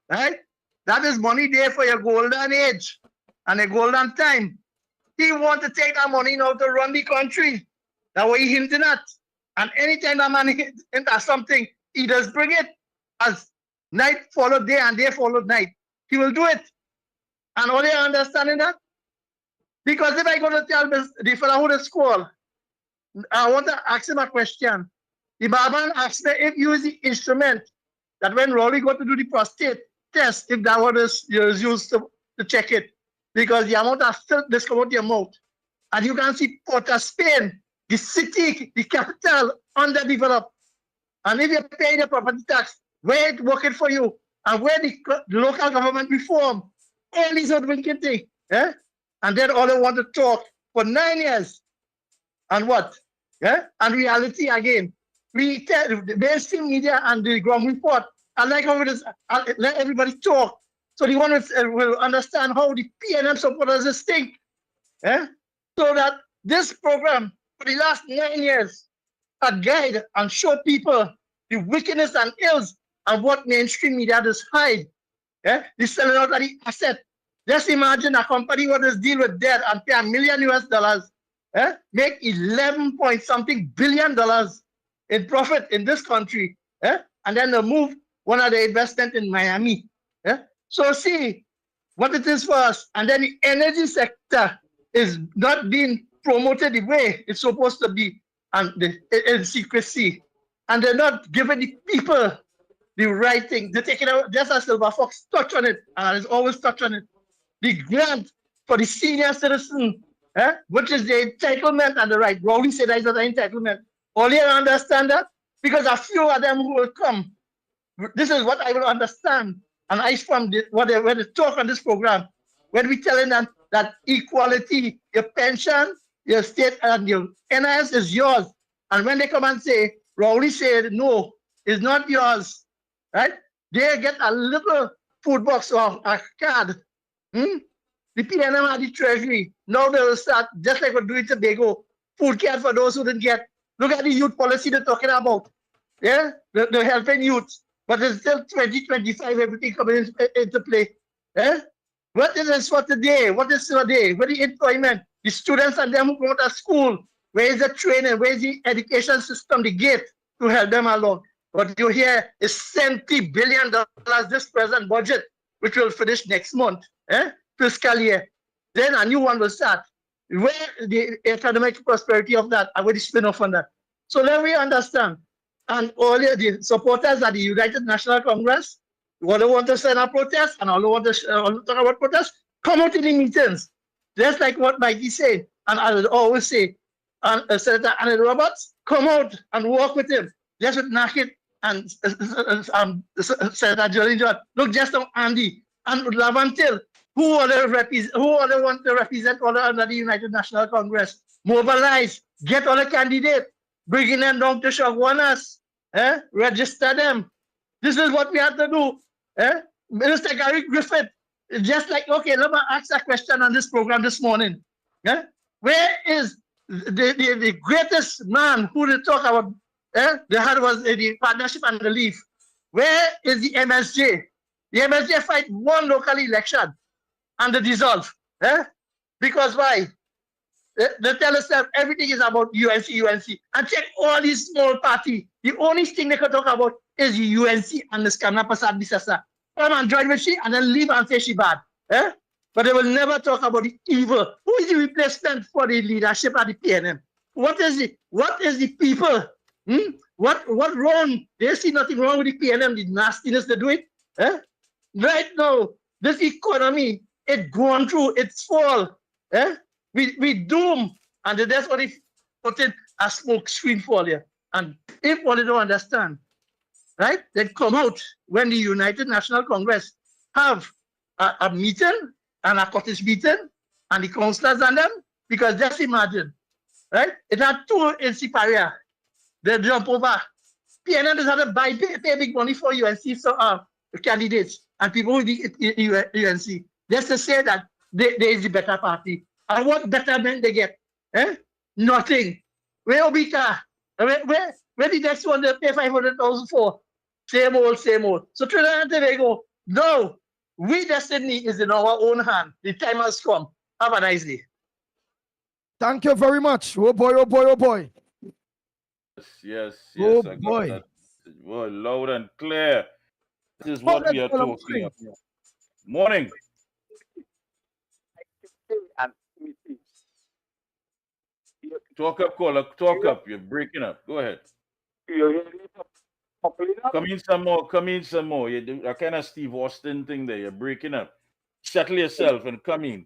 right? That is money there for your golden age and a golden time. He wants to take that money now to run the country. That's what he hinting at. And anytime that man hints at something, he does bring it as night followed day and day followed night. He will do it. And all you understanding that? Because if I go to tell the fellow who is called, I want to ask him a question. The barman asked me if you use the instrument that when Rowley got to do the prostate test, if that was used to check it. Because the amount of filth this come out your mouth. And you can see Port of Spain, the city, the capital, underdeveloped. And if you're paying the property tax, where it's working for you, and where the local government reform, all these are wicked things. Yeah? And then all they want to talk for 9 years. And what? Yeah? And reality again. We tell the mainstream media and the ground report, I like how it is, let everybody talk. So the one will understand how the PNM supporters think. Yeah? So that this program for the last 9 years a guide and show people the wickedness and ills and what mainstream media does hide. Yeah? The selling out of the asset. Just imagine a company what does deal with debt and pay $1 million US, make 11 point something billion dollars in profit in this country, and then they move one of the investment in Miami. So see what it is for us. And then the energy sector is not being promoted the way it's supposed to be, and in secrecy. And they're not giving the people the right thing. They take it out, just as Silver Fox touch on it, and it's always touch on it. The grant for the senior citizen, which is the entitlement and the right. Rowley said that is not an entitlement. Only I understand that because a few of them who will come. This is what I will understand. And I from when they talk on this program, when we telling them that equality, your pension, your state and your NIS is yours. And when they come and say, Rowley said, no, it's not yours, right? They get a little food box or a card. The PNM had the treasury. Now they will start, just like we do in Tobago, food card for those who didn't get. Look at the youth policy they're talking about. Yeah, they're helping youth. But it's still 2025, everything coming into play. What is this for today? What is today? Where the employment? The students and them who go to school. Where is the training? Where is the education system, the gate to help them along? What you hear is $70 billion this present budget, which will finish next month, fiscal year. Then a new one will start. Where the economic prosperity of that, and where the spin-off on that. So let me understand. And all the supporters at the United National Congress, all who want to send a protest and all who want to talk about protest, come out in the meetings. Just like what Mikey said, and I will always say, and Senator Annie Roberts, come out and work with him. Just with Nakit and Senator Jolene John. Look just on Andy and Lavantil. Who are the want to represent all under the United National Congress? Mobilize, get all the candidates, bringing them down to Shagwanas, register them. This is what we have to do. Minister Gary Griffith, just like, okay, let me ask a question on this program this morning. Where is the greatest man who they talk about? The head was the partnership and the leaf. Where is the MSJ? The MSJ fight one local election and they dissolve. Because why? They tell us that everything is about UNC. And check all these small party. The only thing they can talk about is the UNC and the Skamna Pasad Bisasa. Come and join with she and then leave and say she bad. But they will never talk about the evil. Who is the replacement for the leadership at the PNM? What is the people? What wrong? They see nothing wrong with the PNM, the nastiness they do it. Right now, this economy, it gone through its fall. We doom, and that's what they put in a smoke screen for you. And if what they don't understand, right, they come out when the United National Congress have a meeting and a cottage meeting and the councillors and them, because just imagine, right? It had two in Siparia. They jump over. PNM has had to pay big money for UNC candidates and people with the UNC. Just to say that there is the better party. And what betterment they get? Nothing. Where Obika? Where the next one they pay 500,000 for? Same old. So Trinidad and Tobago, no. We destiny is in our own hand. The time has come. Have a nice day. Thank you very much. Oh boy. Yes. Oh I got boy. that. Boy, loud and clear. This is what we are talking about. Morning. Talk up, caller. Talk up. You're breaking up. Go ahead. Come in some more. You do a kind of Steve Austin thing there. You're breaking up. Settle yourself and come in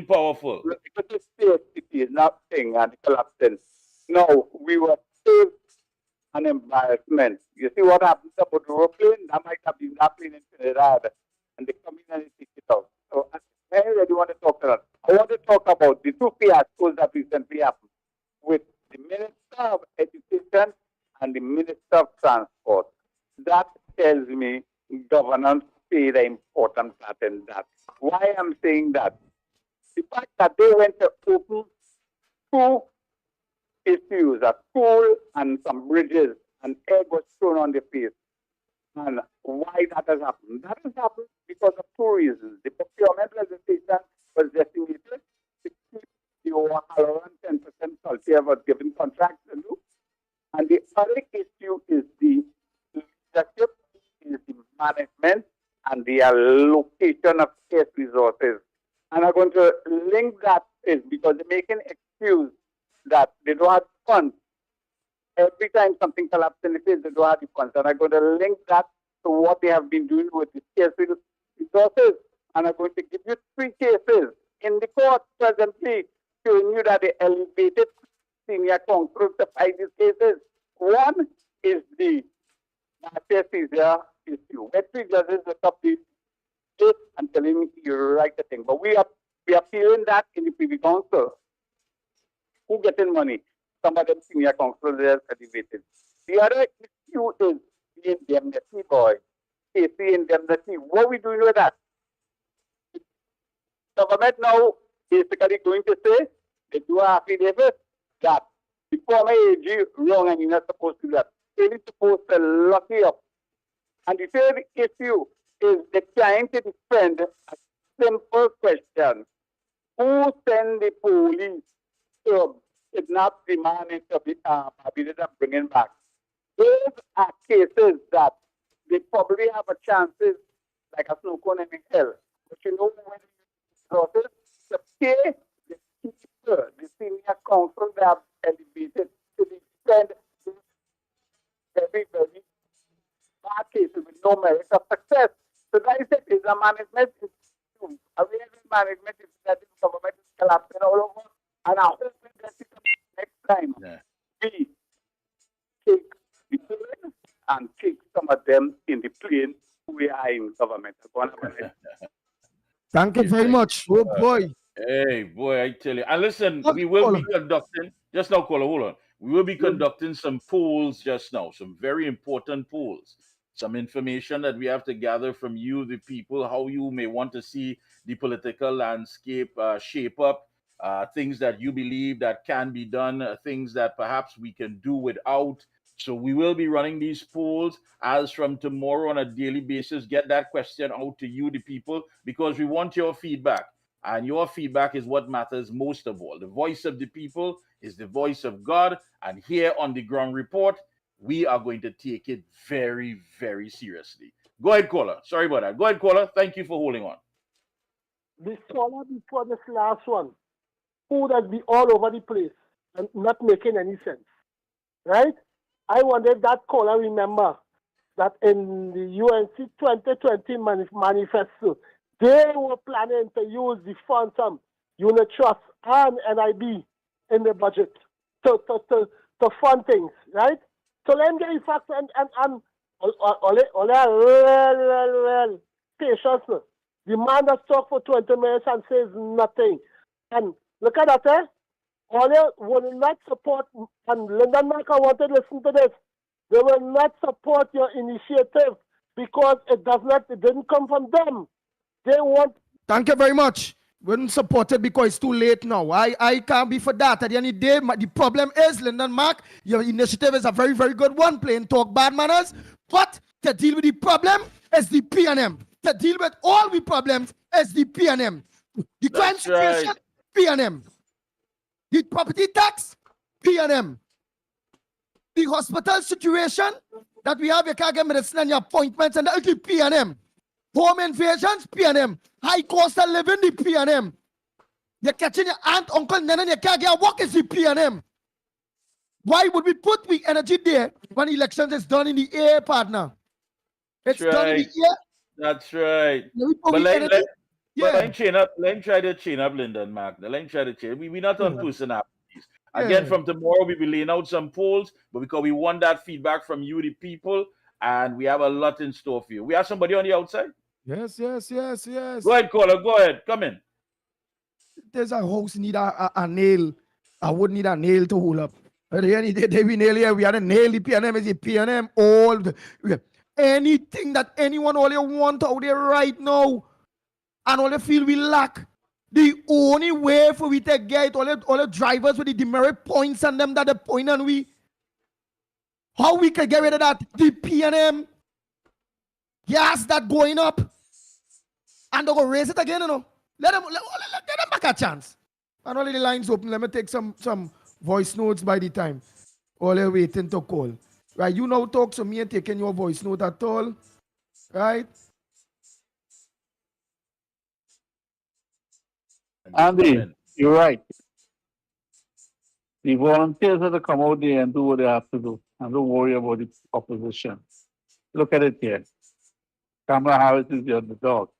powerful. It is nothing and collapsing. No, we were saved an embarrassment. You see what happened about the aeroplane? That might have been that plane in Trinidad. And they come in and they take it out. So I really want to talk about that. I want to talk about the two fiascos that recently happened with the Minister of Education and the Minister of Transport. That tells me governance played an important part in that. Why I'm saying that? The fact that they went to open two issues, a school and some bridges, and egg was thrown on the face. And why that has happened? That has happened because of two reasons. The procurement legislation was designated to keep the overall 10% culture was given contracts to do. And the other issue is the leadership, is the management, and the allocation of scarce resources. And I'm going to link that is because they're making excuse that they don't have funds. Every time something collapses in the face, they don't have the funds. And I'm going to link that to what they have been doing with the scarce resources. And I'm going to give you 3 cases in the court presently showing you that they elevated senior counsel to fight these cases. One is the Caesar issue. Where 3 judges look up the case and telling me you write the thing. But we are appealing that in the Privy Council. Who getting money? Some of them senior counsel they are elevated. The other issue is the indemnity, boy. AC indemnity. What are we doing with that? Government now basically going to say they do an affidavit that the former AG wrong and you're not supposed to do that. They're supposed to lock you up. And the third issue is they're trying to defend a simple question. Who sent the police to kidnap the man into Barbados and bring him back? Those are cases that they probably have a chances like a snow cone in hell. But you know when resources to pay the teacher, the senior counsel they have elevated to defend very, very bad cases with no merit of success. So that is it. It's a management issue. A real management is that the government is collapsing all over. And I hope that next time we take the plane and take some of them in the plane we are in government. Thank you very much. Oh boy. Hey, boy, I tell you. And listen, Okay, we will hold be on. conducting, just now, caller, hold on. We will be conducting some polls just now, some very important polls. Some information that we have to gather from you, the people, how you may want to see the political landscape shape up, things that you believe that can be done, things that perhaps we can do without. So we will be running these polls as from tomorrow on a daily basis. Get that question out to you, the people, because we want your feedback. And your feedback is what matters most of all. The voice of the people is the voice of God. And here on the ground report, we are going to take it very, very seriously. Go ahead, caller. Sorry about that. Go ahead, caller. Thank you for holding on. The caller before this last one, who that be all over the place and not making any sense, right? I wonder if that caller remember that in the UNC 2020 manifesto, they were planning to use the funds from unit trust and NIB in the budget to fund things, right? So let me get the facts and real patience. The man that talk for 20 minutes and says nothing. And look at that, eh? Ole will not support, and Lyndon Mark, I want to listen to this. They will not support your initiative because it didn't come from them. They want. Thank you very much. We didn't support it because it's too late now. I can't be for that. At the end of the day, the problem is, Lyndon Mark, your initiative is a very, very good one, playing talk bad manners. But to deal with the problem is the PNM. To deal with all the problems is the PNM. The crime situation, PNM. The property tax, PNM. The hospital situation that we have, you can't get medicine and your appointments, and that's the PNM. Home invasions, PNM. High cost of living, the PNM. You're catching your aunt, uncle, nana, and you can't get work, is the PNM. Why would we put the energy there when elections is done in the air, partner? It's done in the air. That's right. But let him chain up. Let him try to chain up Lyndon Mark. Let him try to chain. We're not on personalities. Again, from tomorrow, we'll be laying out some polls, but because we want that feedback from you, the people, and we have a lot in store for you. We have somebody on the outside? Yes. Go ahead, caller. Go ahead. Come in. There's a house need a nail. I would need a nail to hold up. At the end of the day, we nail here. We had a nail. The PNM is the PNM. Anything that anyone all you want out there right now, and all they feel we lack. The only way for we to get all the drivers with the demerit points and them that the point and we, how we can get rid of that? The PNM gas that going up, and they're gonna raise it again, you know. Let them back a chance. And only the lines open. Let me take some voice notes by the time. All they're waiting to call. Right, you now talk to me and taking your voice note at all. Right? Andy, you're right. The volunteers have to come out there and do what they have to do and don't worry about the opposition. Look at it here. Kamala Harris is the underdog.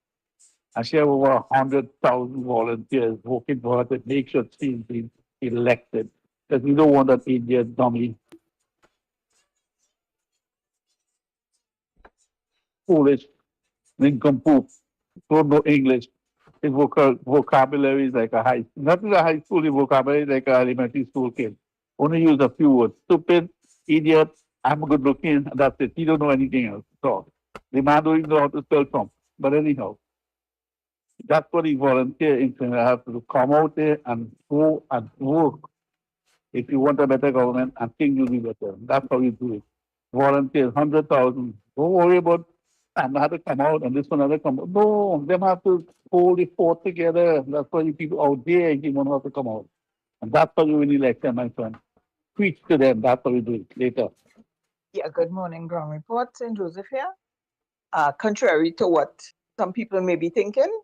And she has over 100,000 volunteers working for her to make sure she's been elected. Because we don't want that Indian dummy. Foolish, nincompoop, don't know English. His vocabulary is like not a high school, his vocabulary is like an elementary school kid. Only use a few words. Stupid, idiot, I'm good looking, that's it. He don't know anything else. So the man don't even know how to spell Trump. But anyhow, that's what the volunteer in have to come out there and go and work. If you want a better government, and things will be better. That's how you do it. Volunteers, 100,000. Don't worry about and have to come out and this one other come out. No, them have to hold the fort together. That's why you people out there you want to have to come out. And that's how you win the election, my friend. Preach to them. That's how we do it later. Yeah, good morning, Ground Report. St. Joseph here. Contrary to what some people may be thinking,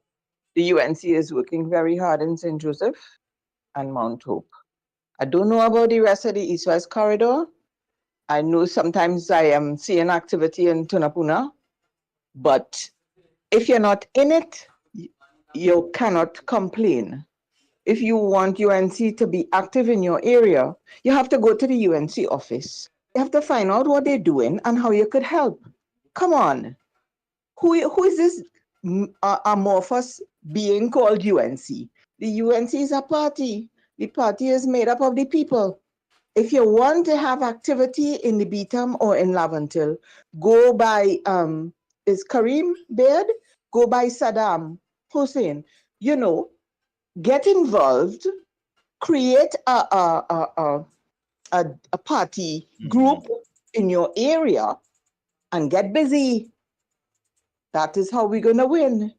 the UNC is working very hard in St. Joseph and Mount Hope. I don't know about the rest of the East-West corridor. I know sometimes I am seeing activity in Tunapuna, but if you're not in it, you cannot complain. If you want UNC to be active in your area, you have to go to the UNC office. You have to find out what they're doing and how you could help. Come on. Who is this amorphous being called UNC. The UNC is a party. The party is made up of the people. If you want to have activity in the Beetham or in Laventil, go by is Kareem Baird, go by Saddam Hussein. You know, get involved, create a party group in your area, and get busy. That is how we're gonna win.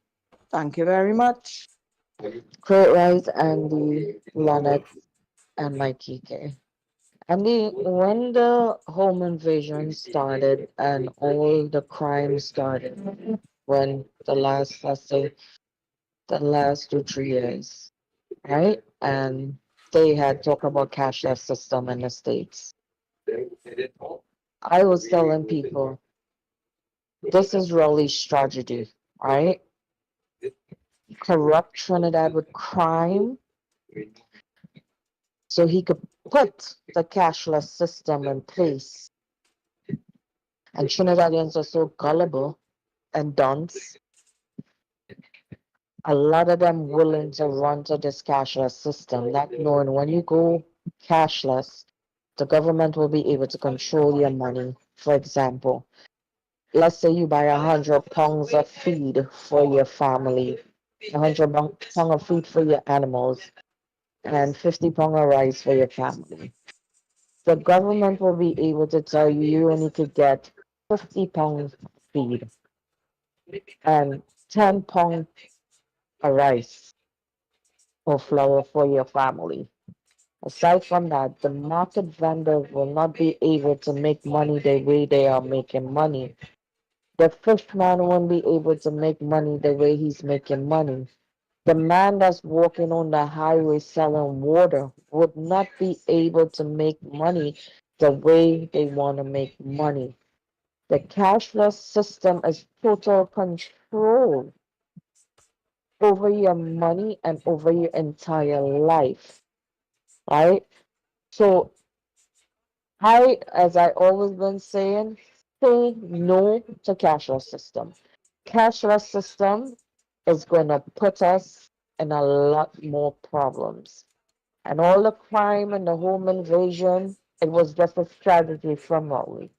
Thank you very much. Great Rise, Andy, Lennox, and Mikey K. Andy, when the home invasion started and all the crime started, when the last, let's say, the last 2, 3 years, right? And they had talked about cashless system in the States. I was telling people, this is really strategy, right? Corrupt Trinidad with crime so he could put the cashless system in place. And Trinidadians are so gullible and dunce. A lot of them willing to run to this cashless system, not knowing when you go cashless, the government will be able to control your money. For example, let's say you buy 100 pounds of feed for your family, 100 pounds of feed for your animals, and 50 pounds of rice for your family. The government will be able to tell you you only could get 50 pounds feed and 10 pounds of rice or flour for your family. Aside from that, the market vendors will not be able to make money the way they are making money. The fishman won't be able to make money the way he's making money. The man that's walking on the highway selling water would not be able to make money the way they want to make money. The cashless system is total control over your money and over your entire life, right? So as I always been saying, say no to cashless system. Cashless system is going to put us in a lot more problems. And all the crime and the home invasion, it was just a strategy from Raleigh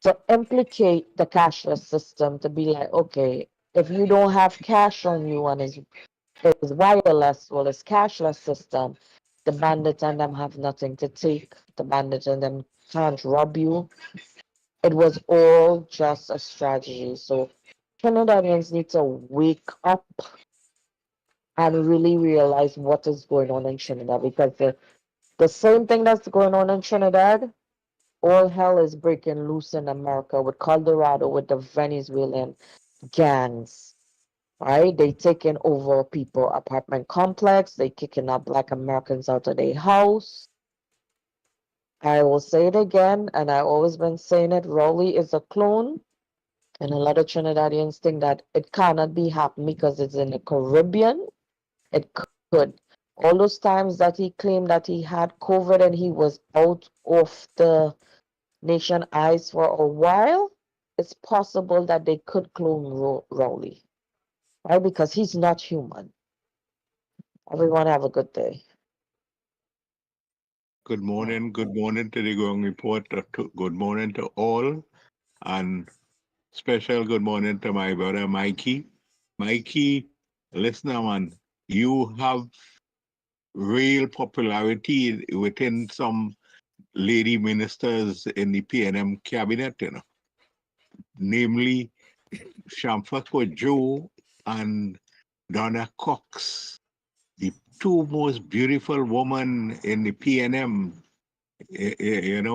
to implicate the cashless system to be like, okay, if you don't have cash on you and it's wireless, well, it's cashless system, the bandits and them have nothing to take. The bandits and them can't rob you. It was all just a strategy. So Trinidadians need to wake up and really realize what is going on in Trinidad because the same thing that's going on in Trinidad, all hell is breaking loose in America with Colorado, with the Venezuelan gangs. Right? They taking over people apartment complex. They kicking out Black Americans out of their house. I will say it again, and I always been saying it. Raleigh is a clone, and a lot of Trinidadians think that it cannot be happening because it's in the Caribbean. It could. All those times that he claimed that he had COVID and he was out of the nation eyes for a while, it's possible that they could clone Rowley, right? Because he's not human. Everyone have a good day. Good morning to the Going Report. Good morning to all. And special good morning to my brother Mikey. Mikey, listen, man, you have real popularity within some lady ministers in the PNM cabinet, namely Shamfako Joe and Donna Cox, the two most beautiful women in the PNM,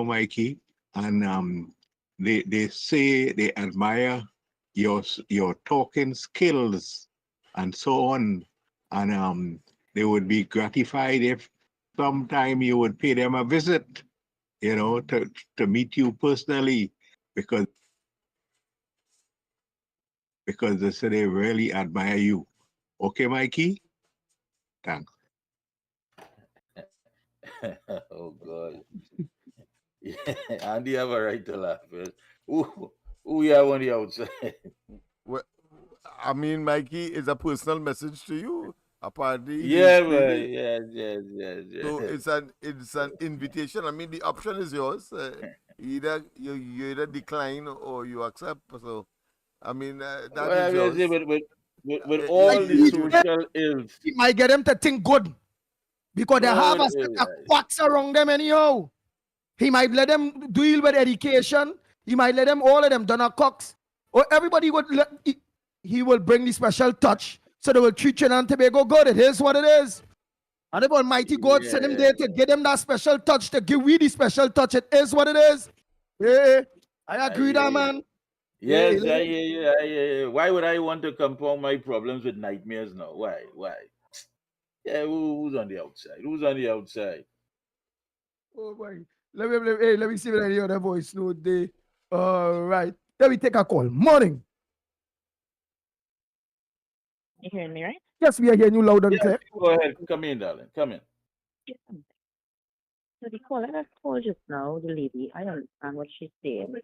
Mikey. And they say they admire your talking skills and so on. And they would be gratified if sometime you would pay them a visit, to meet you personally, because they say they really admire you. Okay, Mikey? Thanks. Oh God. Yeah, Andy have a right to laugh. Who we are on the outside? I mean, Mikey, is a personal message to you. Apparently, Yeah, he's man. feeling. Yes. So it's an invitation. I mean, the option is yours. Either you either decline or you accept. So I mean, that Well, is I mean, see, yours. with He, all the he's doing. social ills. He might get them to think good because they Well, have a set of quacks around them anyhow. He might let them deal with education. He might let them, all of them, Donna Cox. Or everybody would let, he will bring the special touch. So they will treat Trinidad and Tobago good. It is what it is. And if Almighty God send him there to give them that special touch, to give we the special touch, it is what it is. Yeah, I agree with that, man. Yes, yeah. Why would I want to compound my problems with nightmares now? Why? Yeah, who's on the outside? Who's on the outside? Oh boy. Let me see if I hear the voice note there. All right. Let me take a call. Morning. You hearing me, right? Yes, we are hearing you loud and Yes, clear. go ahead. Come in, darling. Come in. Yeah. So the caller that called just now, the lady, I understand what she's saying.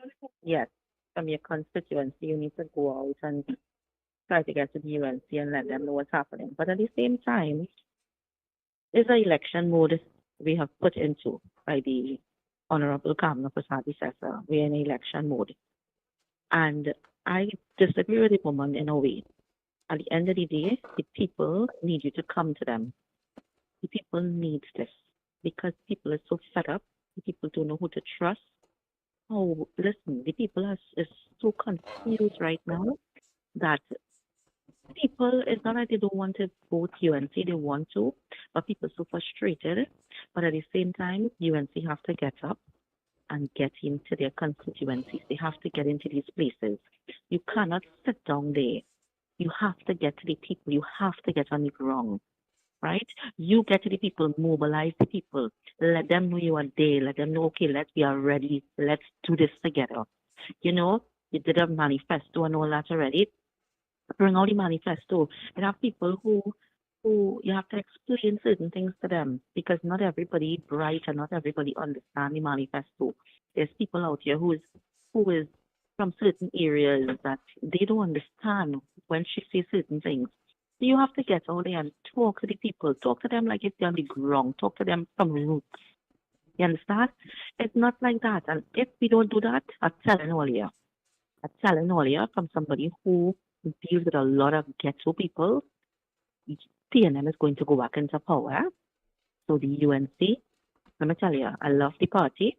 Yes, from your constituency, you need to go out and try to get to the UNC and let them know what's happening. But at the same time, there's an election mode we have put into by the Honorable Kamna Prasad Sessa. We're in election mode. And I disagree with the woman in a way. At the end of the day, the people need you to come to them. The people need this because people are so fed up. The people don't know who to trust. Oh, listen, the people are is so confused right now that people, it's not like they don't want to vote UNC, they want to, but people are so frustrated. But at the same time, UNC have to get up and get into their constituencies. They have to get into these places. You cannot sit down there. You have to get to the people. You have to get on the ground, right? You get to the people, mobilize the people, let them know you are there, let them know, okay, we are ready, let's do this together. You know, you did a manifesto and all that already. Bring out the manifesto and have people who you have to explain certain things to them because not everybody bright and not everybody understand the manifesto. There's people out here who is from certain areas that they don't understand when she says certain things. So you have to get out there and talk to the people, talk to them like if they're on the ground, talk to them from roots. You understand? It's not like that. And if we don't do that, I'm telling all here from somebody who deals with a lot of ghetto people, PNM is going to go back into power. So the UNC, let me tell you, I love the party.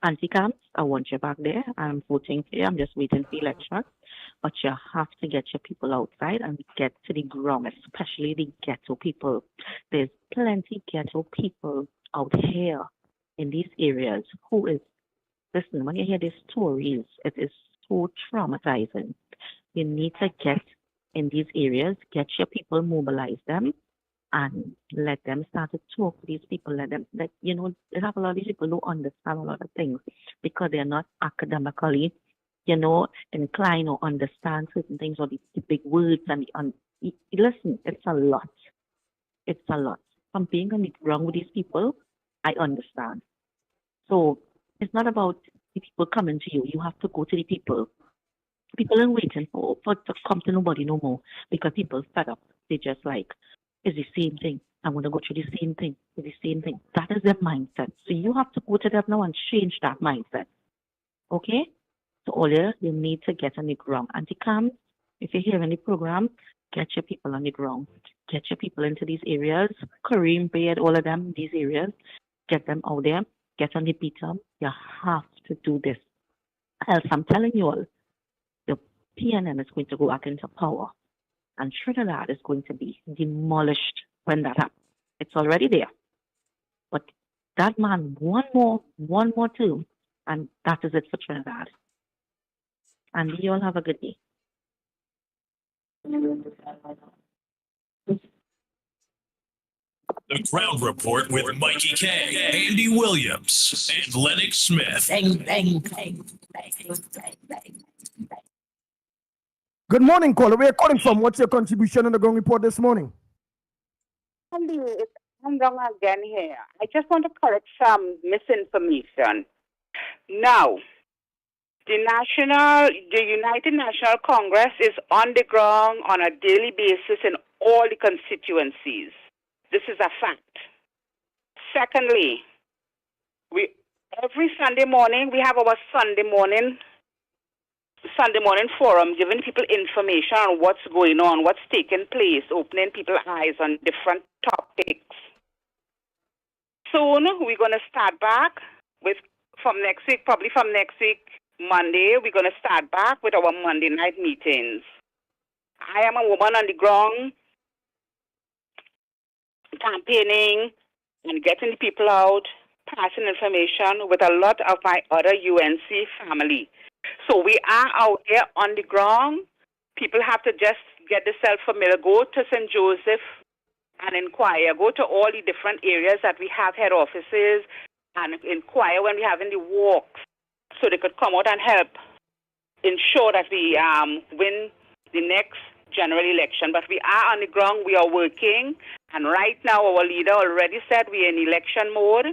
Anti-camps, I want you back there. I'm voting for you. I'm just waiting for election. But you have to get your people outside and get to the ground, especially the ghetto people. There's plenty ghetto people out here in these areas who is, listen, when you hear these stories, it is so traumatizing. You need to get in these areas, get your people, mobilize them, and let them start to talk to these people. Let they have a lot of these people who understand a lot of things because they're not academically, inclined or understand certain things or the big words listen, it's a lot. It's a lot. From being on the ground with these people, I understand. So it's not about the people coming to you. You have to go to the people. People are waiting for to come to nobody no more because people fed up. They just like, it's the same thing. I want to go through the same thing. It's the same thing. That is their mindset. So you have to go to them now and change that mindset. Okay? So all you need to get on the ground. Anti-cam, if you're hearing the program, get your people on the ground. Get your people into these areas. Kareem, Bayed, all of them, these areas. Get them out there. Get on the beat up. You have to do this. Else, I'm telling you all, the PNM is going to go back into power. And Trinidad is going to be demolished when that happens. It's already there. But that man, one more term, and that is it for Trinidad. And you all have a good day. The Ground Report with Mikey K, Andy Williams, and Lennox Smith. Bang, bang, bang, bang, bang, bang. Good morning, caller. Where are you calling from? What's your contribution on the ground report this morning? Andy, I'm wrong again here. I just want to correct some misinformation. Now, The United National Congress is on the ground on a daily basis in all the constituencies. This is a fact. Secondly, every Sunday morning we have our Sunday morning forum, giving people information on what's going on, what's taking place, opening people's eyes on different topics. Soon we're going to start back from next week, Monday, we're going to start back with our Monday night meetings. I am a woman on the ground campaigning and getting people out, passing information with a lot of my other UNC family. So we are out there on the ground. People have to just get themselves familiar. Go to St. Joseph and inquire. Go to all the different areas that we have head offices and inquire when we're having the walks so they could come out and help ensure that we win the next general election. But we are on the ground. We are working. And right now our leader already said we're in election mode.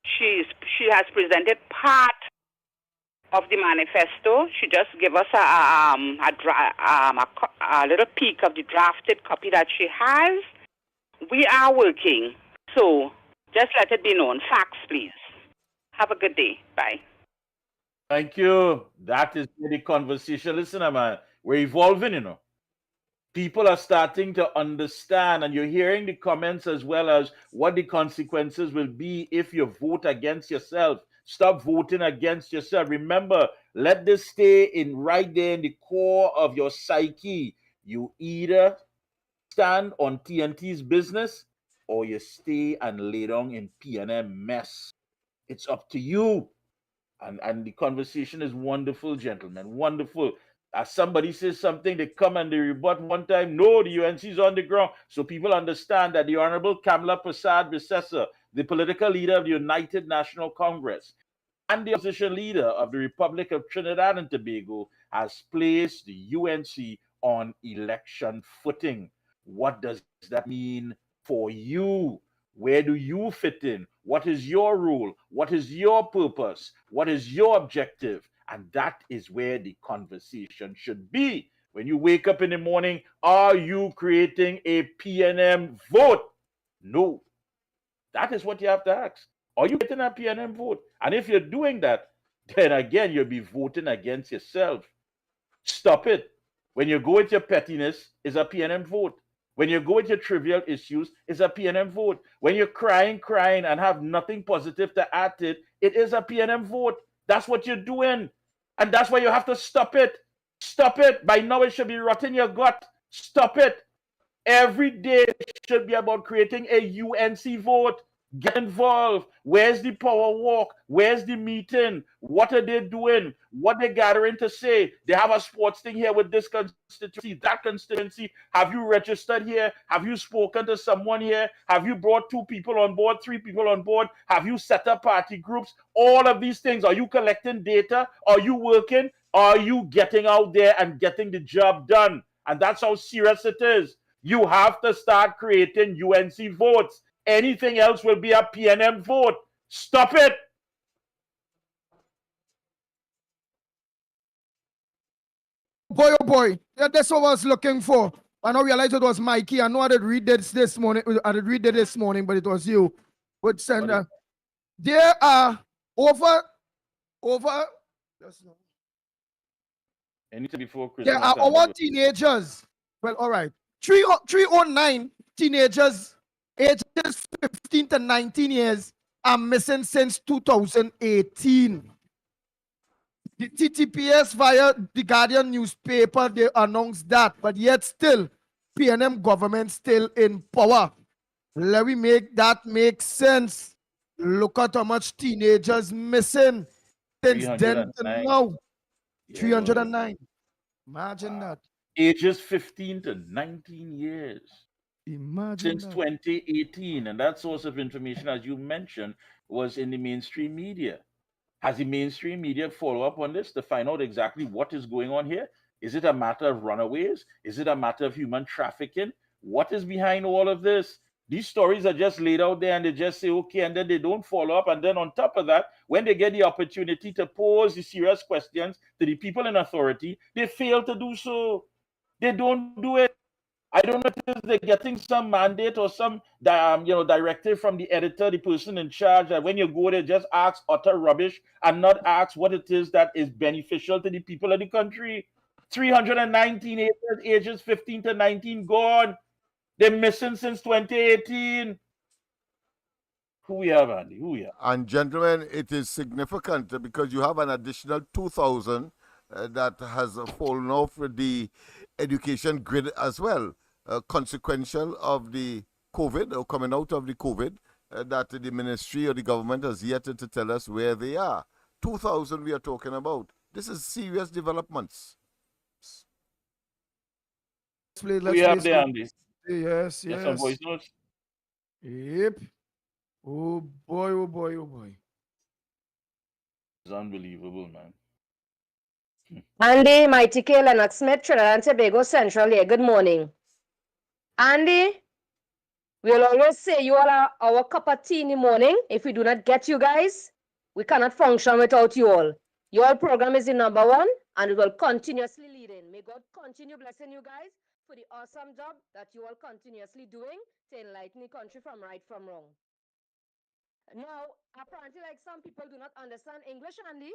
She has presented part of the manifesto. She just gave us a little peek of the drafted copy that she has. We are working. So just let it be known. Facts, please. Have a good day. Bye. Thank you. That is the conversation. Listen, man, we're evolving, you know. People are starting to understand, and you're hearing the comments as well as what the consequences will be if you vote against yourself. Stop voting against yourself. Remember, let this stay right there in the core of your psyche. You either stand on TNT's business or you stay and lay down in P&M mess. It's up to you. And the conversation is wonderful, gentlemen. Wonderful. As somebody says something, they come and they rebut one time. No, the UNC is on the ground. So people understand that the Honorable Kamala Prasad-Visesa, the political leader of the United National Congress, and the opposition leader of the Republic of Trinidad and Tobago, has placed the UNC on election footing. What does that mean for you? Where do you fit in? What is your role? What is your purpose? What is your objective? And that is where the conversation should be. When you wake up in the morning, are you creating a PNM vote? No. That is what you have to ask. Are you getting a PNM vote? And if you're doing that, then again, you'll be voting against yourself. Stop it. When you go with your pettiness, it's a PNM vote. When you go with your trivial issues, it's a PNM vote. When you're crying, and have nothing positive to add to it, it is a PNM vote. That's what you're doing. And that's why you have to stop it. Stop it. By now, it should be rotting your gut. Stop it. Every day should be about creating a UNC vote. Get involved. Where's the power walk? Where's the meeting? What are they doing? What are they gathering to say? They have a sports thing here with this constituency, that constituency. Have you registered here? Have you spoken to someone here? Have you brought 2 people on board, 3 people on board? Have you set up party groups? All of these things. Are you collecting data? Are you working? Are you getting out there and getting the job done? And that's how serious it is. You have to start creating UNC votes. Anything else will be a PNM vote. Stop it. Boy, oh boy. Yeah, that's what I was looking for. I now realized it was Mikey. I know I did read this morning. I did read it this morning, but it was you. But send there are over. Anything before Christmas. There are our teenagers. Well, all right. 309 teenagers ages 15 to 19 years are missing since 2018. The TTPS via the Guardian newspaper, they announced that, but yet still, PNM government still in power. Let me make that make sense. Look at how much teenagers missing since then to now. 309. Imagine that. Ages 15 to 19 years. Imagine Since that. 2018. And that source of information, as you mentioned, was in the mainstream media. Has the mainstream media follow up on this to find out exactly what is going on here? Is it a matter of runaways? Is it a matter of human trafficking? What is behind all of this? These stories are just laid out there and they just say, okay, and then they don't follow up. And then on top of that, when they get the opportunity to pose the serious questions to the people in authority, they fail to do so. They don't do it. I don't know if they're getting some mandate or some directive from the editor, the person in charge, that when you go there, just ask utter rubbish and not ask what it is that is beneficial to the people of the country. 319 acres, ages 15 to 19 gone. They're missing since 2018. Who we have, Andy? Who we have? And gentlemen, it is significant because you have an additional 2,000 that has fallen off the education grid as well, consequential of the COVID or coming out of the COVID, that the ministry or the government has yet to tell us where they are. 2,000 we are talking about. This is serious developments. We have the Andy. Yes, Yes, some yes. voice notes. Yep. Oh boy, oh boy, oh boy. It's unbelievable, man. Andy, Mighty K, Lennox Smith, Trinidad and Tobago Central here. Good morning. Andy, we'll always say you all are our cup of tea in the morning. If we do not get you guys, we cannot function without you all. Your program is the number one and it will continuously lead in. May God continue blessing you guys for the awesome job that you all continuously doing to enlighten the country from right from wrong. Now, apparently, like some people do not understand English, Andy.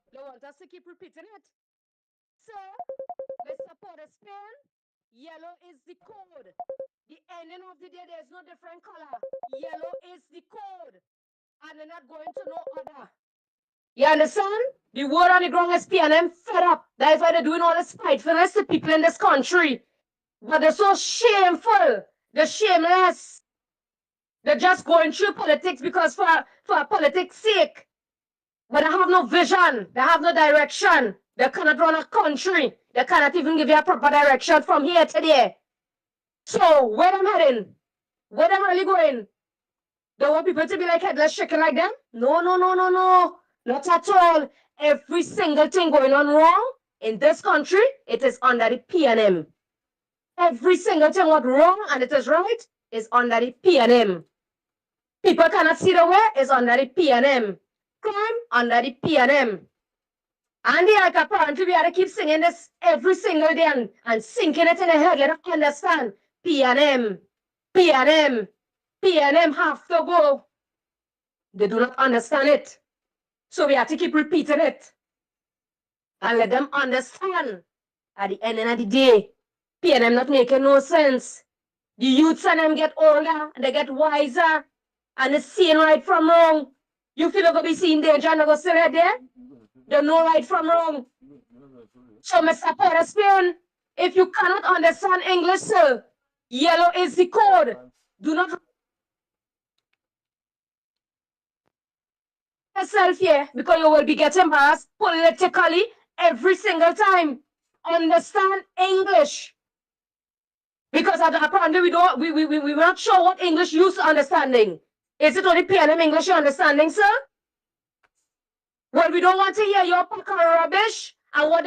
They want us to keep repeating it. So, let's support a Spain. Yellow is the code. The ending of the day, there's no different color. Yellow is the code. And they're not going to no other. You understand? The word on the ground is PNM fed up. That is why they're doing all this spitefulness to people in this country. But they're so shameful. They're shameless. They're just going through politics because for politics' sake. But they have no vision. They have no direction. They cannot run a country. They cannot even give you a proper direction from here to there. So, where I'm heading? Where I'm really going? They want people to be like headless chicken like them? No, no, no, no, no. Not at all. Every single thing going on wrong in this country, it is under the PNM. Every single thing what's wrong and it is right is under the PNM. People cannot see the way is under the PNM. Crime under the PNM. And like apparently we have to keep singing this every single day and sinking it in the head. Let them understand. PNM. PNM. PNM have to go. They do not understand it. So we have to keep repeating it. And let them understand. At the end of the day, PNM not making no sense. The youths and them get older and they get wiser and they seeing right from wrong. You feel they're going to be seeing danger and they're going to sit right there? They know right from wrong. So, Mr. Porterspoon, if you cannot understand English, sir, yellow is the code. Do not yourself here because you will be getting embarrassed politically every single time. Understand English. Because apparently we're not sure what English you're understanding. Is it only PNM English you're understanding, sir? Well, we don't want to hear your pack of rubbish and what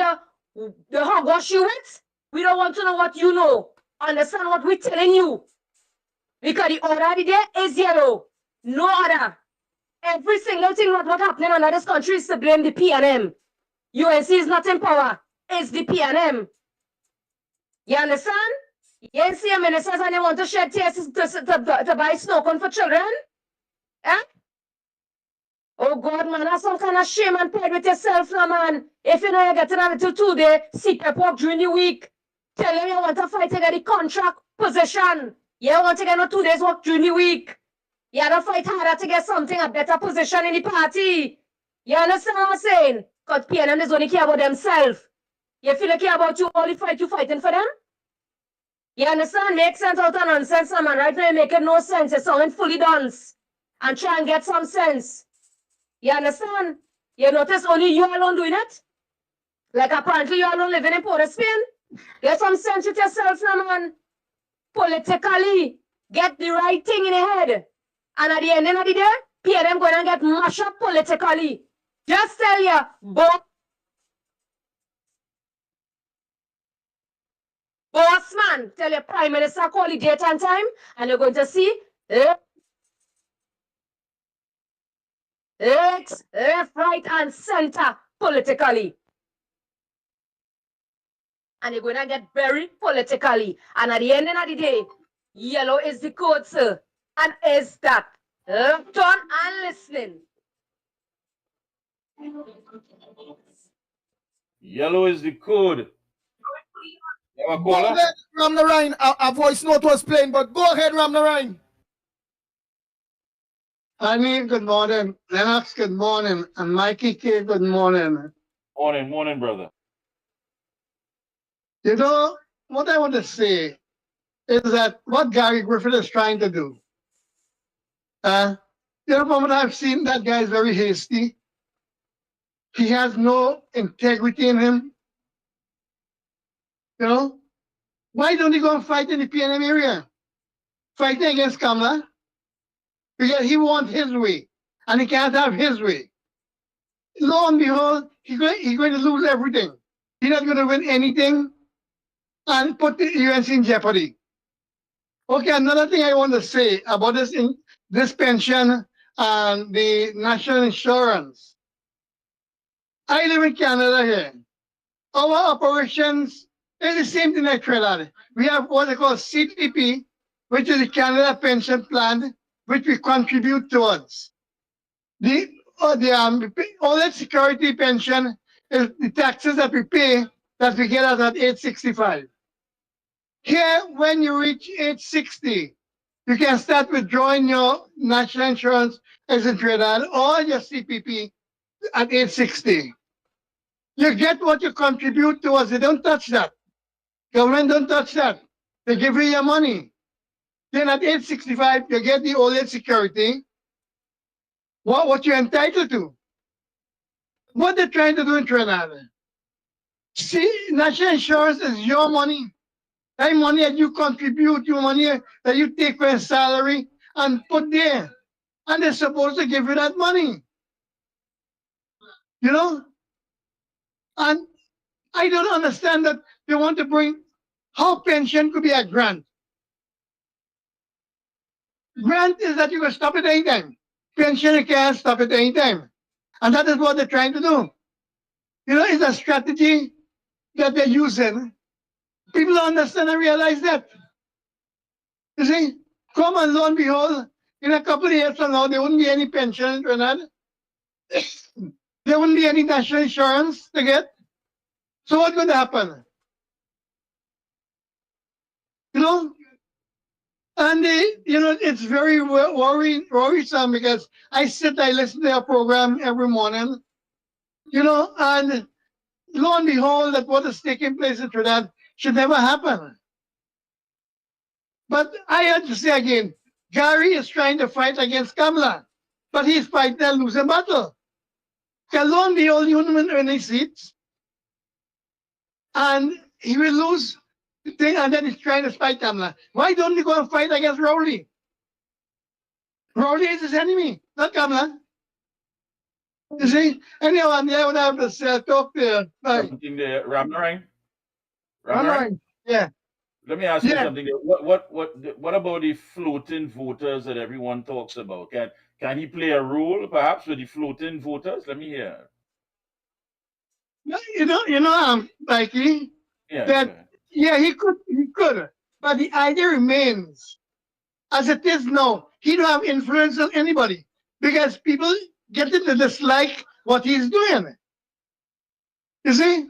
the hogwash you with. We don't want to know what you know. Understand what we're telling you. Because the order of the day is yellow. No other. Every single thing what's happening under this country is to blame the PNM. UNC is not in power. It's the PNM. You understand? You see a ministers and they want to shed tears to buy snow cone for children? Eh? Oh God, man, that's some kind of shame and pride with yourself now, man. If you know you're getting a little 2 day secret work during the week, tell them you want to fight to get the contract position. You want to get no 2 days work during the week. You have to fight harder to get something, a better position in the party. You understand what I'm saying? Because PNM is only care about themselves. You feel they care about you, all the fight you fighting for them? You understand? Make sense out of nonsense, man. Right now you're making no sense. You're sounding fully dunce. And try and get some sense. You understand? You notice only you alone doing it? Like apparently you alone living in Port of Spain? Get some sense with yourself now, man. Politically, get the right thing in your head. And at the end of the day, PNM going to get mashed up politically. Just tell you, boss man, man, tell your prime minister call the date and time, and you're going to see left, right, and center politically. And you're going to get very politically. And at the end of the day, yellow is the code, sir. And is that left on and listening. Yellow is the code. You have a Go caller? ahead, Ram Narayan. A voice note was playing, but go ahead, Ram Narayan. Annie, good morning. Lennox, good morning. And Mikey K, good morning. Morning, brother. You know, what I want to say is that what Gary Griffith is trying to do. You know, from what I've seen, that guy is very hasty. He has no integrity in him. You know, why don't he go and fight in the PNM area? Fighting against Kamala? Because he wants his way, and he can't have his way. Lo and behold, he's going to lose everything. He's not going to win anything and put the UNC in jeopardy. Okay, another thing I want to say about this pension and the national insurance. I live in Canada here. Our operations is the same thing like Trinidad. We have what they call CPP, which is the Canada Pension Plan, which we contribute towards. All that security pension is the taxes that we pay that we get out at age 65. Here, when you reach age 60, you can start withdrawing your national insurance as in Trinidad or your CPP at age 60. You get what you contribute towards. They don't touch that. Government don't touch that. They give you your money. Then at age 65, you get the old age security. What you're entitled to. What they're trying to do in Trinidad. See, national insurance is your money. That money that you contribute, your money that you take for a salary and put there. And they're supposed to give you that money. You know? And I don't understand that they want to bring how pension could be a grant. Grant is that you can stop it anytime. Pension you can't stop it anytime. And that is what they're trying to do. You know, it's a strategy that they're using. People don't understand and realize that. You see, come and lo and behold, in a couple of years from now, there wouldn't be any pension in Trinidad. There wouldn't be any national insurance to get. So what's going to happen? You know? And you know, it's very worrisome because I listen to their program every morning. You know, and lo and behold, that what is taking place in Trinidad should never happen. But I have to say again, Gary is trying to fight against Kamala, but he's fighting a losing battle. Because lo and behold, he won't win any seats, and he will lose the thing, and then he's trying to fight Kamala. Why don't he go and fight against Rowley? Rowley is his enemy, not Kamala. You see? Anyhow, I would have to talk there. Something there, Ram Narayan? Yeah. Let me ask you something. What about the floating voters that everyone talks about? Can he play a role perhaps with the floating voters? Let me hear. You know, Mikey. He could. But the idea remains, as it is now, he don't have influence on anybody because people get to dislike what he's doing. You see?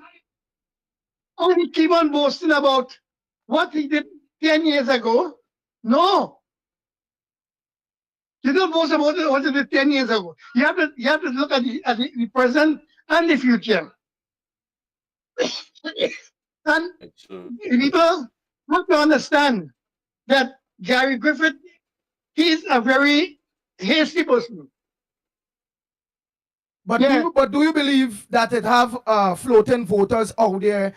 Oh, he keep on boasting about what he did 10 years ago. No. You don't boast about what he did 10 years ago. You have to look at the present and the future. And people have to understand that Gary Griffith, he's a very hasty person. But do you believe that it have floating voters out there,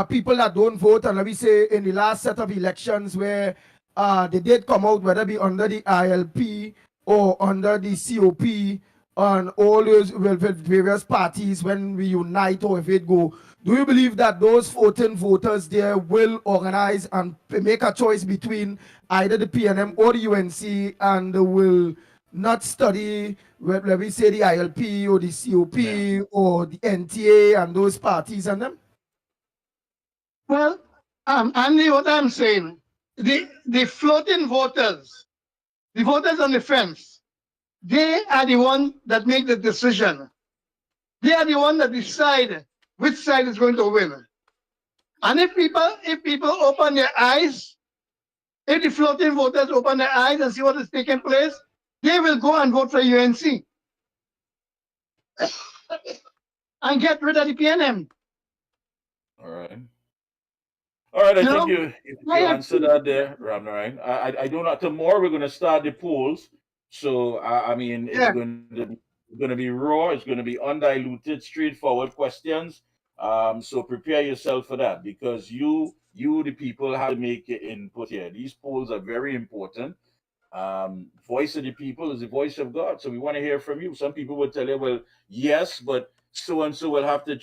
people that don't vote, and let me say in the last set of elections where they did come out, whether it be under the ILP or under the COP, and all those with various parties when we unite or if it go do you believe that those 14 voters there will organize and make a choice between either the PNM or the UNC and will not study, let me say, the ILP or the COP or the NTA and those parties and them? Well, Andy, what I'm saying, the floating voters, the voters on the fence, they are the ones that make the decision. They are the ones that decide which side is going to win. And if people open their eyes, if the floating voters open their eyes and see what is taking place, they will go and vote for UNC and get rid of the PNM. All right. All right, I You think know, you answered that there, Ramnarayan. I don't know. Tomorrow we're going to start the polls. So, I mean, it's Yeah. going to be raw. It's going to be undiluted, straightforward questions. So prepare yourself for that because you, the people, have to make your input here. These polls are very important. Voice of the people is the voice of God. So we want to hear from you. Some people will tell you, well, yes, but so and so will have to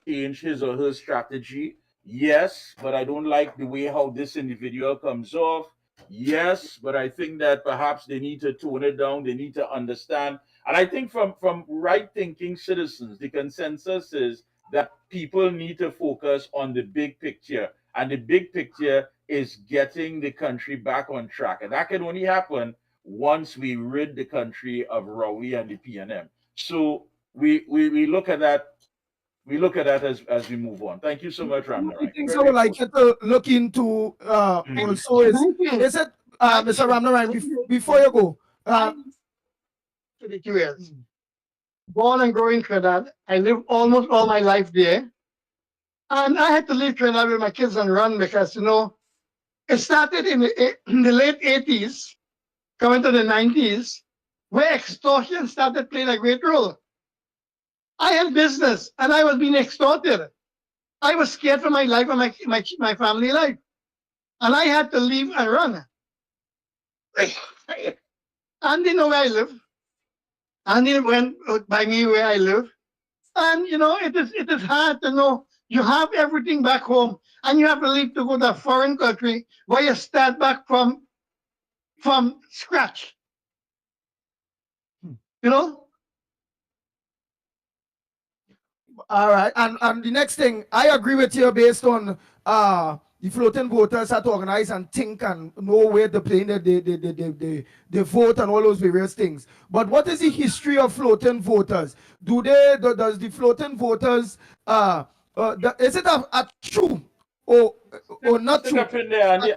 change his or her strategy. Yes, but I don't like the way how this individual comes off. Yes, but I think that perhaps they need to tone it down. They need to understand. And I think from right thinking citizens, the consensus is that people need to focus on the big picture. And the big picture is getting the country back on track. And that can only happen once we rid the country of Rowley and the PNM. So we look at that. We look at that as we move on. Thank you so much, Ramnarai. Things I would like you to look into also is it, Mr. Ramnarai, before you go, 22 years. Born and growing in Trinidad. I lived almost all my life there. And I had to leave Trinidad with my kids and run because, it started in the late 80s, coming to the 90s, where extortion started playing a great role. I had business and I was being extorted. I was scared for my life and my family life. And I had to leave and run. Andy know where I live. Andy went by me where I live. And it is hard to know you have everything back home and you have to leave to go to a foreign country where you start back from scratch. All right, and the next thing, I agree with you based on the floating voters have to organize and think and know where they're playing they vote and all those various things. But what is the history of floating voters? Does the floating voters is it a true or not true? Up in there, Andy.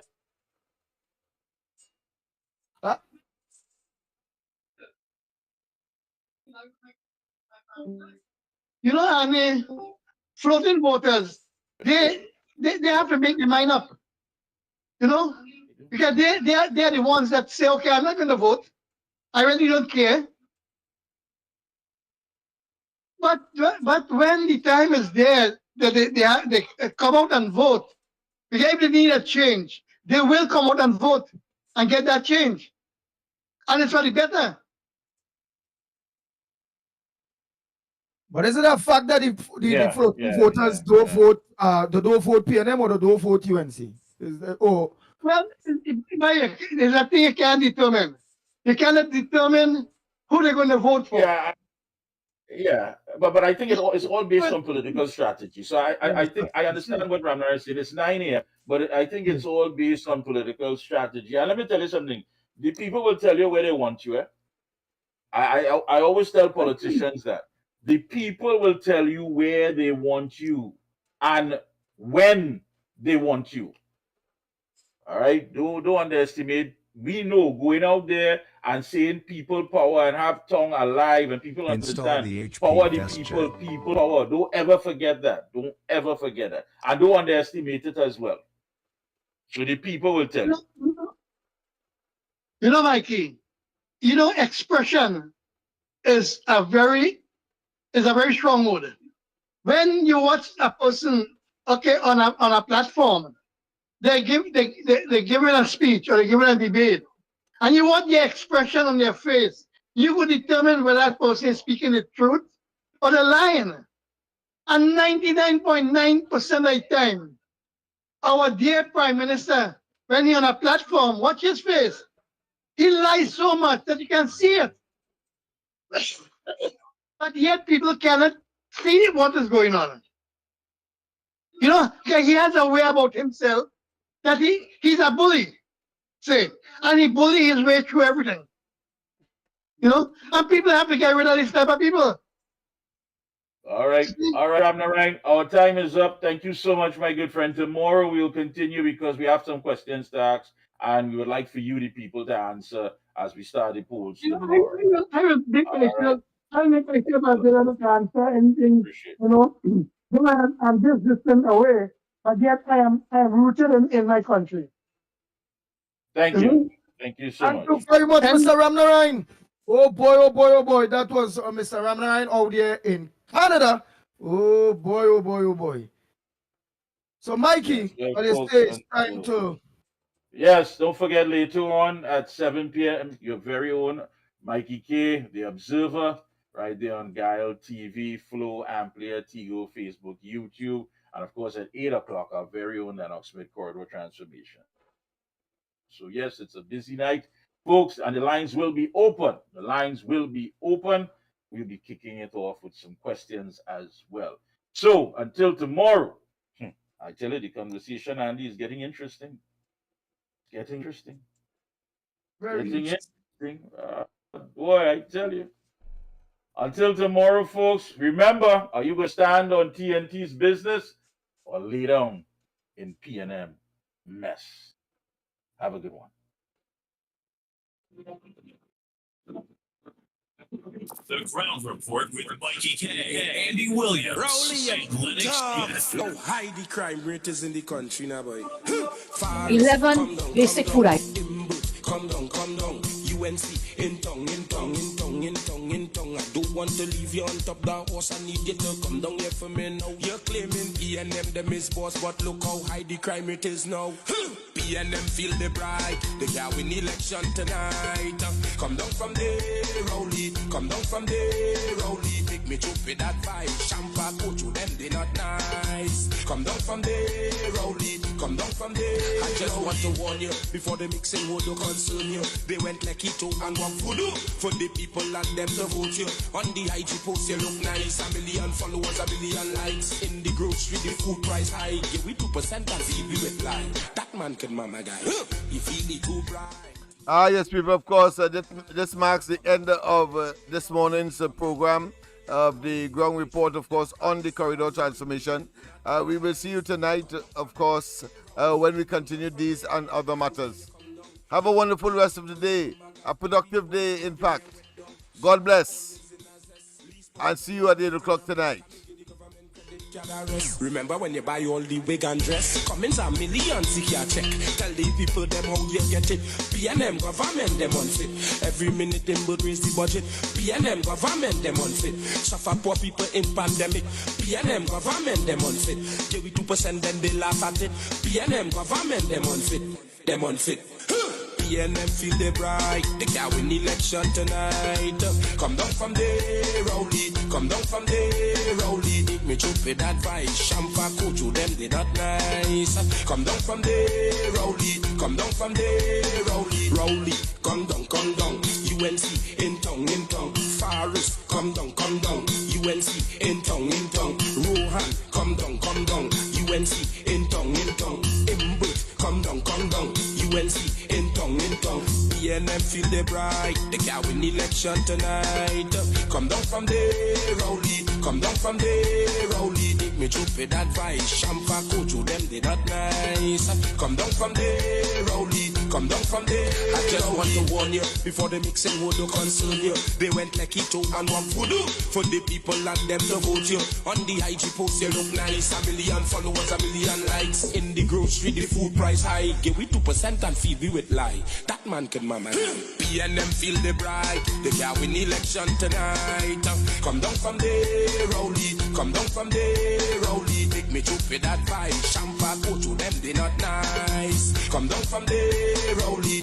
I mean, floating voters, they have to make their mind up. Because they are the ones that say, okay, I'm not going to vote. I really don't care. But when the time is there that they come out and vote, because if they need a change, they will come out and vote and get that change. And it's for the better. But is it a fact that the floating voters don't vote they don't vote PNM or they don't vote UNC? Well, there's a thing you can't determine. You cannot determine who they're going to vote for. Yeah, but I think it's all based on political strategy. So I think I understand what Ramnarai said. It's 9 a.m., but I think it's all based on political strategy. And let me tell you something. The people will tell you where they want you. I always tell politicians that the people will tell you where they want you and when they want you. All right, don't underestimate. We know going out there and saying people power and have tongue alive and people understand power the people, people power. Don't ever forget that. Don't ever forget that. And don't underestimate it as well. So the people will tell you. Mikey, expression is a very strong word. When you watch a person, on a platform, they give a speech or they give a debate, and you want the expression on their face, you would determine whether that person is speaking the truth or the lying. And 99.9% of the time, our dear Prime Minister, when he's on a platform, watch his face. He lies so much that you can see it. But yet people cannot see what is going on. You know, he has a way about himself that he's a bully, say, and he bully his way through everything. You know, and people have to get rid of this type of people. All right, Ramnarine, our time is up. Thank you so much, my good friend. Tomorrow we'll continue because we have some questions to ask, and we would like for you, the people, to answer as we start the polls tomorrow. I will make myself, I'll make myself available to answer anything, you know. I'm just distant away, but yet I am rooted in my country. Thank you. Thank you so much. Thank you very much, Mr. Ramnarine. Oh boy, oh boy, oh boy. That was Mr. Ramnarine out there in Canada. Oh boy, oh boy, oh boy. So, Mikey, what do you say? It's time to. Yes, don't forget later on at 7 p.m., your very own Mikey K, The Observer, right there on Guile TV, Flow, Amplia, Tigo, Facebook, YouTube, and of course at 8 o'clock, our very own LENNOX Smith Corridor Transformation. So yes, it's a busy night, folks, and the lines will be open. The lines will be open. We'll be kicking it off with some questions as well. So until tomorrow, I tell you, the conversation, Andy, is getting interesting. Getting interesting. Very interesting. Boy, I tell you. Until tomorrow, folks, remember, are you going to stand on TNT's business or lay down in P&M mess? Have a good one. The Ground Report with Mikey K, Andy Williams, and Lennox Smith. How high the crime rate is in the country now, boy. 11 basic food items. Come down. UNC in tongue. I don't want to leave you on top the horse. I need you to come down here for me now. You're claiming P&M them is boss, but look how high the crime rate is now. P&M feel the bright. They got win election tonight. Come down from there, Rowley. Come down from there, Rowley. Make me choke with that vibe. Champa coach you them they not nice. Come down from there, Rowley. Come down from there. I just want to warn you before the mixing would concern you. They went like keto and walk voodoo for the people and them to vote you. On the IG post you look nice. 1 million followers, 1 million likes. In the grocery the food price high. Give we 2% and see we with line. That man can mama guy. You feel it too bright. Yes, people, of course, this marks the end of this morning's program of the Ground Report, of course, on the corridor transformation. We will see you tonight, of course, when we continue these and other matters. Have a wonderful rest of the day, a productive day, in fact. God bless, and see you at 8 o'clock tonight. Remember when you buy all the wig and dress? Comments a million, see your check. Tell the people them how you get it. P&M government them on fit. Every minute them would raise the budget. P&M government them on fit. Suffer poor people in pandemic. P&M government them on fit. Give we 2% then they laugh at it. P&M government them on fit. Them on fit. P&M feel the bright. They can win election tonight. Come down from there, Rowley. Come down from there, Rowley. Make me choke with that vibe. Champa coach you them they not nice. Come down from there, Rowley. Come down from there, Rowley. Rowley, come down. UNC in tongue. Forest, come down. UNC in tongue. Rohan, come down. UNC in tongue. Imbut, come down. UNC in tongue. P&M feel the bright. They can win election tonight. Come down from there, Rowley. Come down from there, Rowley. Make me choke with that vibe. Champa coach you them they not nice. Come down from there, Rowley. Come down from there. I just want to warn you before the mixing would concern you. They went like keto and one voodoo for the people and them to vote you. On the IG post you look nice. 1 million followers, 1 million likes. In the grocery the food price high. Give we 2% and feed we with lie. That man can mama. P&M feel the bright. They can win election tonight. Come down from there, Rowley. Come down from there, Rowley. Make me choke with that vibe. Champa coach you them they not nice. Come down from there, Rowley.